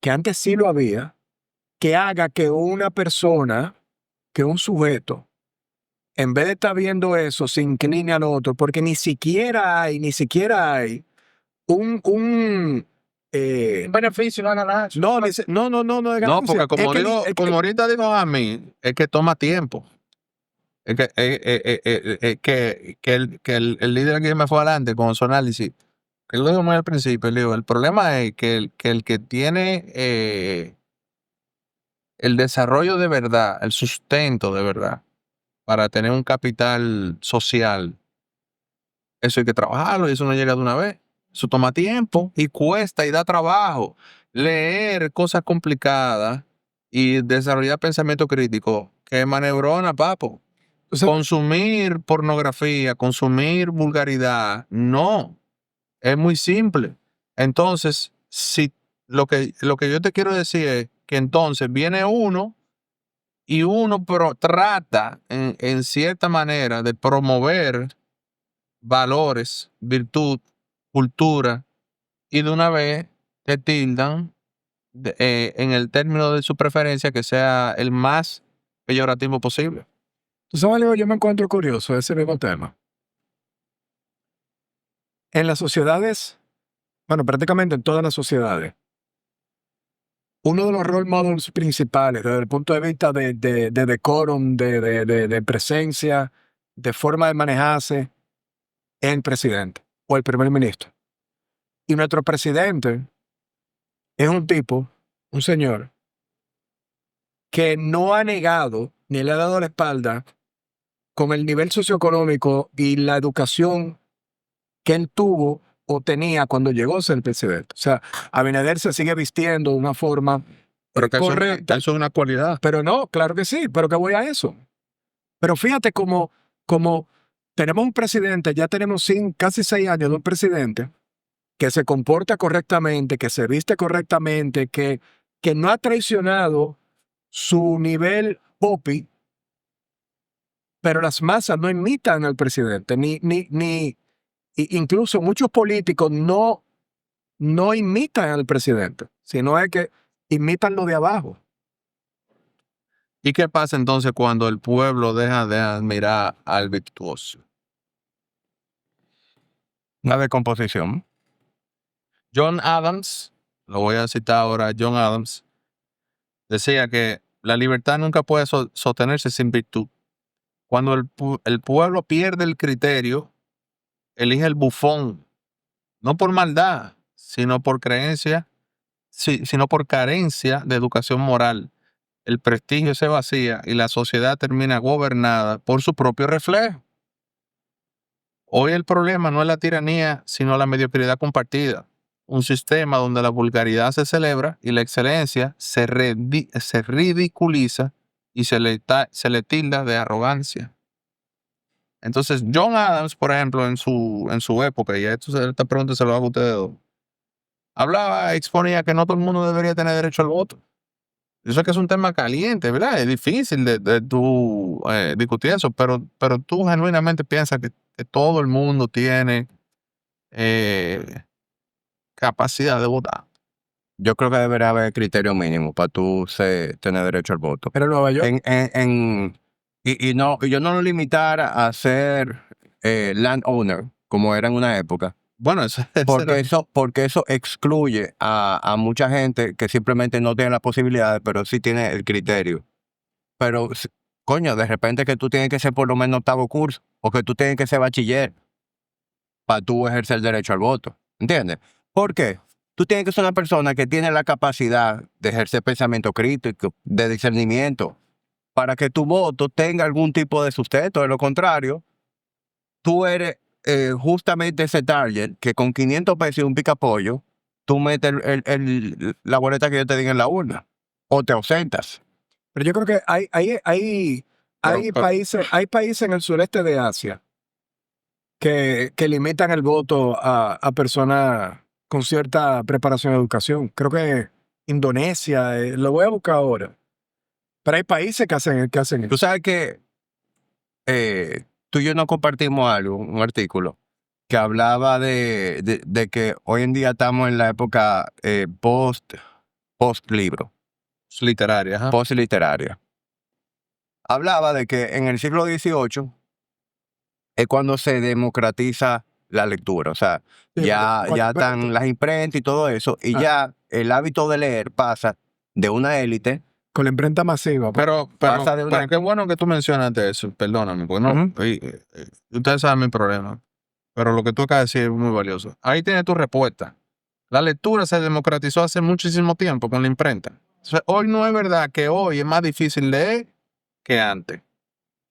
[SPEAKER 2] que antes sí lo había, que haga que una persona, que un sujeto, en vez de estar viendo eso, se incline al otro, porque ni siquiera hay un
[SPEAKER 4] Un beneficio, no hay nada.
[SPEAKER 2] no, no, de
[SPEAKER 1] No,
[SPEAKER 2] ganancia.
[SPEAKER 1] porque como
[SPEAKER 2] Es que
[SPEAKER 1] digo,
[SPEAKER 2] es que-
[SPEAKER 1] como ahorita digo a mí, es que toma tiempo. Es que el líder aquí me fue adelante con su análisis. Que lo digo muy al principio, le digo, el problema es que el que tiene el desarrollo de verdad, el sustento de verdad, para tener un capital social, eso hay que trabajarlo y eso no llega de una vez. Eso toma tiempo y cuesta y da trabajo. Leer cosas complicadas y desarrollar pensamiento crítico, que manebrona, papo.
[SPEAKER 2] O sea,
[SPEAKER 1] Consumir pornografía, consumir vulgaridad, no. Es muy simple. Entonces, si lo que yo te quiero decir es que entonces viene uno y uno trata en cierta manera de promover valores, virtud, cultura, y de una vez te tildan en el término de su preferencia que sea el más peyorativo posible.
[SPEAKER 2] tú sabes algo, yo me encuentro curioso de ese mismo tema. En las sociedades, bueno, prácticamente en todas las sociedades, uno de los role models principales desde el punto de vista de decorum, de presencia, de forma de manejarse, es el presidente o el primer ministro. Y nuestro presidente es un tipo, un señor, que no ha negado ni le ha dado la espalda con el nivel socioeconómico y la educación que él tuvo o tenía cuando llegó a ser presidente. O sea, Abinader se sigue vistiendo de una forma
[SPEAKER 1] Pero que
[SPEAKER 2] correcta.
[SPEAKER 1] eso es una cualidad.
[SPEAKER 2] Pero no, claro que sí, pero que voy a eso. Pero fíjate como tenemos un presidente, ya tenemos casi 6 años de un presidente que se comporta correctamente, que se viste correctamente, que no ha traicionado su nivel popi, pero las masas no imitan al presidente, incluso muchos políticos no imitan al presidente, sino es que imitan lo de abajo.
[SPEAKER 1] ¿Y qué pasa entonces cuando el pueblo deja de admirar al virtuoso?
[SPEAKER 3] Una decomposición.
[SPEAKER 1] John Adams, lo voy a citar ahora, John Adams, decía que la libertad nunca puede sostenerse sin virtud. Cuando el pueblo pierde el criterio, elige el bufón, no por maldad, sino por creencia, sino por carencia de educación moral. El prestigio se vacía y la sociedad termina gobernada por su propio reflejo. Hoy el problema no es la tiranía, sino la mediocridad compartida. Un sistema donde la vulgaridad se celebra y la excelencia se ridiculiza y se le tilda de arrogancia. Entonces, John Adams, por ejemplo, en su época, y esta pregunta se lo hago a ustedes dos, exponía que no todo el mundo debería tener derecho al voto. Yo sé que es un tema caliente, ¿verdad? Es difícil de tú discutir eso, pero tú genuinamente piensas que todo el mundo tiene capacidad de votar.
[SPEAKER 3] Yo creo que debería haber criterio mínimo para tú tener derecho al voto.
[SPEAKER 2] Pero en Nueva York,
[SPEAKER 3] Y yo no lo limitara a ser landowner, como era en una época,
[SPEAKER 1] Bueno, eso
[SPEAKER 3] porque eso excluye a mucha gente que simplemente no tiene las posibilidades, pero sí tiene el criterio. Pero, coño, de repente que tú tienes que ser por lo menos octavo curso, o que tú tienes que ser bachiller para tú ejercer el derecho al voto. ¿Entiendes? ¿Por qué? Tú tienes que ser una persona que tiene la capacidad de ejercer pensamiento crítico, de discernimiento, para que tu voto tenga algún tipo de sustento. De lo contrario, tú eres justamente ese target que con 500 pesos y un picapollo, tú metes la boleta que yo te diga en la urna, o te ausentas.
[SPEAKER 2] pero yo creo que hay países en el sureste de Asia que limitan el voto a personas con cierta preparación y educación. Creo que Indonesia, lo voy a buscar ahora. Pero hay países que hacen
[SPEAKER 3] Tú
[SPEAKER 2] eso.
[SPEAKER 3] sabes que tú y yo nos compartimos algo, un artículo, que hablaba de que hoy en día estamos en la época post-libro,
[SPEAKER 1] literaria. Ajá.
[SPEAKER 3] post-literaria. Hablaba de que en el siglo XVIII es cuando se democratiza la lectura. O sea,
[SPEAKER 2] Sí,
[SPEAKER 3] ya
[SPEAKER 2] pero-
[SPEAKER 3] están las imprentas y todo eso, y ya el hábito de leer pasa de una élite
[SPEAKER 2] Con la imprenta masiva.
[SPEAKER 1] Pero
[SPEAKER 3] Pasa de una-
[SPEAKER 1] qué bueno que tú mencionaste eso, perdóname, porque no,
[SPEAKER 3] Ujú.
[SPEAKER 1] ustedes saben mi problema, pero lo que tú acabas de decir es muy valioso. Ahí tienes tu respuesta. La lectura se democratizó hace muchísimo tiempo con la imprenta. O sea, hoy no es verdad que hoy es más difícil leer que antes.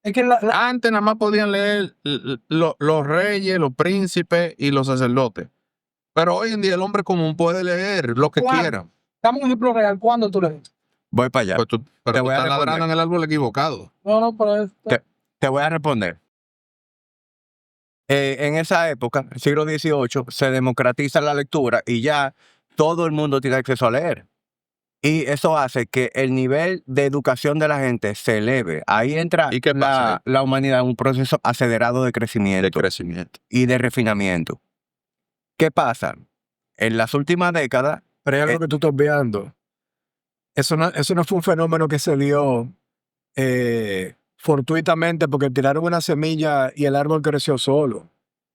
[SPEAKER 4] Es que
[SPEAKER 1] Antes nada más podían leer los reyes, los príncipes y los sacerdotes. Pero hoy en día el hombre común puede leer lo que
[SPEAKER 4] ¿Cuándo?
[SPEAKER 1] quiera.
[SPEAKER 4] dame un ejemplo real. ¿Cuándo tú lees?
[SPEAKER 3] Voy para allá.
[SPEAKER 1] Pero tú
[SPEAKER 3] Te voy a
[SPEAKER 1] estás
[SPEAKER 3] responder.
[SPEAKER 1] ladrando en el árbol equivocado.
[SPEAKER 4] No, pero es...
[SPEAKER 3] Te voy a responder. En esa época, el siglo XVIII, se democratiza la lectura y ya todo el mundo tiene acceso a leer. Y eso hace que el nivel de educación de la gente se eleve. Ahí entra
[SPEAKER 1] ¿Y qué pasa
[SPEAKER 3] la humanidad en un proceso acelerado de crecimiento
[SPEAKER 1] De crecimiento.
[SPEAKER 3] y de refinamiento. ¿Qué pasa? En las últimas décadas,
[SPEAKER 2] Pero hay algo que tú estás viendo. Eso no fue un fenómeno que se dio fortuitamente porque tiraron una semilla y el árbol creció solo.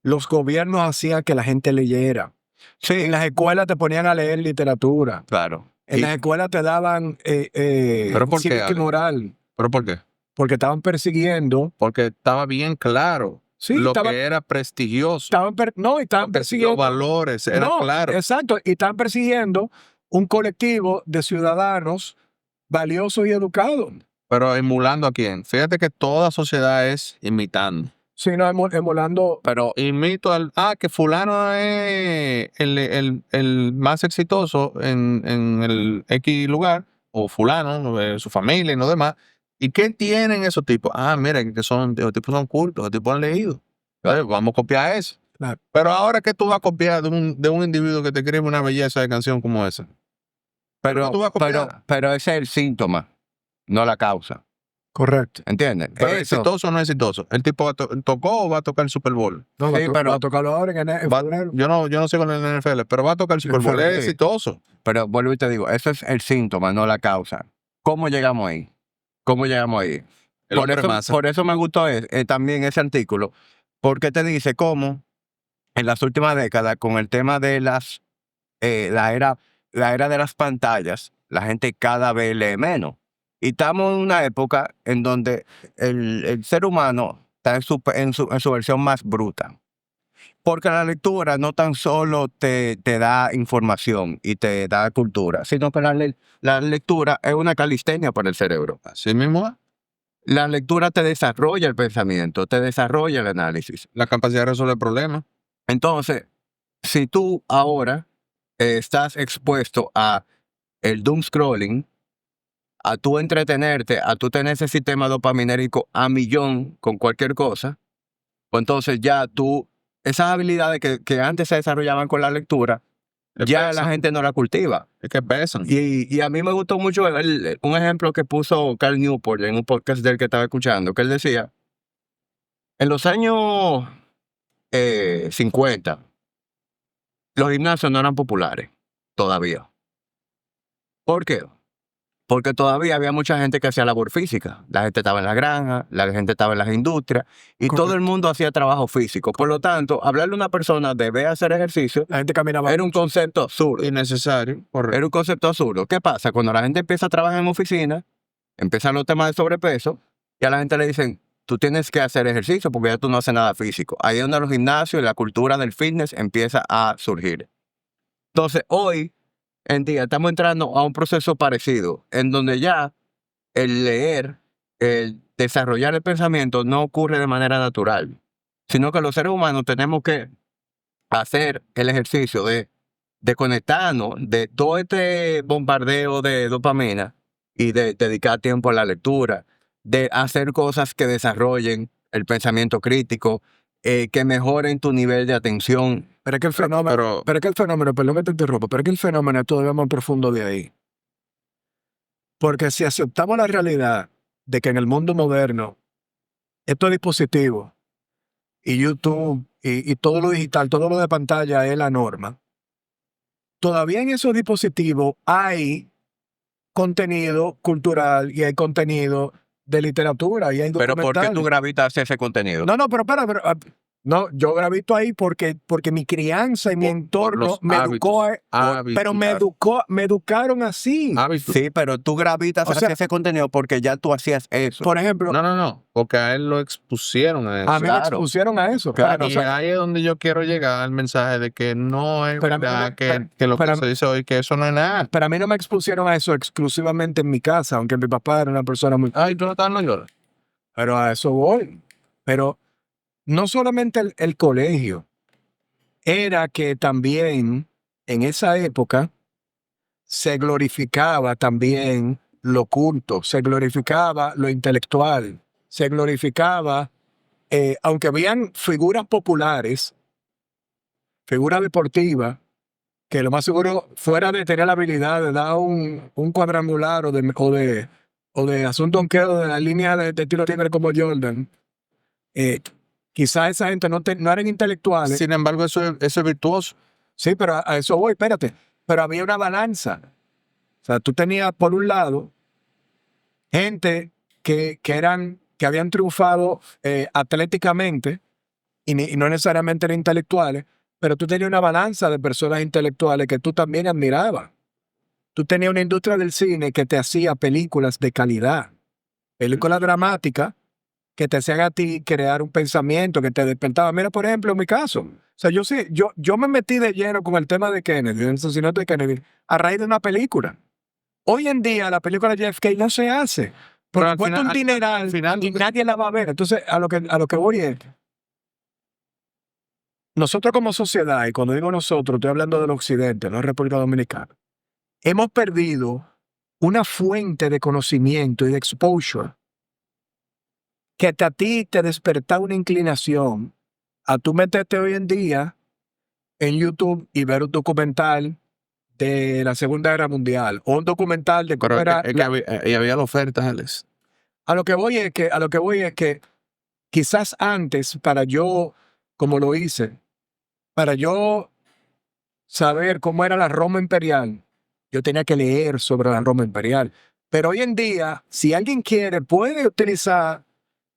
[SPEAKER 2] Los gobiernos hacían que la gente leyera.
[SPEAKER 3] sí,
[SPEAKER 2] En las escuelas te ponían a leer literatura.
[SPEAKER 3] claro.
[SPEAKER 2] En
[SPEAKER 3] Y-
[SPEAKER 2] las escuelas te daban
[SPEAKER 1] ¿Pero por qué,
[SPEAKER 2] cívica y
[SPEAKER 1] Ale?
[SPEAKER 2] moral.
[SPEAKER 1] ¿Pero por qué?
[SPEAKER 2] Porque estaban persiguiendo.
[SPEAKER 1] Porque estaba bien claro
[SPEAKER 2] Sí,
[SPEAKER 1] lo
[SPEAKER 2] estaban,
[SPEAKER 1] que era prestigioso.
[SPEAKER 2] no, estaban
[SPEAKER 1] Los
[SPEAKER 2] persiguiendo.
[SPEAKER 1] valores eran
[SPEAKER 2] No,
[SPEAKER 1] claros.
[SPEAKER 2] exacto. Y estaban persiguiendo un colectivo de ciudadanos valiosos y educados.
[SPEAKER 1] Pero emulando a quién. Fíjate que toda sociedad es imitando.
[SPEAKER 2] Sino emulando.
[SPEAKER 3] pero
[SPEAKER 1] Imito que fulano es el más exitoso en el X lugar, o fulano, su familia y lo demás. ¿Y qué tienen esos tipos? Miren, que los tipos son cultos, los tipos han leído. Entonces, vamos a copiar eso.
[SPEAKER 2] Claro.
[SPEAKER 1] Pero ahora, ¿qué tú vas a copiar de un individuo que te escribe una belleza de canción como esa?
[SPEAKER 3] pero,
[SPEAKER 1] tú vas a copiar.
[SPEAKER 3] pero ese es el síntoma, no la causa.
[SPEAKER 2] Correcto.
[SPEAKER 3] ¿Entiendes?
[SPEAKER 1] Pero
[SPEAKER 3] Eso-
[SPEAKER 1] exitoso o no exitoso. ¿El tipo tocó o va a tocar el Super Bowl?
[SPEAKER 2] No,
[SPEAKER 3] Sí, pero-
[SPEAKER 2] va a tocarlo ahora en
[SPEAKER 1] Va-
[SPEAKER 2] febrero.
[SPEAKER 1] yo no sigo en el NFL, pero va a tocar el Super Bowl. Es
[SPEAKER 3] Sí.
[SPEAKER 1] exitoso.
[SPEAKER 3] Pero vuelvo y te digo, eso es el síntoma, no la causa. ¿Cómo llegamos ahí? ¿Cómo llegamos ahí?
[SPEAKER 1] El hombre masa.
[SPEAKER 3] Por eso me gustó también ese artículo, porque te dice cómo en las últimas décadas, con el tema de la era de las pantallas, la gente cada vez lee menos. Y estamos en una época en donde el ser humano está en su versión más bruta. Porque la lectura no tan solo te da información y te da cultura, sino que la lectura es una calistenia para el cerebro.
[SPEAKER 1] Así mismo es.
[SPEAKER 3] La lectura te desarrolla el pensamiento, te desarrolla el análisis.
[SPEAKER 1] La capacidad de resolver problemas.
[SPEAKER 3] Entonces, si tú ahora estás expuesto a el doom scrolling, a tú entretenerte, a tú tener ese sistema dopaminérgico a millón con cualquier cosa, pues entonces ya tú, esas habilidades que antes se desarrollaban con la lectura, ya la gente no la cultiva.
[SPEAKER 1] Es que pesan.
[SPEAKER 3] Y a mí me gustó mucho un ejemplo que puso Carl Newport en un podcast del que estaba escuchando, que él decía, en los años 50, los gimnasios no eran populares todavía. ¿Por qué? Porque todavía había mucha gente que hacía labor física. La gente estaba en la granja, la gente estaba en las industrias y
[SPEAKER 2] Correcto.
[SPEAKER 3] todo el mundo hacía trabajo físico. Por lo tanto, hablarle a una persona de ve a hacer ejercicio
[SPEAKER 2] La gente caminaba.
[SPEAKER 3] era un concepto absurdo.
[SPEAKER 1] Innecesario. Correcto.
[SPEAKER 3] Era un concepto absurdo. ¿Qué pasa? Cuando la gente empieza a trabajar en oficina, empiezan los temas de sobrepeso y a la gente le dicen, tú tienes que hacer ejercicio porque ya tú no haces nada físico. Ahí es donde los gimnasios y la cultura del fitness empieza a surgir. Entonces, hoy en día estamos entrando a un proceso parecido, en donde ya el leer, el desarrollar el pensamiento no ocurre de manera natural, sino que los seres humanos tenemos que hacer el ejercicio de conectarnos de todo este bombardeo de dopamina y de dedicar tiempo a la lectura, de hacer cosas que desarrollen el pensamiento crítico, que mejoren tu nivel de atención.
[SPEAKER 2] Pero es que el fenómeno, perdón que te interrumpa, pero es que el fenómeno es todavía más profundo de ahí. Porque si aceptamos la realidad de que en el mundo moderno, estos dispositivos y YouTube y todo lo digital, todo lo de pantalla es la norma, todavía en esos dispositivos hay contenido cultural y hay contenido de literatura y hay
[SPEAKER 3] Pero ¿por qué
[SPEAKER 2] documentales.
[SPEAKER 3] tú gravitas hacia ese contenido?
[SPEAKER 2] No, pero espera, No, yo gravito ahí porque mi crianza y mi entorno
[SPEAKER 1] los
[SPEAKER 2] me educó,
[SPEAKER 1] hábitos,
[SPEAKER 2] pero me educaron así.
[SPEAKER 1] hábitos.
[SPEAKER 3] Sí, pero tú gravitas
[SPEAKER 2] O sea,
[SPEAKER 3] hacia ese contenido porque ya tú hacías eso.
[SPEAKER 2] Por ejemplo,
[SPEAKER 1] No, porque a él lo expusieron a eso.
[SPEAKER 2] a mí me
[SPEAKER 3] claro.
[SPEAKER 2] expusieron a eso.
[SPEAKER 3] Claro,
[SPEAKER 2] Pero, o
[SPEAKER 1] Y
[SPEAKER 2] sea,
[SPEAKER 1] ahí es donde yo quiero llegar al mensaje de que no es
[SPEAKER 2] Pero a mí no
[SPEAKER 1] verdad
[SPEAKER 2] me-
[SPEAKER 1] que lo
[SPEAKER 2] pero-
[SPEAKER 1] que se dice hoy, que eso no es nada.
[SPEAKER 2] pero a mí no me expusieron a eso exclusivamente en mi casa, aunque mi papá era una persona muy...
[SPEAKER 1] Ay, tú no estás en Nueva York.
[SPEAKER 2] Pero a eso voy. Pero no solamente el colegio, era que también en esa época se glorificaba también lo culto, se glorificaba lo intelectual, se glorificaba, aunque habían figuras populares, figuras deportivas, que lo más seguro fuera de tener la habilidad de dar un cuadrangular o de hacer un donqueo de la línea de tiro libre como Jordan, quizás esa gente no eran intelectuales.
[SPEAKER 1] Sin embargo, eso es virtuoso.
[SPEAKER 2] Sí, pero a eso voy, espérate. Pero había una balanza. O sea, tú tenías por un lado gente que habían triunfado atléticamente y no necesariamente eran intelectuales, pero tú tenías una balanza de personas intelectuales que tú también admirabas. Tú tenías una industria del cine que te hacía películas de calidad, películas dramáticas que te hacían a ti crear un pensamiento, que te despertaba. Mira, por ejemplo, en mi caso. O sea, yo me metí de lleno con el tema de Kennedy, del asesinato de Kennedy, a raíz de una película. Hoy en día la película de JFK no se hace.
[SPEAKER 1] Pero
[SPEAKER 2] Porque
[SPEAKER 1] al
[SPEAKER 2] cuesta un
[SPEAKER 1] final-
[SPEAKER 2] dineral
[SPEAKER 1] al final-
[SPEAKER 2] y nadie la va a ver. Entonces, a lo que voy es, nosotros como sociedad, y cuando digo nosotros, estoy hablando del occidente, no de República Dominicana, hemos perdido una fuente de conocimiento y de exposure que a ti te desperta una inclinación a tú meterte hoy en día en YouTube y ver un documental de la Segunda Guerra Mundial o un documental de cómo
[SPEAKER 1] Pero
[SPEAKER 2] era
[SPEAKER 1] es que había la oferta, Alex.
[SPEAKER 2] a lo que voy es que quizás antes para yo, como lo hice, para yo saber cómo era la Roma imperial, yo tenía que leer sobre la Roma imperial. Pero hoy en día, si alguien quiere, puede utilizar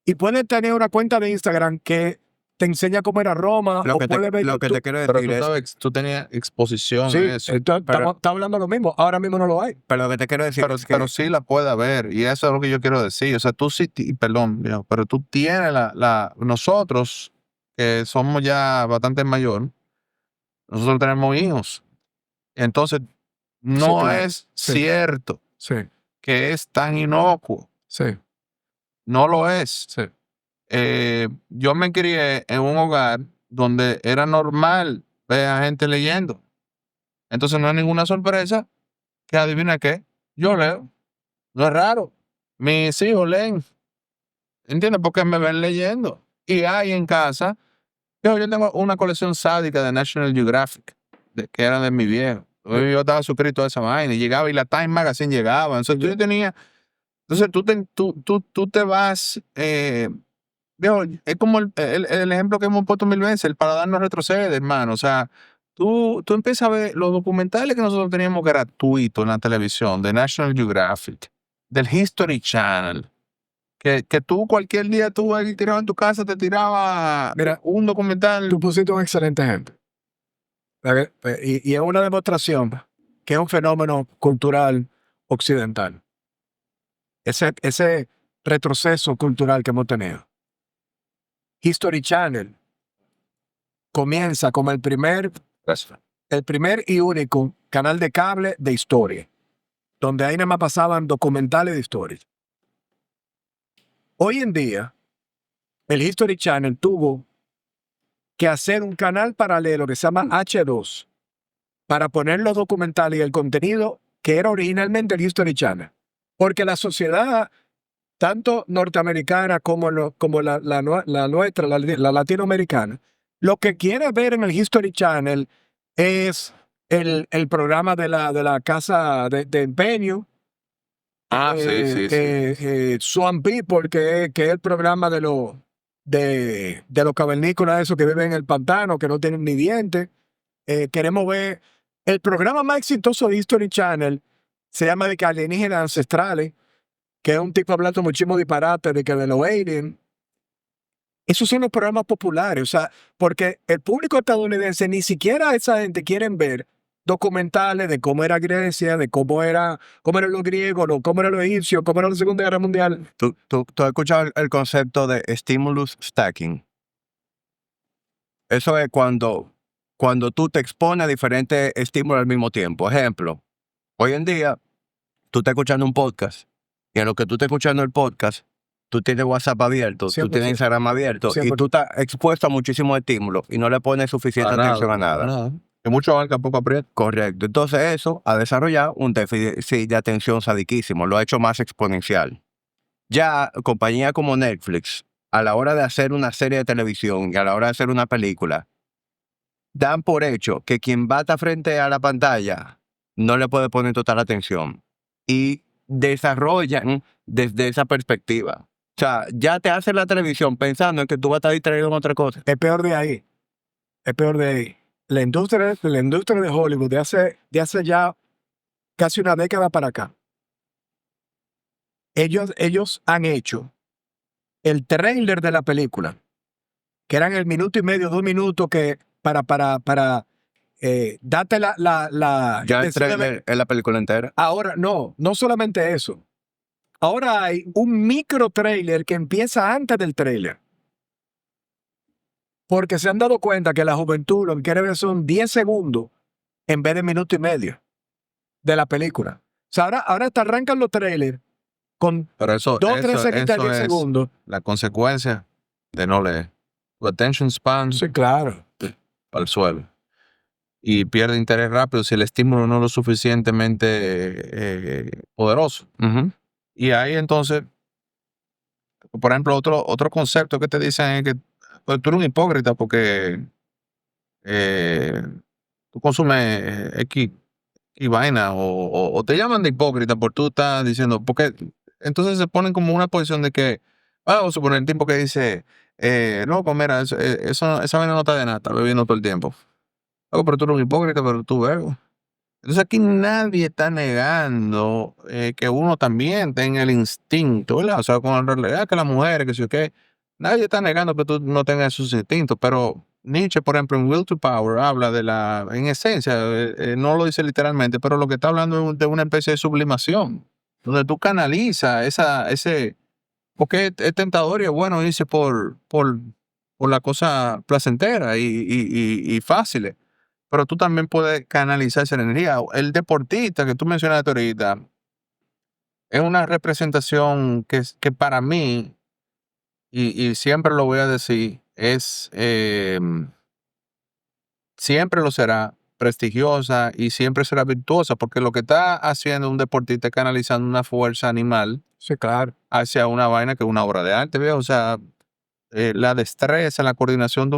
[SPEAKER 2] y puede tener una cuenta de Instagram que te enseña cómo era Roma
[SPEAKER 3] Lo
[SPEAKER 2] o
[SPEAKER 3] que
[SPEAKER 2] puede ver
[SPEAKER 3] te
[SPEAKER 2] YouTube.
[SPEAKER 3] quiero
[SPEAKER 1] Pero
[SPEAKER 3] decir es,
[SPEAKER 1] tú tenías exposición
[SPEAKER 2] Sí,
[SPEAKER 1] a eso.
[SPEAKER 2] estamos hablando de lo mismo. Ahora mismo no lo hay.
[SPEAKER 3] pero lo que te quiero decir es que
[SPEAKER 1] Pero sí la puede haber, y eso es lo que yo quiero decir. O sea, tú sí, perdón, viejo, pero tú tienes nosotros, que somos ya bastante mayor, nosotros tenemos hijos. Entonces, no
[SPEAKER 2] claro.
[SPEAKER 1] es
[SPEAKER 2] Sí.
[SPEAKER 1] cierto
[SPEAKER 2] Sí,
[SPEAKER 1] que es tan inocuo.
[SPEAKER 2] sí,
[SPEAKER 1] No lo es.
[SPEAKER 2] sí.
[SPEAKER 1] Yo me crié en un hogar donde era normal ver a gente leyendo. Entonces, no es ninguna sorpresa que adivina qué, yo leo. No es raro. Mis hijos leen. ¿Entiendes? Porque me ven leyendo. Y hay en casa, yo tengo una colección sádica de National Geographic, que era de mi viejo. Yo estaba suscrito a esa vaina y llegaba y la Time Magazine llegaba. Entonces yo tenía, entonces tú te vas, viejo, es como el ejemplo que hemos puesto mil veces, el paladar no retrocede, hermano. O sea, tú empiezas a ver los documentales que nosotros teníamos gratuitos en la televisión, de National Geographic, del History Channel. Que tú cualquier día tú ahí tirado en tu casa te tiraba
[SPEAKER 2] Mira,
[SPEAKER 1] un documental.
[SPEAKER 2] Tú pusiste un excelente ejemplo. Y es una demostración que es un fenómeno cultural occidental. Ese retroceso cultural que hemos tenido. History Channel comienza como el primer y único canal de cable de historia, donde ahí nada más pasaban documentales de historia. Hoy en día, el History Channel tuvo que hacer un canal paralelo que se llama H2 para poner los documentales y el contenido que era originalmente el History Channel. Porque la sociedad, tanto norteamericana como la nuestra, la latinoamericana, lo que quiere ver en el History Channel es el programa de la casa de empeño.
[SPEAKER 1] Sí.
[SPEAKER 2] Swan People, que es el programa de los cavernícolas, esos que viven en el pantano, que no tienen ni dientes. Queremos ver el programa más exitoso de History Channel, se llama de que alienígenas ancestrales, que es un tipo hablando muchísimo disparate de que de los aliens. Esos son los programas populares, o sea, porque el público estadounidense ni siquiera esa gente quieren ver documentales de cómo era Grecia, de cómo eran los griegos, cómo eran los egipcios, cómo era la Segunda Guerra Mundial.
[SPEAKER 3] ¿Tú has escuchado el concepto de stimulus stacking? Eso es cuando tú te expones a diferentes estímulos al mismo tiempo. Ejemplo, hoy en día tú estás escuchando un podcast y en lo que tú estás escuchando el podcast, tú tienes WhatsApp abierto, tú
[SPEAKER 2] 100%.
[SPEAKER 3] tienes Instagram abierto y
[SPEAKER 2] 100%.
[SPEAKER 3] tú estás expuesto a muchísimos estímulos y no le pones suficiente atención a nada.
[SPEAKER 1] Que mucho abarca, poco aprieta.
[SPEAKER 3] Correcto. Entonces eso ha desarrollado un déficit de atención sadiquísimo, lo ha hecho más exponencial. Ya compañías como Netflix, a la hora de hacer una serie de televisión y a la hora de hacer una película, dan por hecho que quien va a estar frente a la pantalla no le puede poner total atención y desarrollan desde esa perspectiva. O sea, ya te hacen la televisión pensando en que tú vas a estar distraído en otra cosa.
[SPEAKER 2] Es peor de ahí. Es peor de ahí. La industria de Hollywood de hace ya casi una década para acá. Ellos han hecho el trailer de la película, que eran el minuto y medio, 2 minutos, que para darte
[SPEAKER 3] Ya el
[SPEAKER 2] decirle-
[SPEAKER 3] trailer es la película entera.
[SPEAKER 2] Ahora, no solamente eso. Ahora hay un micro trailer que empieza antes del trailer. Porque se han dado cuenta que la juventud lo que quiere ver son 10 segundos en vez de minuto y medio de la película. O sea, ahora te arrancan los trailers con
[SPEAKER 1] Pero eso,
[SPEAKER 2] 2 3 segundos,
[SPEAKER 1] eso
[SPEAKER 2] 10
[SPEAKER 1] es
[SPEAKER 2] segundos.
[SPEAKER 1] la consecuencia de no leer. Tu attention span
[SPEAKER 2] Sí, claro.
[SPEAKER 1] al suelo. Y pierde interés rápido si el estímulo no es lo suficientemente poderoso.
[SPEAKER 3] Ujú.
[SPEAKER 1] Y ahí entonces, por ejemplo, otro concepto que te dicen es que pues, tú eres un hipócrita porque tú consumes X y vaina o te llaman de hipócrita por tú estás diciendo, porque entonces se ponen como una posición de que, vamos a suponer el tipo que dice, no, pues mira, esa vaina no está de nada, está bebiendo todo el tiempo. Pero tú eres un hipócrita, pero tú bebes. Entonces aquí nadie está negando que uno también tenga el instinto, ¿verdad? O sea, con la realidad que las mujeres, que sí o qué, nadie está negando que tú no tengas esos instintos, pero Nietzsche, por ejemplo, en Will to Power, habla de en esencia, no lo dice literalmente, pero lo que está hablando es de una especie de sublimación, donde tú canalizas porque es tentador y es bueno irse por la cosa placentera y fácil. Pero tú también puedes canalizar esa energía. El deportista que tú mencionaste ahorita es una representación que para mí, y siempre lo voy a decir, siempre lo será prestigiosa y siempre será virtuosa, porque lo que está haciendo un deportista es canalizando una fuerza animal
[SPEAKER 2] Sí, claro.
[SPEAKER 1] hacia una vaina que es una obra de arte, ¿viejo? O sea, la destreza, la coordinación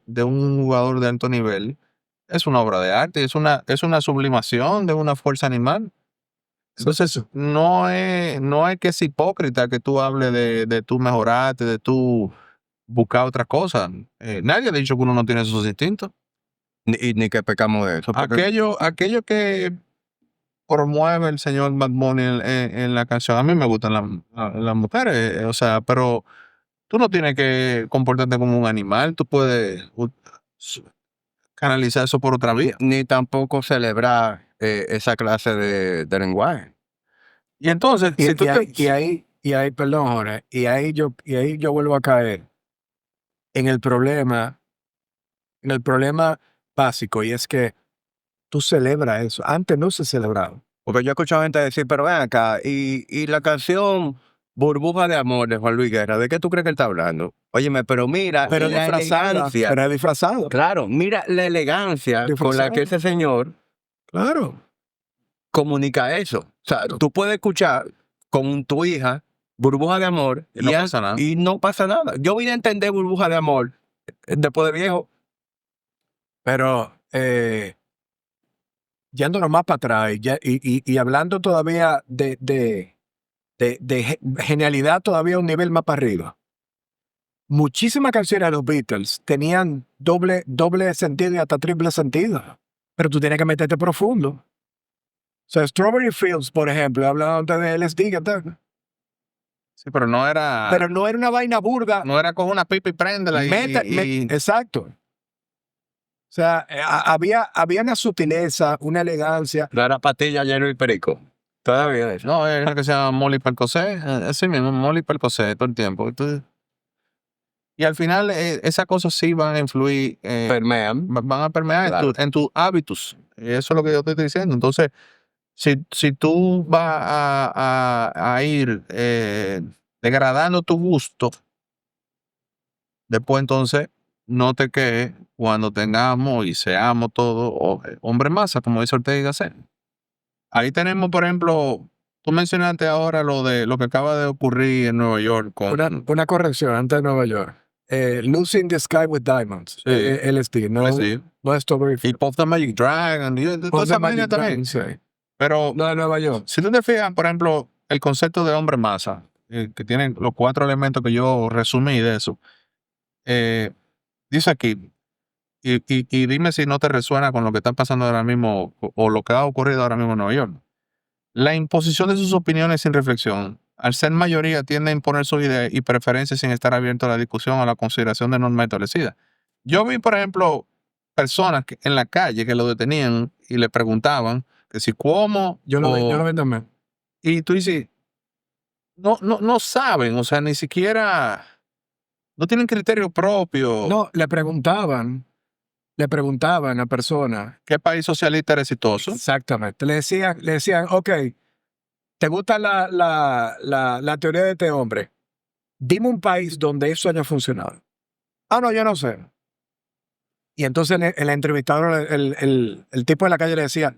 [SPEAKER 1] de un jugador de alto nivel es una obra de arte, es una sublimación de una fuerza animal. Entonces, no es que es hipócrita que tú hables de tú mejorarte, de tú buscar otras cosas. Nadie ha dicho que uno no tiene esos instintos.
[SPEAKER 3] Ni que pecamos de eso. porque-
[SPEAKER 1] Aquello que promueve el señor Bad Bunny en la canción, a mí me gustan las mujeres, o sea, pero tú no tienes que comportarte como un animal, tú puedes canalizar eso por otra vía.
[SPEAKER 3] ni tampoco celebrar esa clase de lenguaje.
[SPEAKER 1] Y entonces, si tú
[SPEAKER 2] Y ahí, perdón, Jorge, y ahí yo vuelvo a caer en el problema básico, y es que tú celebras eso. Antes no se celebraba.
[SPEAKER 3] Porque yo he escuchado gente decir, pero ven acá, y la canción Burbuja de Amor de Juan Luis Guerra, ¿de qué tú crees que él está hablando? Óyeme, pero mira
[SPEAKER 2] Pero
[SPEAKER 3] la elegancia.
[SPEAKER 2] Pero es disfrazado.
[SPEAKER 3] Claro, mira la elegancia con la que ese señor
[SPEAKER 2] Claro.
[SPEAKER 3] comunica eso. O sea, tú puedes escuchar con tu hija Burbuja de Amor
[SPEAKER 1] Y no pasa nada.
[SPEAKER 3] y no pasa nada. Yo vine a entender Burbuja de Amor después de viejo.
[SPEAKER 2] Pero yéndonos más para atrás y hablando todavía de genialidad todavía a un nivel más para arriba. Muchísimas canciones de los Beatles tenían doble sentido y hasta triple sentido. Pero tú tienes que meterte profundo. O sea, Strawberry Fields, por ejemplo, hablando antes de LSD, ¿qué tal?
[SPEAKER 1] Sí, pero no era.
[SPEAKER 2] Pero no era una vaina burda.
[SPEAKER 1] No era con una pipa y préndela.
[SPEAKER 2] Exacto. O sea, había una sutileza, una elegancia.
[SPEAKER 3] No era patilla, lleno y perico. Todavía eso.
[SPEAKER 1] No, es el que se llama Molly Percocet. Ese mismo, Molly Percocet, todo el tiempo. Entonces, y al final, esas cosas sí van a influir.
[SPEAKER 3] Permean.
[SPEAKER 1] Van a permear
[SPEAKER 3] Claro.
[SPEAKER 1] en tus hábitos. Y eso es lo que yo te estoy diciendo. Entonces, si tú vas a ir degradando tu gusto, después entonces no te quejes cuando tengamos y seamos todos hombres masa, como dice Ortega y Gasset. Ahí tenemos, por ejemplo, tú mencionaste ahora lo de lo que acaba de ocurrir en Nueva York con
[SPEAKER 2] Una corrección antes de Nueva York. Losing the Sky with Diamonds.
[SPEAKER 1] Sí.
[SPEAKER 2] LSD. No,
[SPEAKER 1] sí,
[SPEAKER 2] no es Strawberry
[SPEAKER 1] y Puff the Magic Dragon y toda
[SPEAKER 2] Puff
[SPEAKER 1] esa
[SPEAKER 2] the
[SPEAKER 1] vaina
[SPEAKER 2] Magic
[SPEAKER 1] también.
[SPEAKER 2] Dragon, sí.
[SPEAKER 1] Pero
[SPEAKER 2] No de Nueva York.
[SPEAKER 1] si tú te fijas, por ejemplo, el concepto de hombre masa, que tienen los 4 elementos que yo resumí de eso, dice aquí, y dime si no te resuena con lo que está pasando ahora mismo o lo que ha ocurrido ahora mismo en Nueva York. La imposición de sus opiniones sin reflexión, al ser mayoría, tiende a imponer sus ideas y preferencias sin estar abierto a la discusión o a la consideración de normas establecidas. Yo vi, por ejemplo, personas en la calle que lo detenían y le preguntaban que si cómo,
[SPEAKER 2] Yo lo vi también.
[SPEAKER 1] y tú dices, no saben, o sea, ni siquiera, no tienen criterio propio.
[SPEAKER 2] No, le preguntaban a personas.
[SPEAKER 1] ¿Qué país socialista era exitoso?
[SPEAKER 2] Exactamente. Le decían, ok, ¿te gusta la teoría de este hombre? Dime un país donde eso haya funcionado. Ah, no, yo no sé. Y entonces el entrevistador, el tipo de la calle le decía,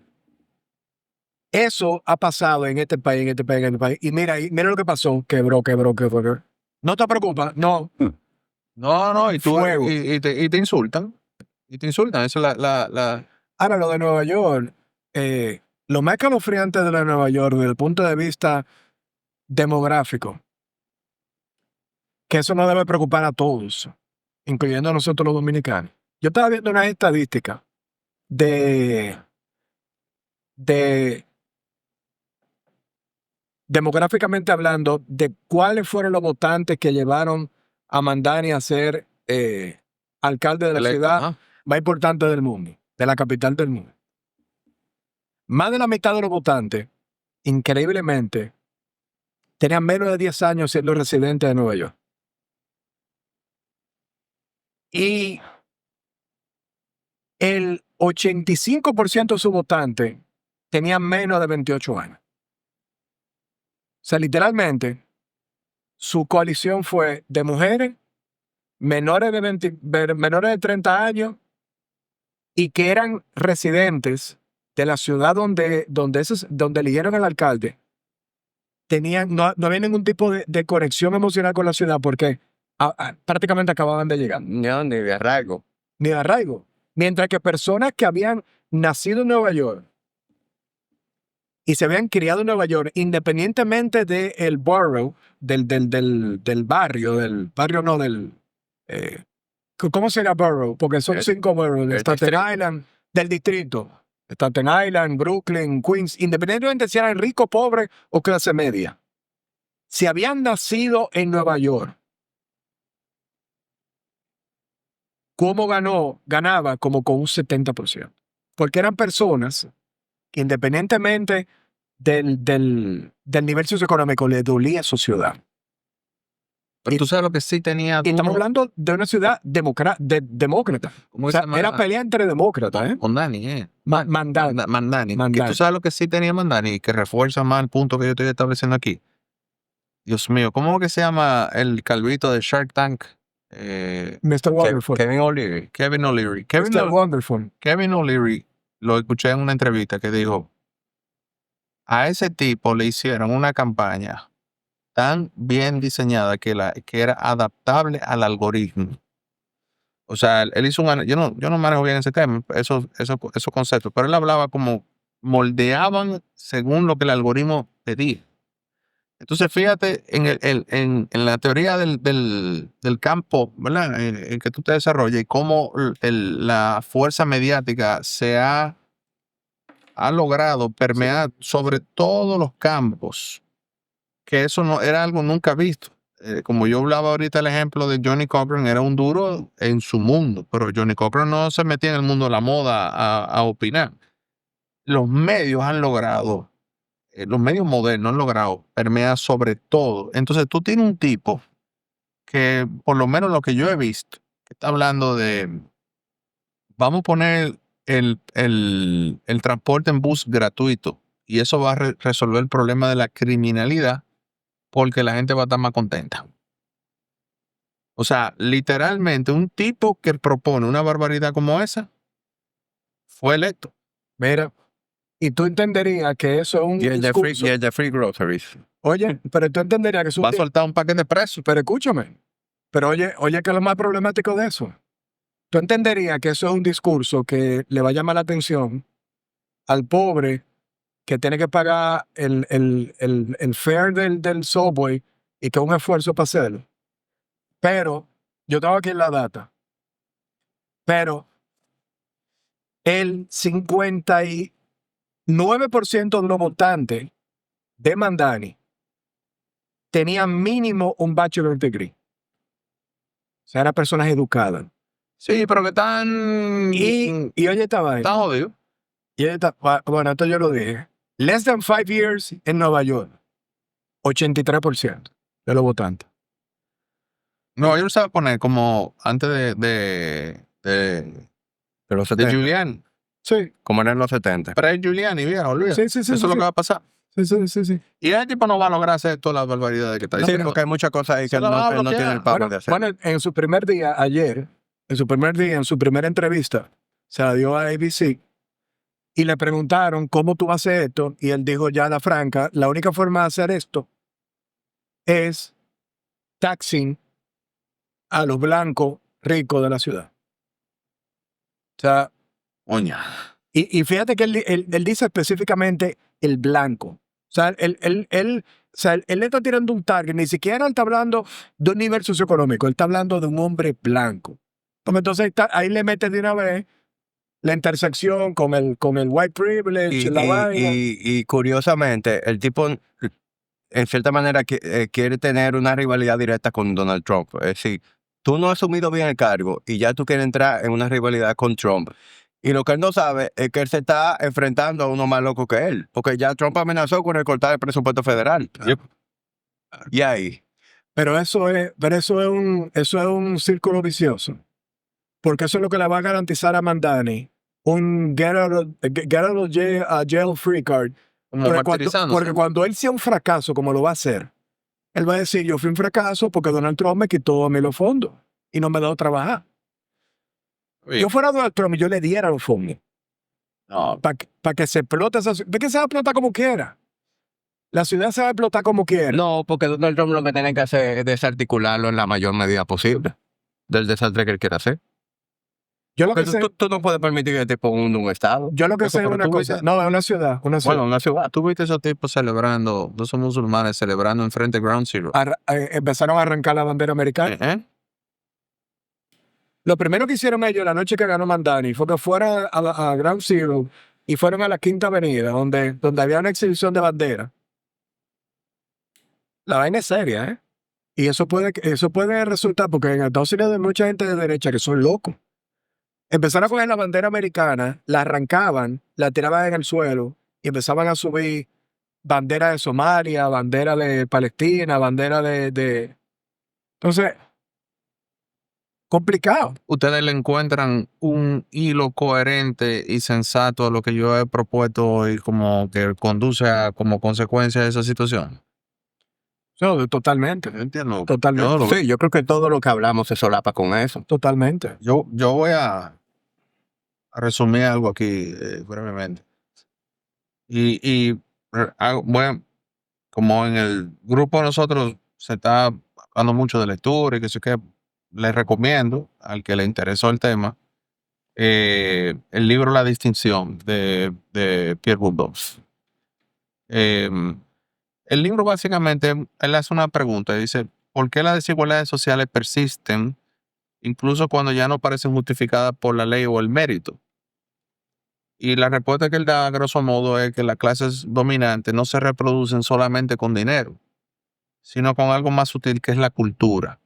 [SPEAKER 2] eso ha pasado en este país, en este país, en este país. Y mira lo que pasó. Quebró. No te preocupas. No.
[SPEAKER 1] No, y tú
[SPEAKER 2] Fuego.
[SPEAKER 1] y te insultan. Y te insultan. Eso es la.
[SPEAKER 2] Ahora, lo de Nueva York, lo más escalofriante de la de Nueva York desde el punto de vista demográfico, que eso no debe preocupar a todos, incluyendo a nosotros los dominicanos. Yo estaba viendo una estadística de demográficamente hablando, de cuáles fueron los votantes que llevaron a Mandani a ser alcalde de la ciudad
[SPEAKER 1] Ajá.
[SPEAKER 2] más importante del mundo, de la capital del mundo. Más de la mitad de los votantes, increíblemente, tenían menos de 10 años siendo residentes de Nueva York. Y el 85% de sus votantes tenían menos de 28 años. O sea, literalmente, su coalición fue de mujeres menores de 30 años y que eran residentes de la ciudad donde eligieron al alcalde. No había ningún tipo de conexión emocional con la ciudad porque prácticamente acababan de llegar.
[SPEAKER 3] No, ni de arraigo.
[SPEAKER 2] Ni de arraigo. Mientras que personas que habían nacido en Nueva York y se habían criado en Nueva York, independientemente del borough, del barrio, ¿cómo será borough? Porque son 5 boroughs,
[SPEAKER 3] el
[SPEAKER 2] Staten
[SPEAKER 3] distrito.
[SPEAKER 2] Island, del distrito. Staten Island, Brooklyn, Queens, independientemente si eran ricos, pobres o clase media. Si habían nacido en Nueva York, ¿cómo ganaba como con un 70%. Porque eran personas que independientemente del nivel socioeconómico le dolía su ciudad.
[SPEAKER 1] Pero tú sabes lo que sí tenía.
[SPEAKER 2] Y estamos hablando de una ciudad demócrata.
[SPEAKER 1] ¿Cómo
[SPEAKER 2] O
[SPEAKER 1] se
[SPEAKER 2] sea,
[SPEAKER 1] llama?
[SPEAKER 2] era pelea entre demócratas, ¿eh?
[SPEAKER 1] Mandani,
[SPEAKER 2] Mandani.
[SPEAKER 1] Mandani.
[SPEAKER 2] Mandani.
[SPEAKER 1] Que tú sabes lo que sí tenía Mandani, que refuerza más el punto que yo estoy estableciendo aquí. Dios mío, ¿cómo que se llama el calvito de Shark Tank?
[SPEAKER 2] Mr. Wonderful.
[SPEAKER 3] Kevin O'Leary.
[SPEAKER 1] Kevin O'Leary.
[SPEAKER 2] Mr. Wonderful.
[SPEAKER 1] Kevin O'Leary lo escuché en una entrevista que dijo, a ese tipo le hicieron una campaña tan bien diseñada que era adaptable al algoritmo. O sea, él hizo yo no manejo bien ese tema, esos conceptos, pero él hablaba como moldeaban según lo que el algoritmo pedía. Entonces, fíjate en la teoría del campo, ¿verdad? En que tú te desarrollas y cómo la fuerza mediática se ha logrado permear sobre todos los campos que eso no era algo nunca visto. Como yo hablaba ahorita, el ejemplo de Johnny Cochran era un duro en su mundo, pero Johnny Cochran no se metía en el mundo de la moda a opinar. Los medios han logrado, los medios modernos han logrado permear sobre todo. Entonces tú tienes un tipo que, por lo menos lo que yo he visto, que está hablando de, vamos a poner el transporte en bus gratuito y eso va a resolver el problema de la criminalidad porque la gente va a estar más contenta. O sea, literalmente un tipo que propone una barbaridad como esa fue electo.
[SPEAKER 2] Mira, y tú entenderías que eso es un
[SPEAKER 3] Y el de
[SPEAKER 2] discurso.
[SPEAKER 3] free groceries.
[SPEAKER 2] Oye, pero tú entenderías que eso
[SPEAKER 1] Va a
[SPEAKER 2] es un
[SPEAKER 1] soltar un paquete de presos.
[SPEAKER 2] Pero escúchame. Pero oye, ¿qué es lo más problemático de eso? Tú entenderías que eso es un discurso que le va a llamar la atención al pobre que tiene que pagar el fare del subway y que es un esfuerzo para hacerlo. Pero, yo tengo aquí la data, pero el 59% de los votantes de Mandani tenían mínimo un bachelor degree. O sea, eran personas educadas.
[SPEAKER 1] Sí, pero que están.
[SPEAKER 2] Y oye esta vaina.
[SPEAKER 1] Están jodidos.
[SPEAKER 2] Bueno, esto yo lo dije. Less than 5 years en Nueva York. 83% de los votantes.
[SPEAKER 1] No, yo lo sabía poner como antes de
[SPEAKER 3] De los 70.
[SPEAKER 1] Giuliani.
[SPEAKER 2] Sí,
[SPEAKER 3] Como eran los 70.
[SPEAKER 1] Pero es Giuliani, viejo, olvídate.
[SPEAKER 2] sí, sí, sí.
[SPEAKER 1] Eso es lo
[SPEAKER 2] sí.
[SPEAKER 1] que va a pasar.
[SPEAKER 2] Sí.
[SPEAKER 1] Y ese tipo no va a lograr hacer todas las barbaridades que está
[SPEAKER 3] Sí,
[SPEAKER 1] diciendo.
[SPEAKER 3] porque hay muchas cosas ahí
[SPEAKER 1] Se
[SPEAKER 3] que
[SPEAKER 1] lo va a
[SPEAKER 3] él no
[SPEAKER 1] bloquear.
[SPEAKER 3] tiene el power de hacer.
[SPEAKER 2] Bueno, en su primer día, ayer, en su primera entrevista, se la dio a ABC y le preguntaron cómo tú haces esto y él dijo ya la franca, la única forma de hacer esto es taxing a los blancos ricos de la ciudad. O sea,
[SPEAKER 1] Oña.
[SPEAKER 2] y fíjate que él dice específicamente el blanco. O sea, él le está tirando un target, ni siquiera él está hablando de un nivel socioeconómico, él está hablando de un hombre blanco. Entonces ahí le mete de una vez la intersección con el white privilege, la vaina.
[SPEAKER 3] Y curiosamente, el tipo, en cierta manera, quiere tener una rivalidad directa con Donald Trump. Es decir, tú no has asumido bien el cargo y ya tú quieres entrar en una rivalidad con Trump. Y lo que él no sabe es que él se está enfrentando a uno más loco que él. Porque ya Trump amenazó con recortar el presupuesto federal.
[SPEAKER 1] Yep.
[SPEAKER 3] Y ahí.
[SPEAKER 2] Pero eso es un círculo vicioso. Porque eso es lo que le va a garantizar a Mandani un get out of jail free card.
[SPEAKER 1] Como
[SPEAKER 2] Porque
[SPEAKER 1] martirizándose.
[SPEAKER 2] cuando él sea un fracaso, como lo va a hacer, él va a decir, yo fui un fracaso porque Donald Trump me quitó a mí los fondos y no me dejó trabajar.
[SPEAKER 1] Oye,
[SPEAKER 2] Yo fuera Donald Trump y yo le diera los fondos
[SPEAKER 1] no,
[SPEAKER 2] para que se explote esa ciudad. ¿De qué se va a explotar como quiera? La ciudad se va a explotar como quiera.
[SPEAKER 3] No, porque Donald Trump lo que tiene que hacer es desarticularlo en la mayor medida posible del desastre que él quiere hacer.
[SPEAKER 2] Yo lo que
[SPEAKER 3] Porque
[SPEAKER 2] sé,
[SPEAKER 3] tú no puedes permitir que tipo un estado.
[SPEAKER 2] yo lo que sé es
[SPEAKER 1] pero
[SPEAKER 2] una
[SPEAKER 1] tú
[SPEAKER 2] cosa.
[SPEAKER 1] viste-
[SPEAKER 2] No, es una ciudad.
[SPEAKER 3] Bueno, una ciudad.
[SPEAKER 1] tú viste esos tipos celebrando, esos musulmanes celebrando enfrente de Ground Zero.
[SPEAKER 2] Empezaron a arrancar la bandera americana.
[SPEAKER 1] ¿Eh?
[SPEAKER 2] Lo primero que hicieron ellos la noche que ganó Mandani fue que fueron a Ground Zero y fueron a la Quinta Avenida, donde había una exhibición de bandera. La vaina es seria, ¿eh? Y eso puede resultar, porque en Estados Unidos hay mucha gente de derecha que son locos. Empezaron a coger la bandera americana, la arrancaban, la tiraban en el suelo y empezaban a subir bandera de Somalia, bandera de Palestina, bandera de... Entonces, complicado.
[SPEAKER 1] ¿Ustedes le encuentran un hilo coherente y sensato a lo que yo he propuesto y como que conduce a como consecuencia de esa situación?
[SPEAKER 2] No, totalmente.
[SPEAKER 1] Yo entiendo.
[SPEAKER 2] Totalmente.
[SPEAKER 1] Yo,
[SPEAKER 3] Sí, yo creo que todo lo que hablamos se solapa con eso.
[SPEAKER 2] Totalmente.
[SPEAKER 1] yo voy a resumir algo aquí brevemente. Y bueno, como en el grupo de nosotros se está hablando mucho de lectura y que sé que les recomiendo al que le interesó el tema el libro La Distinción de Pierre Bourdieu. El libro básicamente, él hace una pregunta, dice, ¿por qué las desigualdades sociales persisten incluso cuando ya no parecen justificadas por la ley o el mérito? Y la respuesta que él da, a grosso modo, es que las clases dominantes no se reproducen solamente con dinero, sino con algo más sutil que es la cultura,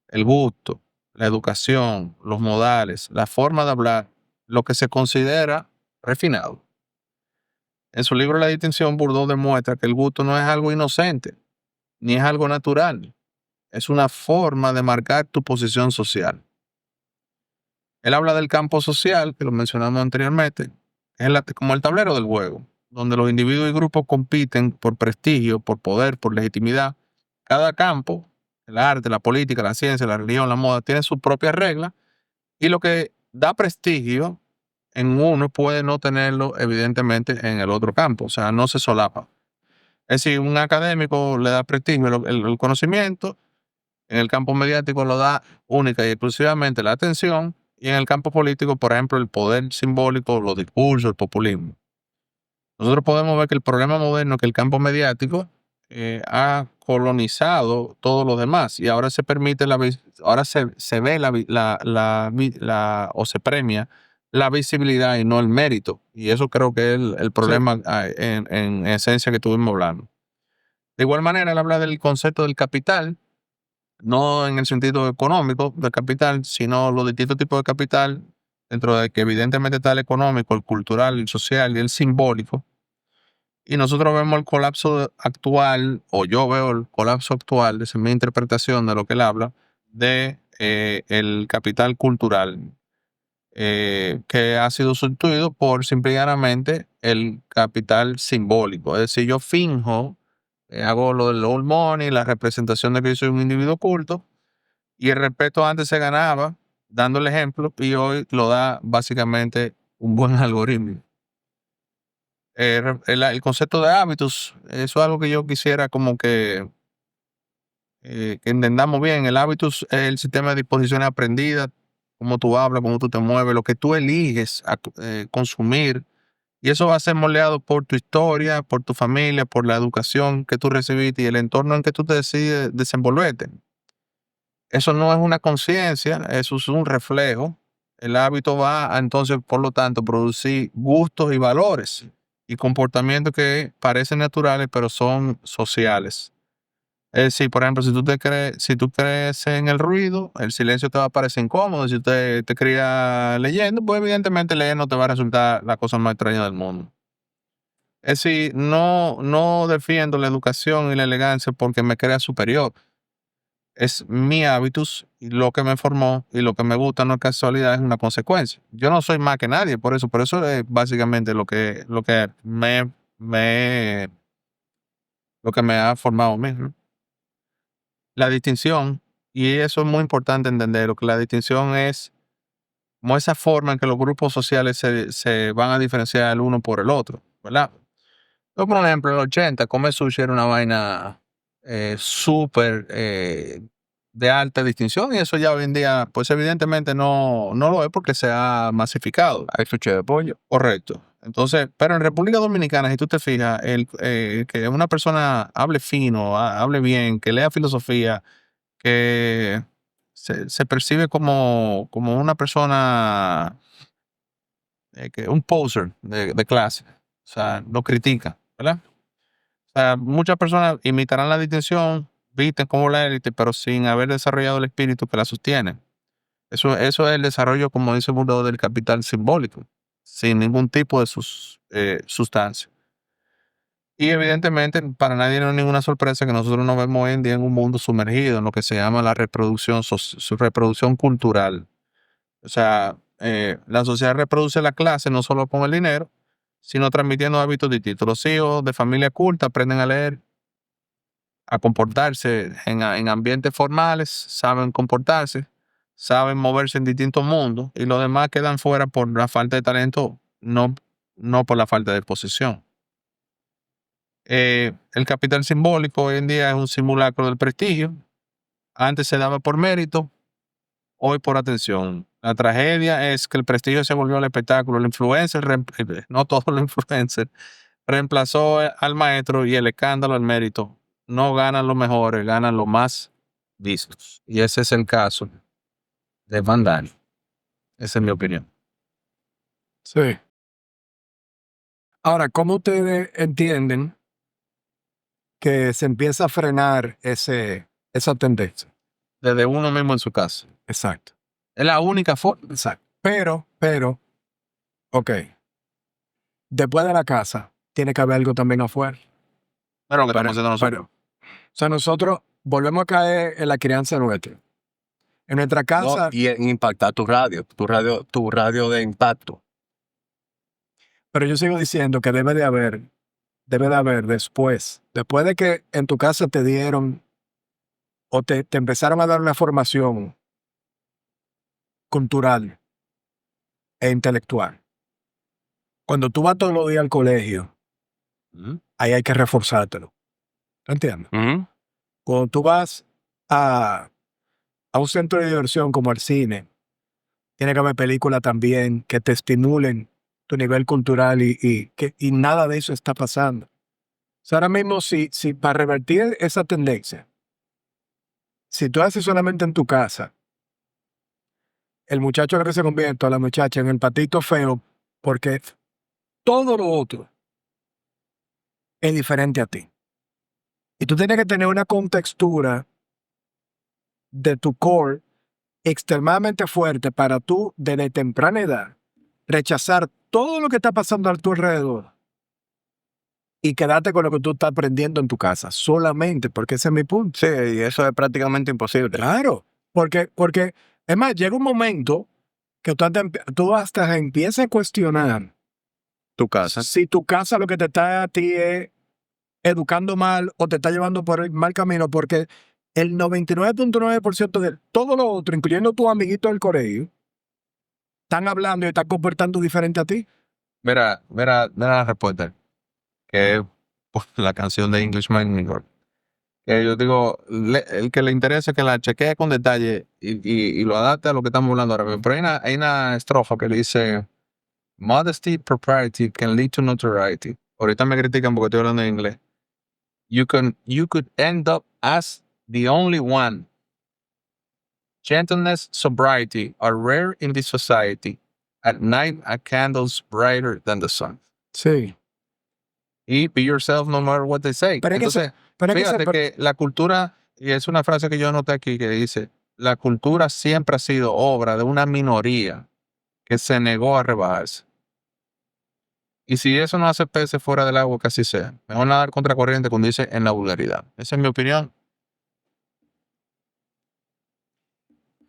[SPEAKER 1] el gusto, la educación, los modales, la forma de hablar, lo que se considera refinado. En su libro La distinción, Bourdieu demuestra que el gusto no es algo inocente, ni es algo natural, es una forma de marcar tu posición social. Él habla del campo social, que lo mencionamos anteriormente, como el tablero del juego, donde los individuos y grupos compiten por prestigio, por poder, por legitimidad. Cada campo, el arte, la política, la ciencia, la religión, la moda, tiene sus propias reglas y lo que da prestigio en uno puede no tenerlo evidentemente en el otro campo, o sea, no se solapa. Es decir, un académico le da prestigio el conocimiento, en el campo mediático lo da única y exclusivamente la atención, y en el campo político, por ejemplo, el poder simbólico, los discursos, el populismo. Nosotros podemos ver que el problema moderno es que el campo mediático ha colonizado todos los demás y ahora se permite ahora se ve o se premia la visibilidad y no el mérito. Y eso creo que es el problema en esencia que estuvimos hablando. De igual manera, él habla del concepto del capital, no en el sentido económico del capital, sino los distintos tipos de capital, dentro de que evidentemente está el económico, el cultural, el social y el simbólico. Y nosotros vemos el colapso actual, o yo veo el colapso actual, esa es mi interpretación de lo que él habla, de el capital cultural, que ha sido sustituido por simple y llanamente el capital simbólico. Es decir, yo finjo, hago lo del old money, la representación de que yo soy un individuo culto, y el respeto antes se ganaba dando el ejemplo, y hoy lo da básicamente un buen algoritmo. El concepto de hábitos, eso es algo que yo quisiera como que entendamos bien. El hábitus es el sistema de disposiciones aprendidas, cómo tú hablas, cómo tú te mueves, lo que tú eliges consumir. Y eso va a ser moldeado por tu historia, por tu familia, por la educación que tú recibiste y el entorno en que tú te decides desenvolverte. Eso no es una conciencia, eso es un reflejo. El hábito va a, entonces, por lo tanto, producir gustos y valores y comportamientos que parecen naturales, pero son sociales. Es decir, por ejemplo, si tú crees en el ruido, el silencio te va a parecer incómodo. Si usted te cría leyendo, pues evidentemente leer no te va a resultar la cosa más extraña del mundo. Es decir, no defiendo la educación y la elegancia porque me crea superior. Es mi hábitus y lo que me formó y lo que me gusta no es casualidad, es una consecuencia. Yo no soy más que nadie, por eso es básicamente me, lo que me ha formado a mí, ¿no? La distinción, y eso es muy importante entender, lo que la distinción es como esa forma en que los grupos sociales se van a diferenciar el uno por el otro, ¿verdad? Yo, por ejemplo, en los 80, comer sushi era una vaina súper de alta distinción, y eso ya hoy en día, pues evidentemente no lo es porque se ha masificado.
[SPEAKER 3] Hay sushi de pollo.
[SPEAKER 1] Correcto. Entonces, pero en República Dominicana, si tú te fijas, que una persona hable fino, hable bien, que lea filosofía, que se percibe como una persona, un poser de clase, o sea, lo critica, ¿verdad? O sea, muchas personas imitarán la distinción, visten como la élite, pero sin haber desarrollado el espíritu que la sostiene. Eso es el desarrollo, como dice Bourdieu, del capital simbólico, sin ningún tipo de sustancia. Y evidentemente, para nadie no es ninguna sorpresa que nosotros nos vemos hoy en día en un mundo sumergido en lo que se llama la reproducción, su reproducción cultural. O sea, la sociedad reproduce la clase no solo con el dinero, sino transmitiendo hábitos distintos. Los hijos de familia culta aprenden a leer, a comportarse en ambientes formales, saben comportarse, saben moverse en distintos mundos, y los demás quedan fuera por la falta de talento, no por la falta de exposición. El capital simbólico hoy en día es un simulacro del prestigio. Antes se daba por mérito, hoy por atención. La tragedia es que el prestigio se volvió al espectáculo. El influencer, no todos los influencers, reemplazó al maestro, y el escándalo al mérito. No ganan los mejores, ganan los más vistos. Y ese es el caso de Van Damme. Esa es mi opinión.
[SPEAKER 2] Sí. Ahora, ¿cómo ustedes entienden que se empieza a frenar esa tendencia.
[SPEAKER 1] Desde uno mismo en su casa.
[SPEAKER 2] Exacto.
[SPEAKER 1] Es la única forma.
[SPEAKER 2] Exacto. Pero, ok. Después de la casa, tiene que haber algo también afuera.
[SPEAKER 1] Pero lo que
[SPEAKER 2] Pero-
[SPEAKER 1] estamos haciendo nosotros.
[SPEAKER 2] O sea, nosotros volvemos a caer en la crianza nuestra. En nuestra
[SPEAKER 3] No,
[SPEAKER 2] casa,
[SPEAKER 3] y en impactar tu radio de impacto.
[SPEAKER 2] pero yo sigo diciendo que debe de haber después de que en tu casa te dieron o te empezaron a dar una formación cultural e intelectual. Cuando tú vas todos los días al colegio,
[SPEAKER 1] Ujú.
[SPEAKER 2] ahí hay que reforzártelo. ¿Entiendes?
[SPEAKER 3] Ujú.
[SPEAKER 2] Cuando tú vas a un centro de diversión como el cine, tiene que haber películas también que te estimulen tu nivel cultural y nada de eso está pasando. O sea, ahora mismo, si para revertir esa tendencia, si tú haces solamente en tu casa, el muchacho lo que se convierte o la muchacha en el patito feo, porque todo lo otro es diferente a ti. Y tú tienes que tener una contextura de tu core extremadamente fuerte para tú, desde temprana edad, rechazar todo lo que está pasando a tu alrededor y quedarte con lo que tú estás aprendiendo en tu casa, solamente, porque ese es mi punto.
[SPEAKER 3] Sí, y eso es prácticamente imposible.
[SPEAKER 2] Claro, porque, es más, llega un momento que tú hasta empiezas a cuestionar
[SPEAKER 3] Tu casa.
[SPEAKER 2] si tu casa lo que te está a ti es educando mal o te está llevando por el mal camino, porque el 99.9% de todo lo otro, incluyendo tus amiguitos del colegio, están hablando y están comportando diferente a ti.
[SPEAKER 1] Mira la respuesta. Que es pues, la canción de Englishman in New York. Que yo digo, el que le interesa que la chequee con detalle y lo adapte a lo que estamos hablando ahora mismo. Pero hay una estrofa que le dice, modesty, propriety can lead to notoriety. Ahorita me critican porque estoy hablando en inglés. You could end up as the only one. Gentleness, sobriety are rare in this society. At night, a candle's brighter than the sun.
[SPEAKER 2] Sí.
[SPEAKER 1] Y be yourself no matter what they say.
[SPEAKER 2] Pero es que
[SPEAKER 1] Entonces,
[SPEAKER 2] Pero es que
[SPEAKER 1] fíjate que la cultura, y es una frase que yo anoté aquí que dice, la cultura siempre ha sido obra de una minoría que se negó a rebajarse. Y si eso no hace peces fuera del agua, que así sea. Mejor nadar contracorriente, como dice, en la vulgaridad. Esa es mi opinión.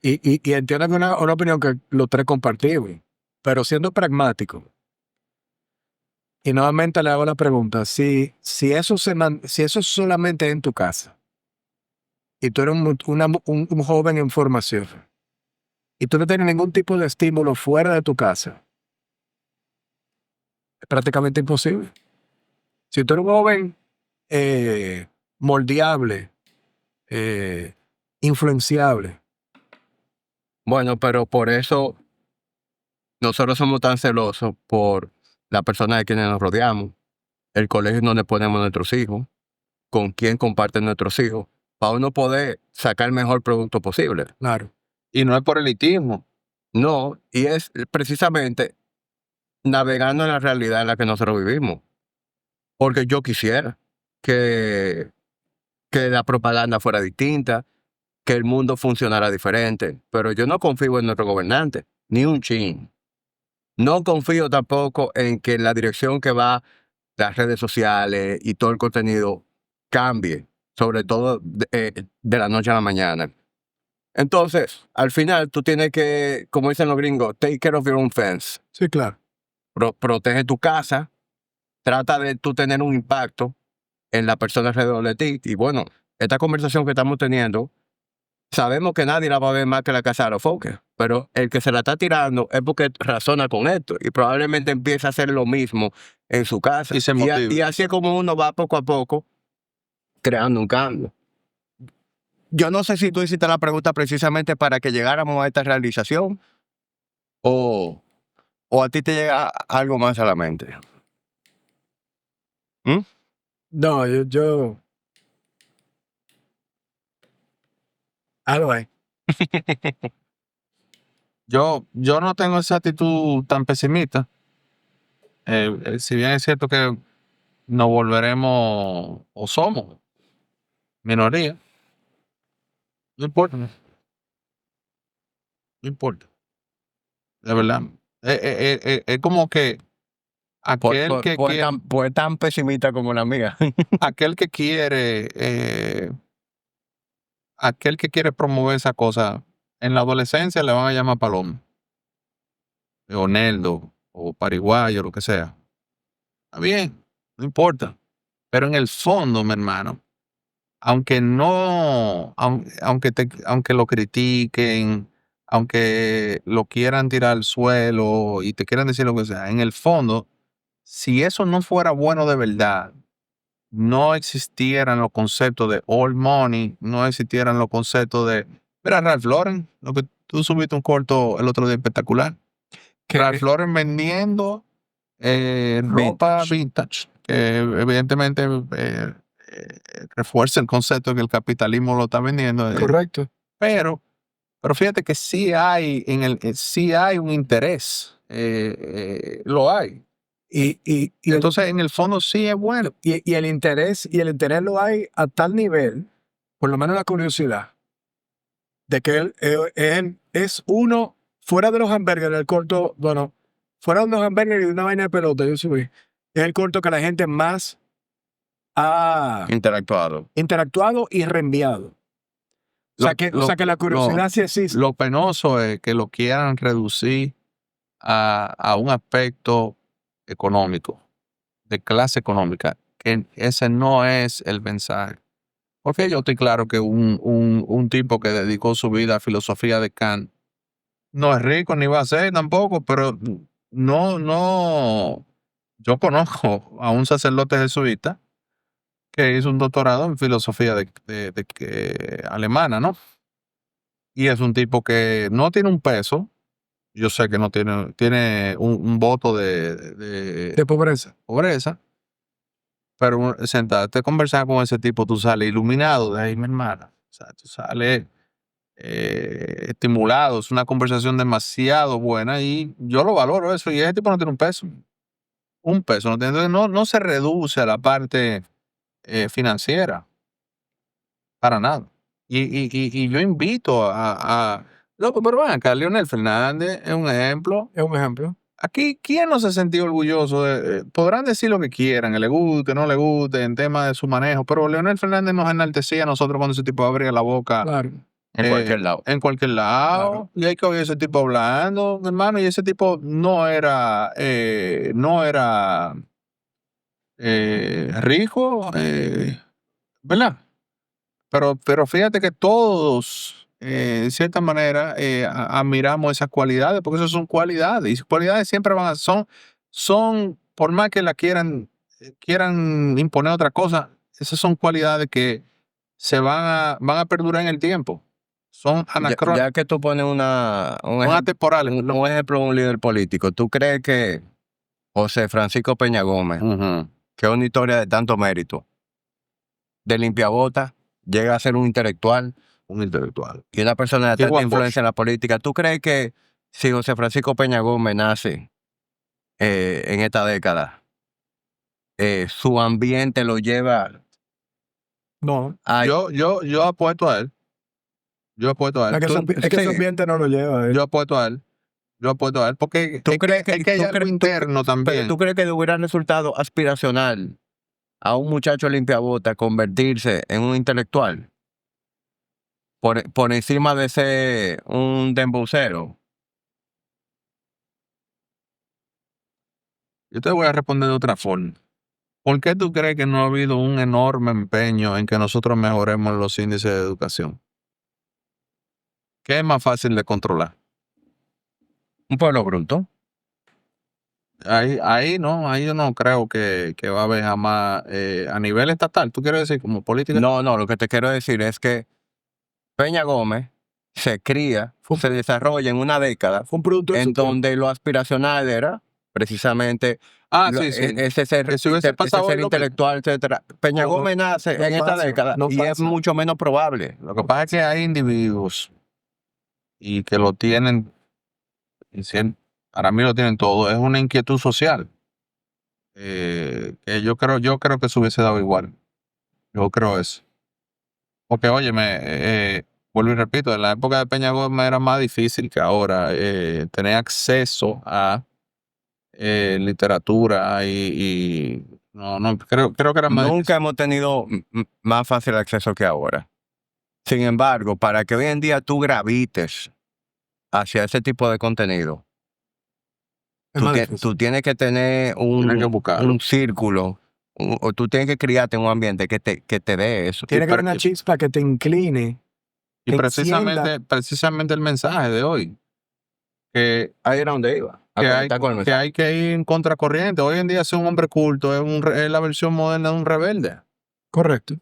[SPEAKER 2] y entiendo que una opinión que los tres compartimos, pero siendo pragmático. Y nuevamente le hago la pregunta, si eso es solamente en tu casa, y tú eres un joven en formación, y tú no tienes ningún tipo de estímulo fuera de tu casa, es prácticamente imposible. Si tú eres un joven moldeable, influenciable,
[SPEAKER 3] Bueno, pero por eso nosotros somos tan celosos por las personas de quienes nos rodeamos, el colegio donde ponemos nuestros hijos, con quién comparten nuestros hijos, para uno poder sacar el mejor producto posible.
[SPEAKER 2] claro.
[SPEAKER 1] Y no es por elitismo.
[SPEAKER 3] No, y es precisamente navegando en la realidad en la que nosotros vivimos. Porque yo quisiera que la propaganda fuera distinta, que el mundo funcionara diferente, pero yo no confío en nuestro gobernante, ni un chin. No confío tampoco en que la dirección que va las redes sociales y todo el contenido cambie, sobre todo de la noche a la mañana. Entonces, al final tú tienes que, como dicen los gringos, take care of your own fence.
[SPEAKER 2] Sí, claro.
[SPEAKER 3] Protege tu casa, trata de tú tener un impacto en la persona alrededor de ti. Y bueno, esta conversación que estamos teniendo, sabemos que nadie la va a ver más que la casa de los foques, pero el que se la está tirando es porque razona con esto y probablemente empieza a hacer lo mismo en su casa.
[SPEAKER 1] Y se motiva.
[SPEAKER 3] Y así es como uno va poco a poco creando un cambio. Yo no sé si tú hiciste la pregunta precisamente para que llegáramos a esta realización o a ti te llega algo más a la mente.
[SPEAKER 2] No, yo algo ahí.
[SPEAKER 1] Yo no tengo esa actitud tan pesimista. Si bien es cierto que nos volveremos o somos minoría. No importa. No importa. De verdad. Es como que aquel que quiere,
[SPEAKER 3] Pues tan pesimista como la mía.
[SPEAKER 1] aquel que quiere, aquel que quiere promover esa cosa, en la adolescencia le van a llamar palomo, o nerdo, o pariguayo, lo que sea. Está bien, no importa. Pero en el fondo, mi hermano, aunque no, aunque lo critiquen, aunque lo quieran tirar al suelo y te quieran decir lo que sea, en el fondo, si eso no fuera bueno de verdad, no existieran los conceptos de old money, no existieran los conceptos de, mira, Ralph Lauren, lo que tú subiste un corto el otro día espectacular.
[SPEAKER 2] Que-
[SPEAKER 1] Ralph Lauren vendiendo ropa vintage, que evidentemente refuerza el concepto de que el capitalismo lo está vendiendo.
[SPEAKER 2] Correcto.
[SPEAKER 1] Pero fíjate que sí hay sí hay un interés, lo hay.
[SPEAKER 2] Y
[SPEAKER 1] Entonces, en el fondo sí es bueno.
[SPEAKER 2] y el interés lo hay a tal nivel, por lo menos la curiosidad, de que él es uno fuera de los hamburgues, el corto, bueno, fuera de los hamburgues y de una vaina de pelota, yo subí, es el corto que la gente más ha
[SPEAKER 3] Interactuado.
[SPEAKER 2] interactuado y reenviado. O sea que la curiosidad sí existe.
[SPEAKER 1] Lo penoso es que lo quieran reducir a un aspecto económico, de clase económica, que ese no es el mensaje. Porque yo estoy claro que un tipo que dedicó su vida a filosofía de Kant no es rico ni va a ser tampoco, pero no. Yo conozco a un sacerdote jesuita que hizo un doctorado en filosofía alemana, ¿no? Y es un tipo que no tiene un peso. Yo sé que no tiene un voto de
[SPEAKER 2] pobreza.
[SPEAKER 1] pobreza, pero sentarte a conversar con ese tipo, tú sales iluminado de ahí, mi hermana. O sea, tú sales estimulado. Es una conversación demasiado buena y yo lo valoro eso. Y ese tipo no tiene un peso. Un peso. No, tiene, no se reduce a la parte financiera. Para nada. Y yo invito loco, pero ven acá, Leonel Fernández es un ejemplo.
[SPEAKER 2] Es un ejemplo.
[SPEAKER 1] Aquí, ¿quién no se ha sentido orgulloso? Podrán decir lo que quieran, que le guste, no le guste, en tema de su manejo, pero Leonel Fernández nos enaltecía a nosotros cuando ese tipo abría la boca.
[SPEAKER 2] Claro.
[SPEAKER 3] En cualquier lado.
[SPEAKER 1] En cualquier lado.
[SPEAKER 2] Claro.
[SPEAKER 1] Y hay que oír ese tipo hablando, mi hermano, y ese tipo no era rico, ¿verdad? Pero fíjate que todos, de cierta manera, admiramos esas cualidades, porque esas son cualidades, y esas cualidades siempre son, por más que la quieran imponer otra cosa, esas son cualidades que van a perdurar en el tiempo. Son
[SPEAKER 3] Ya que tú pones un
[SPEAKER 1] atemporales.
[SPEAKER 3] un ejemplo de un líder político, ¿tú crees que José Francisco Peña Gómez,
[SPEAKER 1] Ujú.
[SPEAKER 3] que es una historia de tanto mérito, de limpiabota, llega a ser un intelectual
[SPEAKER 1] Un intelectual.
[SPEAKER 3] y una persona de
[SPEAKER 1] Y
[SPEAKER 3] tanta
[SPEAKER 1] Juan
[SPEAKER 3] influencia en la política? ¿Tú crees que si José Francisco Peña Gómez nace en esta década, su ambiente lo lleva
[SPEAKER 2] No.
[SPEAKER 3] a...
[SPEAKER 1] Yo apuesto a él. Yo apuesto a él.
[SPEAKER 2] Es que, es que
[SPEAKER 3] sí.
[SPEAKER 2] su ambiente no lo lleva.
[SPEAKER 1] Yo apuesto a él. Yo apuesto a él. Porque
[SPEAKER 3] ¿Tú
[SPEAKER 1] es
[SPEAKER 3] crees
[SPEAKER 1] que hay
[SPEAKER 3] tú
[SPEAKER 1] algo
[SPEAKER 3] crees-
[SPEAKER 1] interno
[SPEAKER 3] Pero
[SPEAKER 1] también.
[SPEAKER 3] ¿tú crees que le hubiera resultado aspiracional a un muchacho limpiabota convertirse en un intelectual por encima de ser un dembocero?
[SPEAKER 1] Yo te voy a responder de otra forma. ¿Por qué tú crees que no ha habido un enorme empeño en que nosotros mejoremos los índices de educación? ¿Qué es más fácil de controlar?
[SPEAKER 3] Un pueblo bruto.
[SPEAKER 1] Ahí yo no creo que va a haber jamás a nivel estatal. ¿Tú quieres decir como política?
[SPEAKER 3] No, lo que te quiero decir es que Peña Gómez se cría, se desarrolla en una década
[SPEAKER 2] Fue un producto de
[SPEAKER 3] en
[SPEAKER 2] su tiempo.
[SPEAKER 3] donde lo aspiracional era precisamente
[SPEAKER 1] Sí.
[SPEAKER 3] ese ser,
[SPEAKER 1] Que si hubiese
[SPEAKER 3] ese
[SPEAKER 1] pasado
[SPEAKER 3] ser
[SPEAKER 1] lo
[SPEAKER 3] intelectual, etcétera. Peña
[SPEAKER 2] No,
[SPEAKER 3] Gómez nace
[SPEAKER 2] no
[SPEAKER 3] en esta
[SPEAKER 2] pasa,
[SPEAKER 3] década
[SPEAKER 2] no
[SPEAKER 3] y es
[SPEAKER 2] pasa.
[SPEAKER 3] mucho menos probable.
[SPEAKER 1] Lo que pasa es que hay individuos y que lo tienen, para mí lo tienen todo, es una inquietud social. Que yo creo que se hubiese dado igual. Yo creo eso. Porque, oye, vuelvo y repito, en la época de Peña Gómez era más difícil que ahora tener acceso a literatura no, creo que era más
[SPEAKER 3] Nunca
[SPEAKER 1] difícil.
[SPEAKER 3] hemos tenido más fácil acceso que ahora. Sin embargo, para que hoy en día tú gravites hacia ese tipo de contenido,
[SPEAKER 2] Es más difícil.
[SPEAKER 3] tú tienes que tener
[SPEAKER 1] Tienes que buscarlo.
[SPEAKER 3] un círculo, o tú tienes que criarte en un ambiente que te dé eso.
[SPEAKER 2] Tiene que haber una chispa que te incline,
[SPEAKER 1] Y
[SPEAKER 2] que
[SPEAKER 1] precisamente el mensaje de hoy, que
[SPEAKER 3] Ahí era donde iba. A
[SPEAKER 1] que
[SPEAKER 3] conectar con el mensaje.
[SPEAKER 1] hay que ir en contracorriente. Hoy en día ser un hombre culto es la versión moderna de un rebelde.
[SPEAKER 2] Correcto.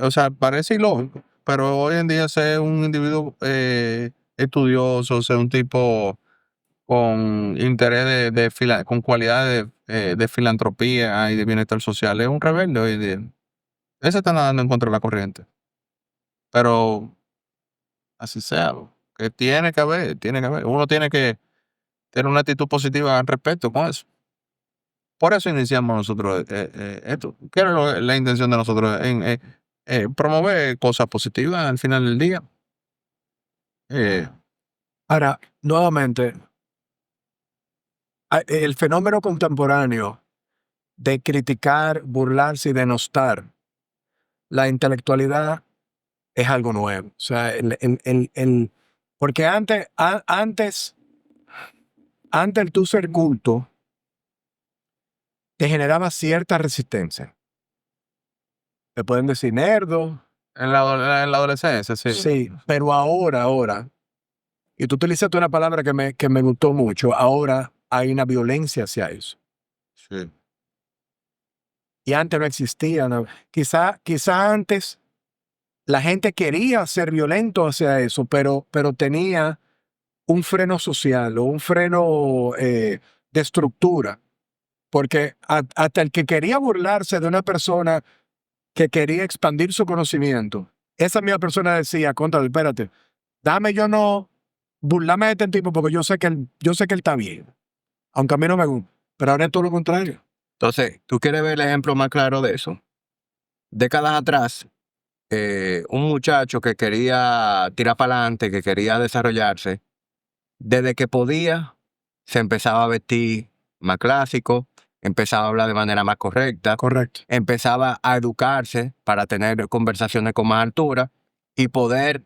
[SPEAKER 1] O sea, parece ilógico, pero hoy en día ser un individuo estudioso, ser un tipo con interés con cualidades de filantropía y de bienestar social, es un rebelde hoy en día. Ese está nadando en contra de la corriente. Pero así sea, que tiene que haber. Uno tiene que tener una actitud positiva al respecto con eso. Por eso iniciamos nosotros esto. ¿Qué era la intención de nosotros? Promover cosas positivas al final del día.
[SPEAKER 2] Ahora, nuevamente, el fenómeno contemporáneo de criticar, burlarse y denostar la intelectualidad es algo nuevo. O sea, porque antes el tú ser culto te generaba cierta resistencia. Te pueden decir nerdo,
[SPEAKER 1] En la adolescencia, sí.
[SPEAKER 2] sí, pero ahora, y tú utilizaste una palabra que me gustó mucho, ahora hay una violencia hacia eso.
[SPEAKER 1] Sí.
[SPEAKER 2] Y antes no existía. Quizá antes la gente quería ser violento hacia eso, pero tenía un freno social o un freno de estructura. Porque hasta el que quería burlarse de una persona que quería expandir su conocimiento, esa misma persona decía, contra, espérate, burlame de este tipo porque yo sé que él está bien. Aunque a mí no me gusta. Pero ahora es todo lo contrario.
[SPEAKER 3] Entonces, ¿tú quieres ver el ejemplo más claro de eso? Décadas atrás, un muchacho que quería tirar para adelante, que quería desarrollarse, desde que podía, se empezaba a vestir más clásico, empezaba a hablar de manera más correcta,
[SPEAKER 2] Correcto.
[SPEAKER 3] empezaba a educarse para tener conversaciones con más altura y poder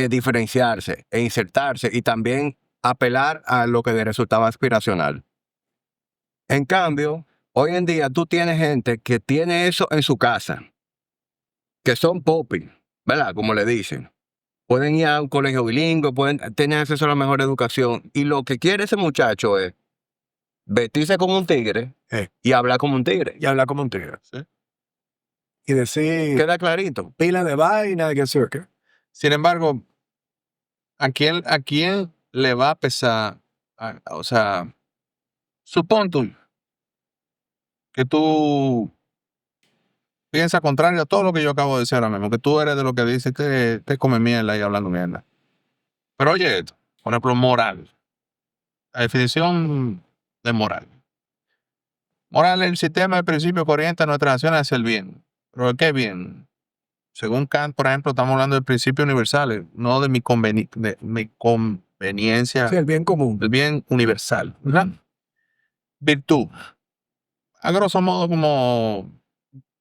[SPEAKER 3] diferenciarse e insertarse y también apelar a lo que le resultaba aspiracional. En cambio, hoy en día tú tienes gente que tiene eso en su casa, que son popping, ¿verdad? Como le dicen. Pueden ir a un colegio bilingüe, pueden tener acceso a la mejor educación. Y lo que quiere ese muchacho es vestirse como un tigre y hablar como un tigre.
[SPEAKER 2] Y hablar como un tigre.
[SPEAKER 1] Sí.
[SPEAKER 2] Y decir
[SPEAKER 3] Queda clarito.
[SPEAKER 2] pila de vaina, que sé qué.
[SPEAKER 1] Sin embargo, ¿a quién le va a pesar? O sea, supón tú que tú piensas contrario a todo lo que yo acabo de decir ahora mismo, que tú eres de lo que dice que te come mierda y hablando mierda. Pero oye esto, por ejemplo, moral. La definición de moral. Moral es el sistema de principios que orienta nuestras acciones hacia el bien. ¿Pero de qué bien? Según Kant, por ejemplo, estamos hablando de principios universales, no de mi conveniencia,
[SPEAKER 2] Sí, el bien común.
[SPEAKER 1] el bien universal. ¿Verdad? Virtud. A grosso modo, como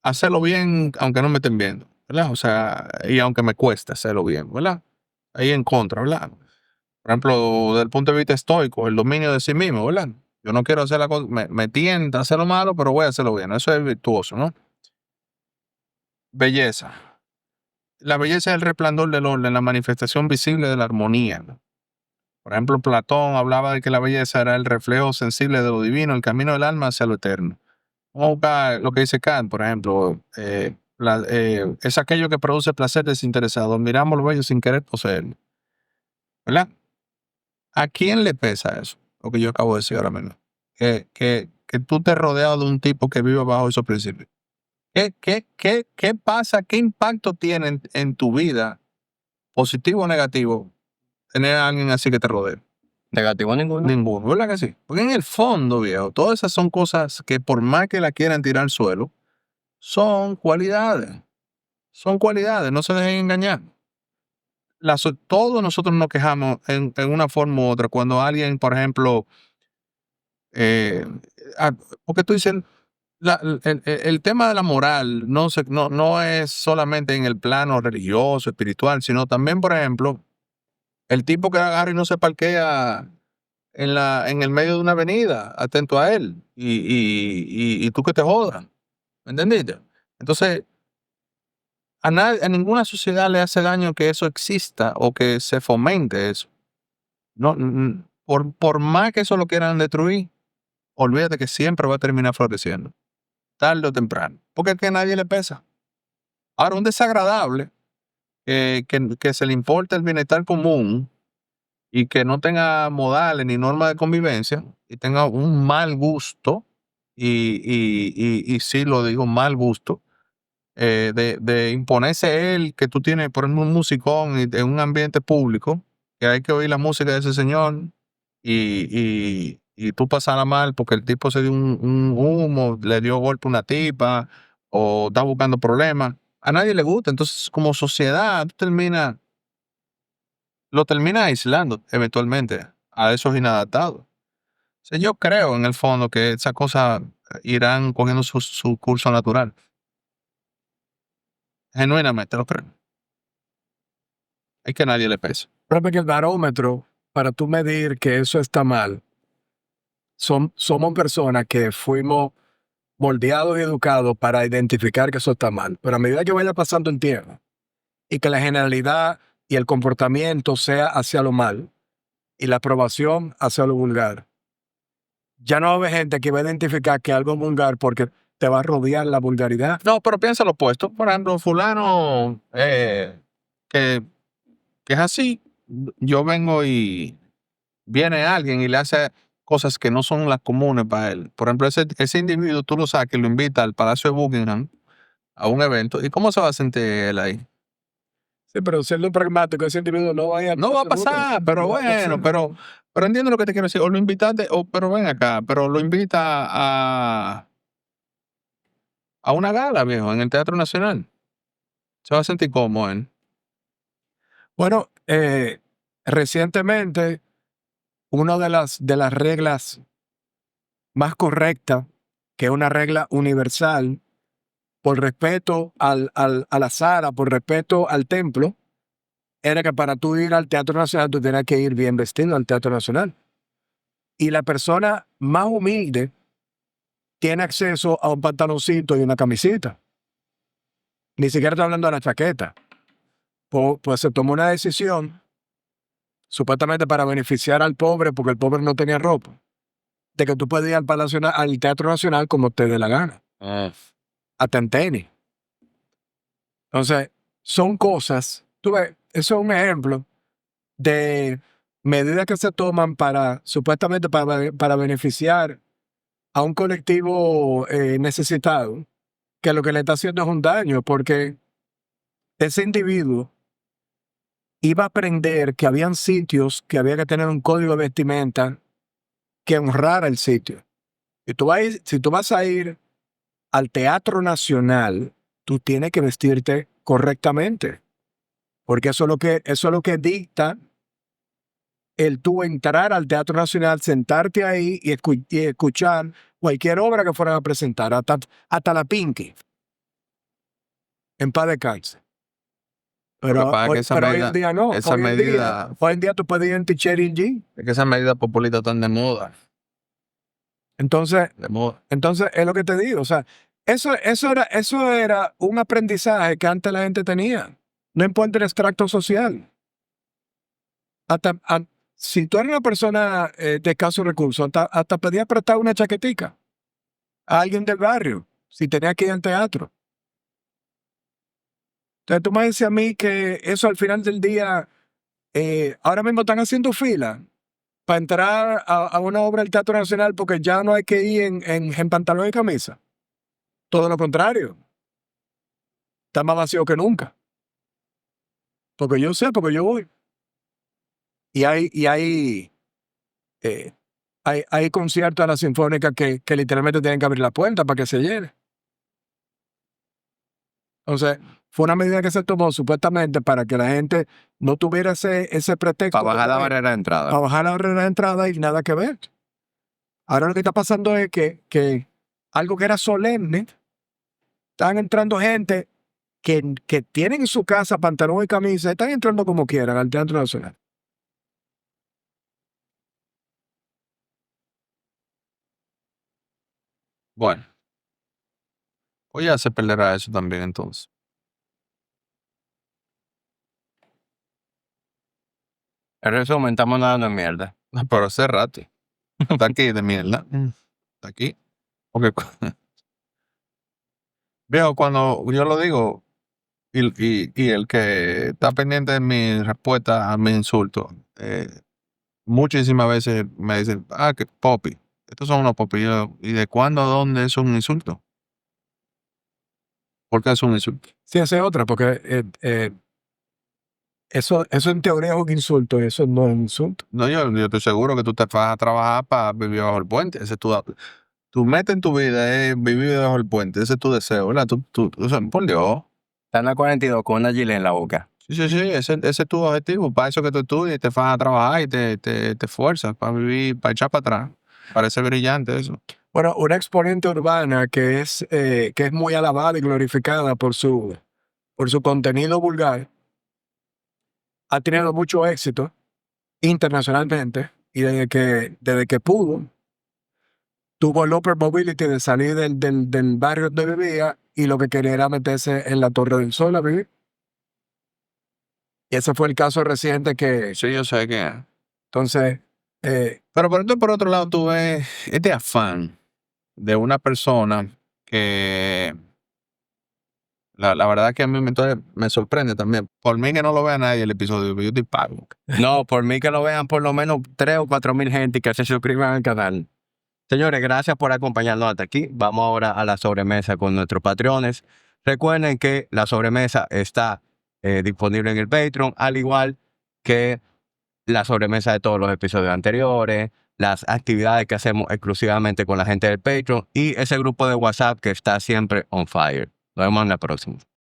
[SPEAKER 1] hacerlo bien aunque no me estén viendo, ¿verdad? O sea, y aunque me cueste hacerlo bien, ¿verdad? Ahí en contra, ¿verdad? Por ejemplo, desde el punto de vista estoico, el dominio de sí mismo, ¿verdad? Yo no quiero hacer la cosa, me tienta a hacer lo malo, pero voy a hacerlo bien. Eso es virtuoso, ¿no? Belleza. La belleza es el resplandor del orden, la manifestación visible de la armonía. Por ejemplo, Platón hablaba de que la belleza era el reflejo sensible de lo divino, el camino del alma hacia lo eterno. Vamos a buscar lo que dice Kant, por ejemplo. Es aquello que produce placer desinteresado. Miramos lo bello sin querer poseerlo. ¿Verdad? ¿A quién le pesa eso? Lo que yo acabo de decir ahora mismo. Que tú te rodeas de un tipo que vive bajo esos principios. ¿Qué pasa? ¿Qué impacto tiene en tu vida, positivo o negativo, tener a alguien así que te rodee?
[SPEAKER 3] Negativo ninguno.
[SPEAKER 1] Ninguno, ¿verdad que sí? Porque en el fondo, viejo, todas esas son cosas que por más que la quieran tirar al suelo, son cualidades. son cualidades, no se dejen engañar. Todos nosotros nos quejamos en una forma u otra cuando alguien, por ejemplo, eh, ah, porque tú dices, el tema de la moral no es solamente en el plano religioso, espiritual, sino también, por ejemplo, el tipo que agarra y no se parquea en el medio de una avenida, atento a él, y tú que te jodas, ¿me entendiste? Entonces, a ninguna sociedad le hace daño que eso exista o que se fomente eso. No, por más que eso lo quieran destruir, olvídate que siempre va a terminar floreciendo, tarde o temprano, porque es que a nadie le pesa. Ahora, un desagradable que se le importa el bienestar común y que no tenga modales ni normas de convivencia y tenga un mal gusto, y sí lo digo, mal gusto, de imponerse él, que tú tienes, por ejemplo, un musicón en un ambiente público, que hay que oír la música de ese señor y tú pasarla mal porque el tipo se dio un humo, le dio golpe a una tipa o está buscando problemas. A nadie le gusta. Entonces, como sociedad, lo terminas aislando eventualmente a esos inadaptados. O sea, yo creo en el fondo que esas cosas irán cogiendo su curso natural. Genuinamente lo creo. Es que a nadie le pesa.
[SPEAKER 2] Prueba que el barómetro, para tú medir que eso está mal, somos personas que fuimos moldeados y educados para identificar que eso está mal. Pero a medida que vaya pasando el tiempo y que la generalidad y el comportamiento sea hacia lo mal y la aprobación hacia lo vulgar, ya no va a haber gente que va a identificar que algo es vulgar porque te va a rodear la vulgaridad.
[SPEAKER 1] No, pero piensa lo opuesto. Por ejemplo, fulano que, que es así, yo vengo y viene alguien y le hace cosas que no son las comunes para él. Por ejemplo, ese individuo tú lo saques y lo invita al Palacio de Buckingham a un evento. ¿Y cómo se va a sentir él ahí?
[SPEAKER 2] Sí, pero siendo pragmático, ese individuo no va a ir
[SPEAKER 1] No va a pasar, pero
[SPEAKER 2] no va a
[SPEAKER 1] bueno,
[SPEAKER 2] pasar.
[SPEAKER 1] pero entiendo lo que te quiero decir. O lo invitaste, pero ven acá, pero lo invita a una gala, viejo, en el Teatro Nacional. Se va a sentir como él.
[SPEAKER 2] Bueno, recientemente, una de las reglas más correctas, que es una regla universal, por respeto a la sala, por respeto al templo, era que para tú ir al Teatro Nacional, tú tenías que ir bien vestido al Teatro Nacional. Y la persona más humilde tiene acceso a un pantaloncito y una camisita. Ni siquiera estoy hablando de la chaqueta. Pues se tomó una decisión, supuestamente para beneficiar al pobre, porque el pobre no tenía ropa, de que tú puedes ir al Teatro Nacional como te dé la gana, hasta en tenis. Entonces, son cosas, tú ves, eso es un ejemplo de medidas que se toman supuestamente para beneficiar a un colectivo necesitado, que lo que le está haciendo es un daño, porque ese individuo iba a aprender que habían sitios que había que tener un código de vestimenta que honrara el sitio. Y si tú vas a ir al Teatro Nacional, tú tienes que vestirte correctamente, porque eso es lo que dicta el tú entrar al Teatro Nacional, sentarte ahí y escuchar cualquier obra que fueran a presentar, hasta la Pinky, en paz descanse.
[SPEAKER 1] Lo que
[SPEAKER 2] Pero,
[SPEAKER 1] pasa es que
[SPEAKER 2] pero hoy en día no.
[SPEAKER 1] esa medida,
[SPEAKER 2] Hoy en día tú puedes ir en t-shirt y jean.
[SPEAKER 1] es que esas medidas populistas están de moda.
[SPEAKER 2] Entonces,
[SPEAKER 1] De moda.
[SPEAKER 2] es lo que te digo. O sea, eso era un aprendizaje que antes la gente tenía. No importa el extracto social. Si tú eres una persona de escasos recursos, hasta pedías prestar una chaquetica a alguien del barrio si tenía que ir al teatro. Entonces tú me dices a mí que eso al final del día, ahora mismo están haciendo fila para entrar a una obra del Teatro Nacional porque ya no hay que ir en pantalón y camisa. Todo lo contrario. Está más vacío que nunca. Porque yo sé, porque yo voy. Y hay conciertos de la Sinfónica que literalmente tienen que abrir la puerta para que se llene. Entonces, fue una medida que se tomó supuestamente para que la gente no tuviera ese pretexto.
[SPEAKER 3] Para bajar la barrera de entrada.
[SPEAKER 2] Para bajar la barrera de entrada y nada que ver. Ahora lo que está pasando es que algo que era solemne, están entrando gente que tienen en su casa pantalón y camisa, están entrando como quieran al Teatro Nacional.
[SPEAKER 1] Bueno, pues ya se perderá eso también entonces.
[SPEAKER 3] En resumen, estamos dando en mierda.
[SPEAKER 1] Pero hace rato. Está aquí de mierda. Está aquí. Porque viejo, cuando yo lo digo, y el que está pendiente de mi respuesta a mis insultos, muchísimas veces me dicen, que popi. Estos son unos popi. ¿Y de cuándo a dónde es un insulto? ¿Por qué es un insulto?
[SPEAKER 2] Sí, esa es otra, porque eso en teoría es un insulto, y eso no es un insulto.
[SPEAKER 1] No, yo estoy seguro que tú te vas a trabajar para vivir bajo el puente. Ese es tu meta en tu vida es vivir bajo el puente. Ese es tu deseo, ¿verdad? O sea, por Dios.
[SPEAKER 3] Está en la 42 con una gilet en la boca.
[SPEAKER 1] Sí, ese es tu objetivo. Para eso que tú estudias y te vas a trabajar y te esfuerzas para vivir, para echar para atrás. Parece brillante eso.
[SPEAKER 2] Bueno, una exponente urbana que es muy alabada y glorificada por su contenido vulgar, ha tenido mucho éxito internacionalmente y desde que pudo, tuvo el upper mobility de salir del barrio donde vivía y lo que quería era meterse en la Torre del Sol a vivir. Y ese fue el caso reciente que,
[SPEAKER 1] Sí, yo sé que.
[SPEAKER 2] entonces,
[SPEAKER 1] Pero por otro lado, tú ves este afán de una persona que. La verdad que a mí me sorprende también. Por mí que no lo vea nadie el episodio, yo te pago.
[SPEAKER 3] No, por mí que lo vean por lo menos 3 o 4 mil gente y que se suscriban al canal. Señores, gracias por acompañarnos hasta aquí. Vamos ahora a la sobremesa con nuestros patrones. Recuerden que la sobremesa está disponible en el Patreon, al igual que la sobremesa de todos los episodios anteriores, las actividades que hacemos exclusivamente con la gente del Patreon y ese grupo de WhatsApp que está siempre on fire. Nos vemos en la próxima.